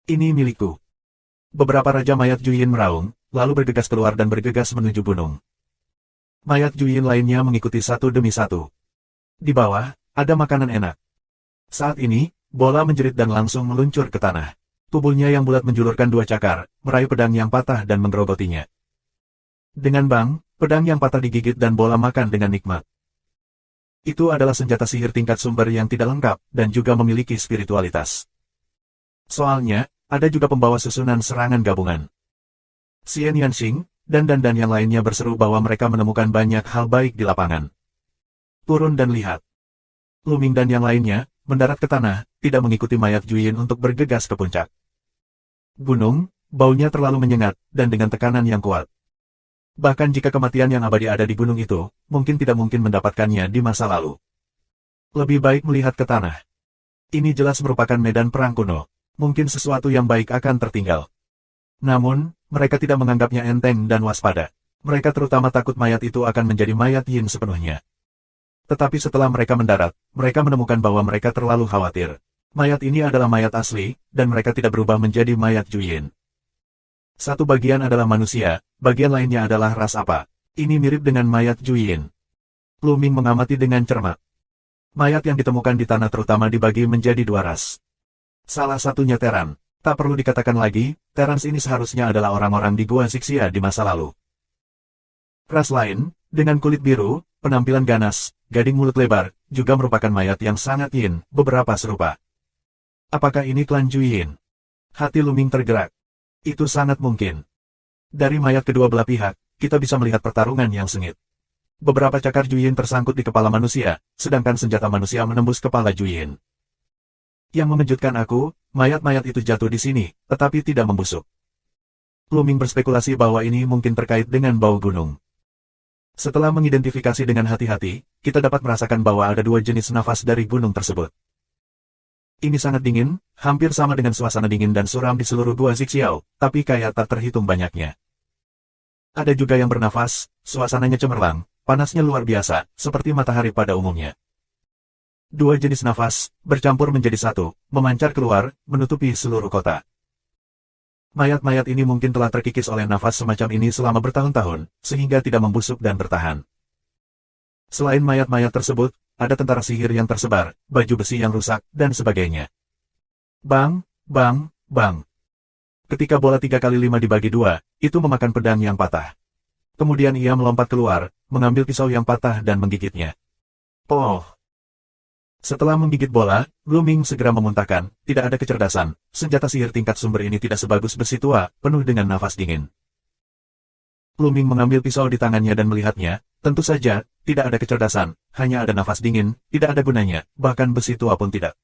Ini milikku. Beberapa raja mayat Juyin meraung, lalu bergegas keluar dan bergegas menuju gunung. Mayat Juyin lainnya mengikuti satu demi satu. Di bawah, ada makanan enak. Saat ini, bola menjerit dan langsung meluncur ke tanah. Tubuhnya yang bulat menjulurkan 2 cakar, meraih pedang yang patah dan menggerogotinya. Dengan bang, pedang yang patah digigit dan bola makan dengan nikmat. Itu adalah senjata sihir tingkat sumber yang tidak lengkap, dan juga memiliki spiritualitas. Soalnya, ada juga pembawa susunan serangan gabungan. Xian Yanxing, dan yang lainnya berseru bahwa mereka menemukan banyak hal baik di lapangan. Turun dan lihat. Lu Ming dan yang lainnya, mendarat ke tanah, tidak mengikuti mayat Juyin untuk bergegas ke puncak. Gunung, baunya terlalu menyengat, dan dengan tekanan yang kuat. Bahkan jika kematian yang abadi ada di gunung itu, mungkin tidak mungkin mendapatkannya di masa lalu. Lebih baik melihat ke tanah. Ini jelas merupakan medan perang kuno. Mungkin sesuatu yang baik akan tertinggal. Namun, mereka tidak menganggapnya enteng dan waspada. Mereka terutama takut mayat itu akan menjadi mayat yin sepenuhnya. Tetapi setelah mereka mendarat, mereka menemukan bahwa mereka terlalu khawatir. Mayat ini adalah mayat asli, dan mereka tidak berubah menjadi mayat Juyin. Satu bagian adalah manusia, bagian lainnya adalah ras apa. Ini mirip dengan mayat Juyin. Lu Ming mengamati dengan cermat. Mayat yang ditemukan di tanah terutama dibagi menjadi 2 ras. Salah satunya Teran. Tak perlu dikatakan lagi, Terans ini seharusnya adalah orang-orang di Gua Xixia di masa lalu. Ras lain, dengan kulit biru, Penampilan ganas, gading mulut lebar, juga merupakan mayat yang sangat yin, beberapa serupa. Apakah ini klan Juyin? Hati Luming tergerak. Itu sangat mungkin. Dari mayat kedua belah pihak, kita bisa melihat pertarungan yang sengit. Beberapa cakar Juyin tersangkut di kepala manusia, sedangkan senjata manusia menembus kepala Juyin. Yang mengejutkan aku, mayat-mayat itu jatuh di sini, tetapi tidak membusuk. Luming berspekulasi bahwa ini mungkin terkait dengan bau gunung. Setelah mengidentifikasi dengan hati-hati, kita dapat merasakan bahwa ada dua jenis nafas dari gunung tersebut. Ini sangat dingin, hampir sama dengan suasana dingin dan suram di seluruh gua Zixiao, tapi kayak tak terhitung banyaknya. Ada juga yang bernafas, suasananya cemerlang, panasnya luar biasa, seperti matahari pada umumnya. Dua jenis nafas, bercampur menjadi satu, memancar keluar, menutupi seluruh kota. Mayat-mayat ini mungkin telah terkikis oleh nafas semacam ini selama bertahun-tahun, sehingga tidak membusuk dan bertahan. Selain mayat-mayat tersebut, ada tentara sihir yang tersebar, baju besi yang rusak, dan sebagainya. Bang, bang, bang. Ketika bola 3 kali 5 dibagi 2, itu memakan pedang yang patah. Kemudian ia melompat keluar, mengambil pisau yang patah dan menggigitnya. Oh! Setelah menggigit bola, Luming segera memuntahkan, tidak ada kecerdasan, senjata sihir tingkat sumber ini tidak sebagus besi tua, penuh dengan nafas dingin. Luming mengambil pisau di tangannya dan melihatnya, tentu saja, tidak ada kecerdasan, hanya ada nafas dingin, tidak ada gunanya, bahkan besi tua pun tidak.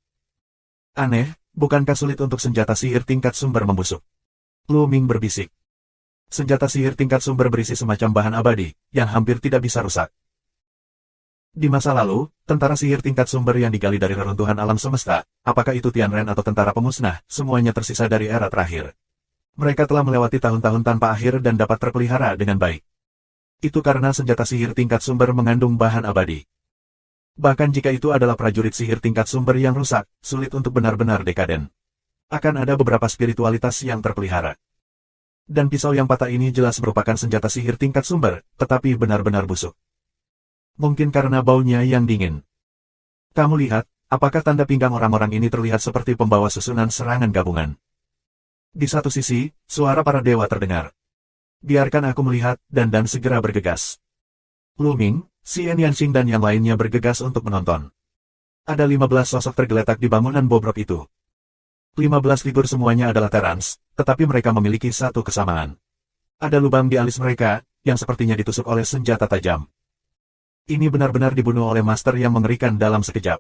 Aneh, bukankah sulit untuk senjata sihir tingkat sumber membusuk? Luming berbisik. Senjata sihir tingkat sumber berisi semacam bahan abadi, yang hampir tidak bisa rusak. Di masa lalu, tentara sihir tingkat sumber yang digali dari reruntuhan alam semesta, apakah itu Tianren atau tentara pemusnah, semuanya tersisa dari era terakhir. Mereka telah melewati tahun-tahun tanpa akhir dan dapat terpelihara dengan baik. Itu karena senjata sihir tingkat sumber mengandung bahan abadi. Bahkan jika itu adalah prajurit sihir tingkat sumber yang rusak, sulit untuk benar-benar dekaden. Akan ada beberapa spiritualitas yang terpelihara. Dan pisau yang patah ini jelas merupakan senjata sihir tingkat sumber, tetapi benar-benar busuk. Mungkin karena baunya yang dingin. Kamu lihat, apakah tanda pinggang orang-orang ini terlihat seperti pembawa susunan serangan gabungan? Di satu sisi, suara para dewa terdengar. Biarkan aku melihat, dan segera bergegas. Luming, Xian Yanxing dan yang lainnya bergegas untuk menonton. Ada 15 sosok tergeletak di bangunan bobrok itu. 15 figur semuanya adalah Terans, tetapi mereka memiliki satu kesamaan. Ada lubang di alis mereka, yang sepertinya ditusuk oleh senjata tajam. Ini benar-benar dibunuh oleh master yang mengerikan dalam sekejap.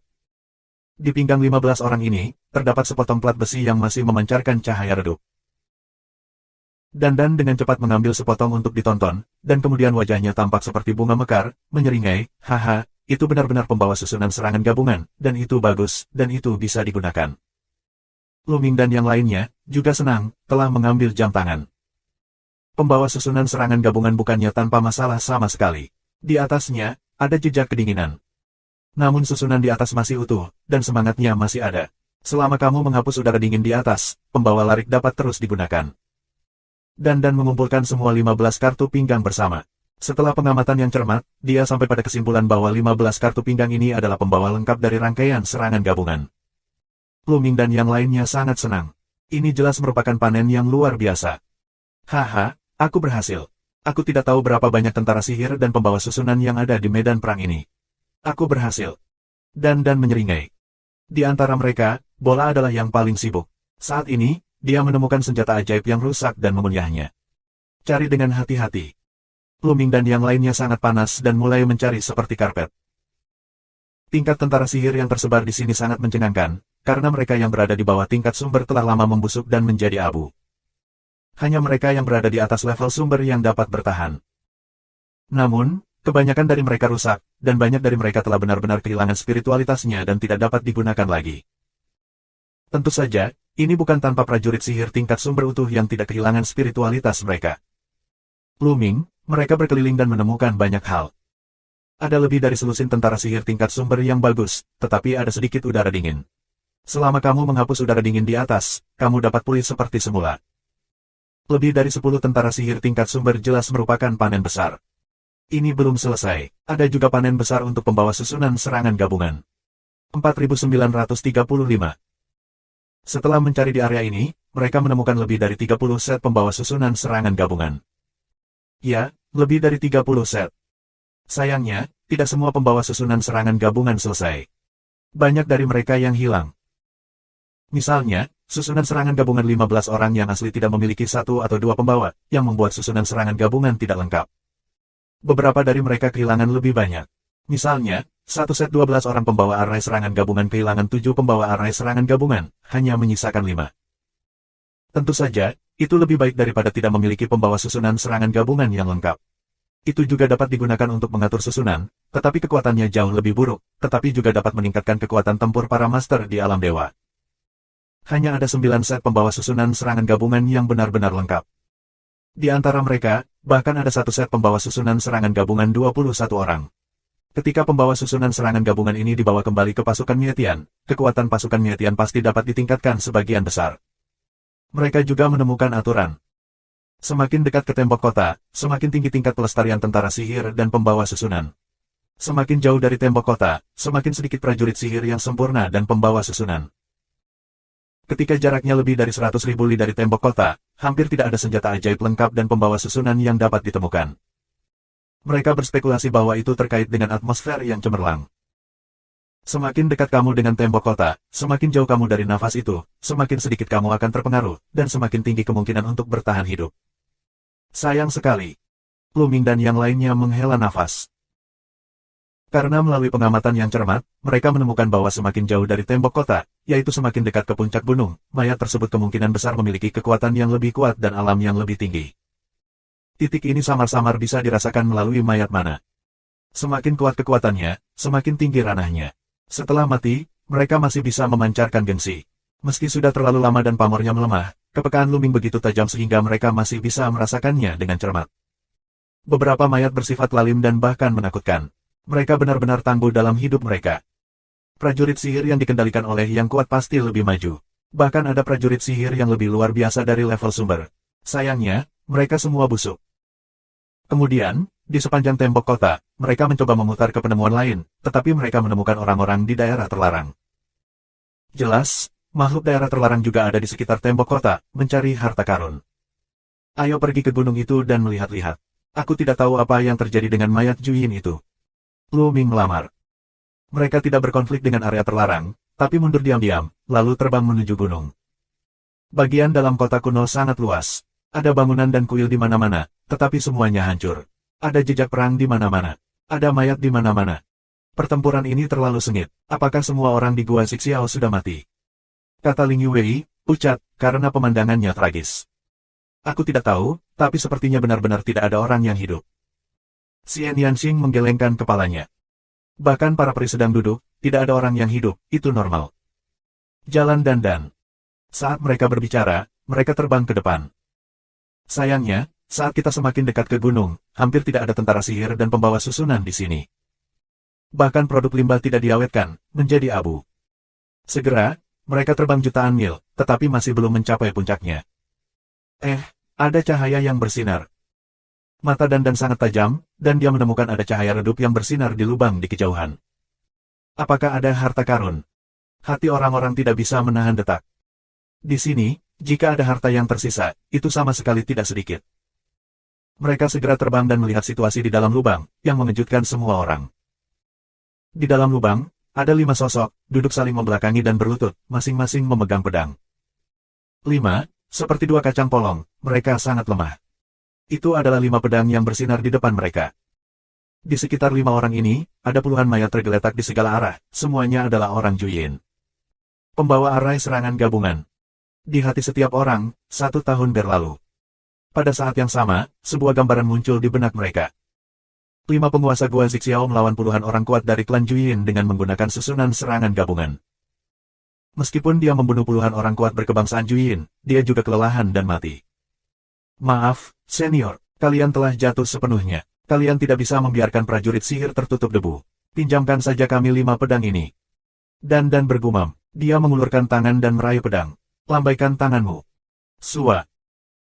Di pinggang 15 orang ini, terdapat sepotong plat besi yang masih memancarkan cahaya redup. Dandan dengan cepat mengambil sepotong untuk ditonton, dan kemudian wajahnya tampak seperti bunga mekar, menyeringai, haha, itu benar-benar pembawa susunan serangan gabungan, dan itu bagus, dan itu bisa digunakan. Luming dan yang lainnya, juga senang, telah mengambil jam tangan. Pembawa susunan serangan gabungan bukannya tanpa masalah sama sekali. Di atasnya, ada jejak kedinginan. Namun susunan di atas masih utuh, dan semangatnya masih ada. Selama kamu menghapus udara dingin di atas, pembawa larik dapat terus digunakan. Dandan mengumpulkan semua 15 kartu pinggang bersama. Setelah pengamatan yang cermat, dia sampai pada kesimpulan bahwa 15 kartu pinggang ini adalah pembawa lengkap dari rangkaian serangan gabungan. Luming dan yang lainnya sangat senang. Ini jelas merupakan panen yang luar biasa. Haha, aku berhasil. Aku tidak tahu berapa banyak tentara sihir dan pembawa susunan yang ada di medan perang ini. Aku berhasil. Dandan menyeringai. Di antara mereka, bola adalah yang paling sibuk. Saat ini, dia menemukan senjata ajaib yang rusak dan mengunyahnya. Cari dengan hati-hati. Luming dan yang lainnya sangat panas dan mulai mencari seperti karpet. Tingkat tentara sihir yang tersebar di sini sangat mencengangkan, karena mereka yang berada di bawah tingkat sumber telah lama membusuk dan menjadi abu. Hanya mereka yang berada di atas level sumber yang dapat bertahan. Namun, kebanyakan dari mereka rusak, dan banyak dari mereka telah benar-benar kehilangan spiritualitasnya dan tidak dapat digunakan lagi. Tentu saja, ini bukan tanpa prajurit sihir tingkat sumber utuh yang tidak kehilangan spiritualitas mereka. Luming, mereka berkeliling dan menemukan banyak hal. Ada lebih dari selusin tentara sihir tingkat sumber yang bagus, tetapi ada sedikit udara dingin. Selama kamu menghapus udara dingin di atas, kamu dapat pulih seperti semula. Lebih dari 10 tentara sihir tingkat sumber jelas merupakan panen besar. Ini belum selesai, ada juga panen besar untuk pembawa susunan serangan gabungan. 4935. Setelah mencari di area ini, mereka menemukan lebih dari 30 set pembawa susunan serangan gabungan. Ya, lebih dari 30 set. Sayangnya, tidak semua pembawa susunan serangan gabungan selesai. Banyak dari mereka yang hilang. Misalnya, susunan serangan gabungan 15 orang yang asli tidak memiliki satu atau dua pembawa, yang membuat susunan serangan gabungan tidak lengkap. Beberapa dari mereka kehilangan lebih banyak. Misalnya, satu set 12 orang pembawa arai serangan gabungan kehilangan 7 pembawa arai serangan gabungan, hanya menyisakan 5. Tentu saja, itu lebih baik daripada tidak memiliki pembawa susunan serangan gabungan yang lengkap. Itu juga dapat digunakan untuk mengatur susunan, tetapi kekuatannya jauh lebih buruk, tetapi juga dapat meningkatkan kekuatan tempur para master di alam dewa. Hanya ada 9 set pembawa susunan serangan gabungan yang benar-benar lengkap. Di antara mereka, bahkan ada satu set pembawa susunan serangan gabungan 21 orang. Ketika pembawa susunan serangan gabungan ini dibawa kembali ke pasukan Mietian, kekuatan pasukan Mietian pasti dapat ditingkatkan sebagian besar. Mereka juga menemukan aturan. Semakin dekat ke tembok kota, semakin tinggi tingkat pelestarian tentara sihir dan pembawa susunan. Semakin jauh dari tembok kota, semakin sedikit prajurit sihir yang sempurna dan pembawa susunan. Ketika jaraknya lebih dari 100.000 li dari tembok kota, hampir tidak ada senjata ajaib lengkap dan pembawa susunan yang dapat ditemukan. Mereka berspekulasi bahwa itu terkait dengan atmosfer yang cemerlang. Semakin dekat kamu dengan tembok kota, semakin jauh kamu dari nafas itu, semakin sedikit kamu akan terpengaruh, dan semakin tinggi kemungkinan untuk bertahan hidup. Sayang sekali. Lu Ming dan yang lainnya menghela nafas. Karena melalui pengamatan yang cermat, mereka menemukan bahwa semakin jauh dari tembok kota, yaitu semakin dekat ke puncak gunung, mayat tersebut kemungkinan besar memiliki kekuatan yang lebih kuat dan alam yang lebih tinggi. Titik ini samar-samar bisa dirasakan melalui mayat mana. Semakin kuat kekuatannya, semakin tinggi ranahnya. Setelah mati, mereka masih bisa memancarkan gengsi. Meski sudah terlalu lama dan pamornya melemah, kepekaan Lu Ming begitu tajam sehingga mereka masih bisa merasakannya dengan cermat. Beberapa mayat bersifat lalim dan bahkan menakutkan. Mereka benar-benar tangguh dalam hidup mereka. Prajurit sihir yang dikendalikan oleh yang kuat pasti lebih maju. Bahkan ada prajurit sihir yang lebih luar biasa dari level sumber. Sayangnya, mereka semua busuk. Kemudian, di sepanjang tembok kota, mereka mencoba memutar ke penemuan lain, tetapi mereka menemukan orang-orang di daerah terlarang. Jelas, makhluk daerah terlarang juga ada di sekitar tembok kota, mencari harta karun. Ayo pergi ke gunung itu dan melihat-lihat. Aku tidak tahu apa yang terjadi dengan mayat Juyin itu. Lu Ming melamar. Mereka tidak berkonflik dengan area terlarang, tapi mundur diam-diam, lalu terbang menuju gunung. Bagian dalam kota kuno sangat luas. Ada bangunan dan kuil di mana-mana, tetapi semuanya hancur. Ada jejak perang di mana-mana. Ada mayat di mana-mana. Pertempuran ini terlalu sengit. Apakah semua orang di Gua Xixiao sudah mati? Kata Ling Yuwei, pucat, karena pemandangannya tragis. Aku tidak tahu, tapi sepertinya benar-benar tidak ada orang yang hidup. Xian Yanxing menggelengkan kepalanya. Bahkan para peri sedang duduk, tidak ada orang yang hidup, itu normal. Jalan dandan. Saat mereka berbicara, mereka terbang ke depan. Sayangnya, saat kita semakin dekat ke gunung, hampir tidak ada tentara sihir dan pembawa susunan di sini. Bahkan produk limbah tidak diawetkan, menjadi abu. Segera, mereka terbang jutaan mil, tetapi masih belum mencapai puncaknya. Ada cahaya yang bersinar. Mata Dandan sangat tajam, dan dia menemukan ada cahaya redup yang bersinar di lubang di kejauhan. Apakah ada harta karun? Hati orang-orang tidak bisa menahan detak. Di sini, jika ada harta yang tersisa, itu sama sekali tidak sedikit. Mereka segera terbang dan melihat situasi di dalam lubang, yang mengejutkan semua orang. Di dalam lubang, ada 5 sosok, duduk saling membelakangi dan berlutut, masing-masing memegang pedang. 5, seperti 2 kacang polong, mereka sangat lemah. Itu adalah 5 pedang yang bersinar di depan mereka. Di sekitar 5 orang ini, ada puluhan mayat tergeletak di segala arah, semuanya adalah orang Juyin. Pembawa arai serangan gabungan. Di hati setiap orang, 1 tahun berlalu. Pada saat yang sama, sebuah gambaran muncul di benak mereka. 5 penguasa Gua Xixiao melawan puluhan orang kuat dari klan Juyin dengan menggunakan susunan serangan gabungan. Meskipun dia membunuh puluhan orang kuat berkebangsaan Juyin, dia juga kelelahan dan mati. Maaf, senior, kalian telah jatuh sepenuhnya. Kalian tidak bisa membiarkan prajurit sihir tertutup debu. Pinjamkan saja kami 5 pedang ini. Dan bergumam, dia mengulurkan tangan dan meraih pedang. Lambaikan tanganmu. Sua.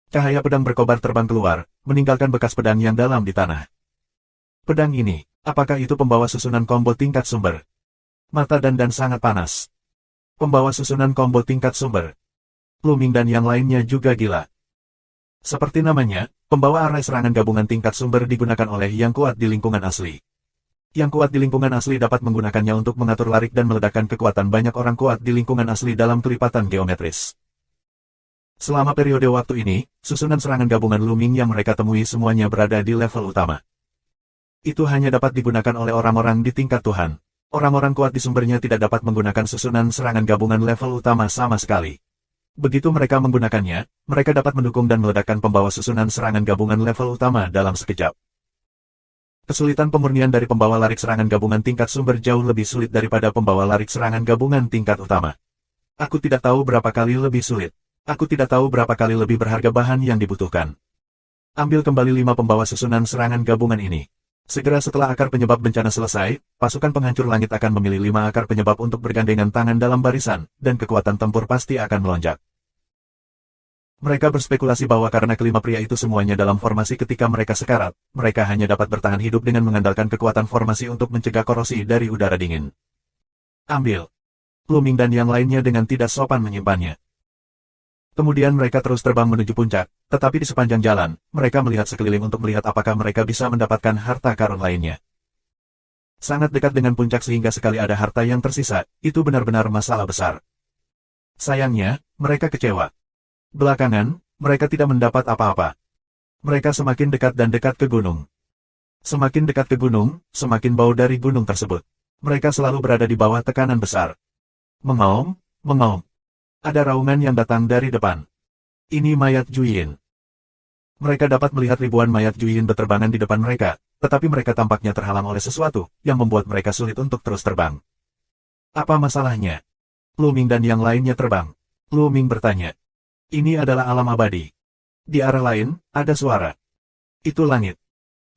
Cahaya pedang berkobar terbang keluar, meninggalkan bekas pedang yang dalam di tanah. Pedang ini, apakah itu pembawa susunan combo tingkat sumber? Mata Dandan sangat panas. Pembawa susunan combo tingkat sumber. Lu Ming dan yang lainnya juga gila. Seperti namanya, pembawa arai serangan gabungan tingkat sumber digunakan oleh yang kuat di lingkungan asli. Yang kuat di lingkungan asli dapat menggunakannya untuk mengatur larik dan meledakkan kekuatan banyak orang kuat di lingkungan asli dalam kelipatan geometris. Selama periode waktu ini, susunan serangan gabungan Luming yang mereka temui semuanya berada di level utama. Itu hanya dapat digunakan oleh orang-orang di tingkat Tuhan. Orang-orang kuat di sumbernya tidak dapat menggunakan susunan serangan gabungan level utama sama sekali. Begitu mereka menggunakannya, mereka dapat mendukung dan meledakkan pembawa susunan serangan gabungan level utama dalam sekejap. Kesulitan pemurnian dari pembawa larik serangan gabungan tingkat sumber jauh lebih sulit daripada pembawa larik serangan gabungan tingkat utama. Aku tidak tahu berapa kali lebih sulit. Aku tidak tahu berapa kali lebih berharga bahan yang dibutuhkan. Ambil kembali 5 pembawa susunan serangan gabungan ini. Segera setelah akar penyebab bencana selesai, pasukan penghancur langit akan memilih 5 akar penyebab untuk bergandengan tangan dalam barisan, dan kekuatan tempur pasti akan melonjak. Mereka berspekulasi bahwa karena kelima pria itu semuanya dalam formasi ketika mereka sekarat, mereka hanya dapat bertahan hidup dengan mengandalkan kekuatan formasi untuk mencegah korosi dari udara dingin. Ambil. Luming dan yang lainnya dengan tidak sopan menyimpannya. Kemudian mereka terus terbang menuju puncak, tetapi di sepanjang jalan, mereka melihat sekeliling untuk melihat apakah mereka bisa mendapatkan harta karun lainnya. Sangat dekat dengan puncak sehingga sekali ada harta yang tersisa, itu benar-benar masalah besar. Sayangnya, mereka kecewa. Belakangan, mereka tidak mendapat apa-apa. Mereka semakin dekat dan dekat ke gunung. Semakin dekat ke gunung, semakin bau dari gunung tersebut. Mereka selalu berada di bawah tekanan besar. Mengaum, mengaum. Ada raungan yang datang dari depan. Ini mayat Juyin. Mereka dapat melihat ribuan mayat Juyin berterbangan di depan mereka, tetapi mereka tampaknya terhalang oleh sesuatu, yang membuat mereka sulit untuk terus terbang. Apa masalahnya? Luming dan yang lainnya terbang. Luming bertanya. Ini adalah alam abadi. Di arah lain, ada suara. Itu langit.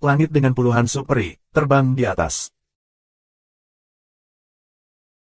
Langit dengan puluhan superi, terbang di atas.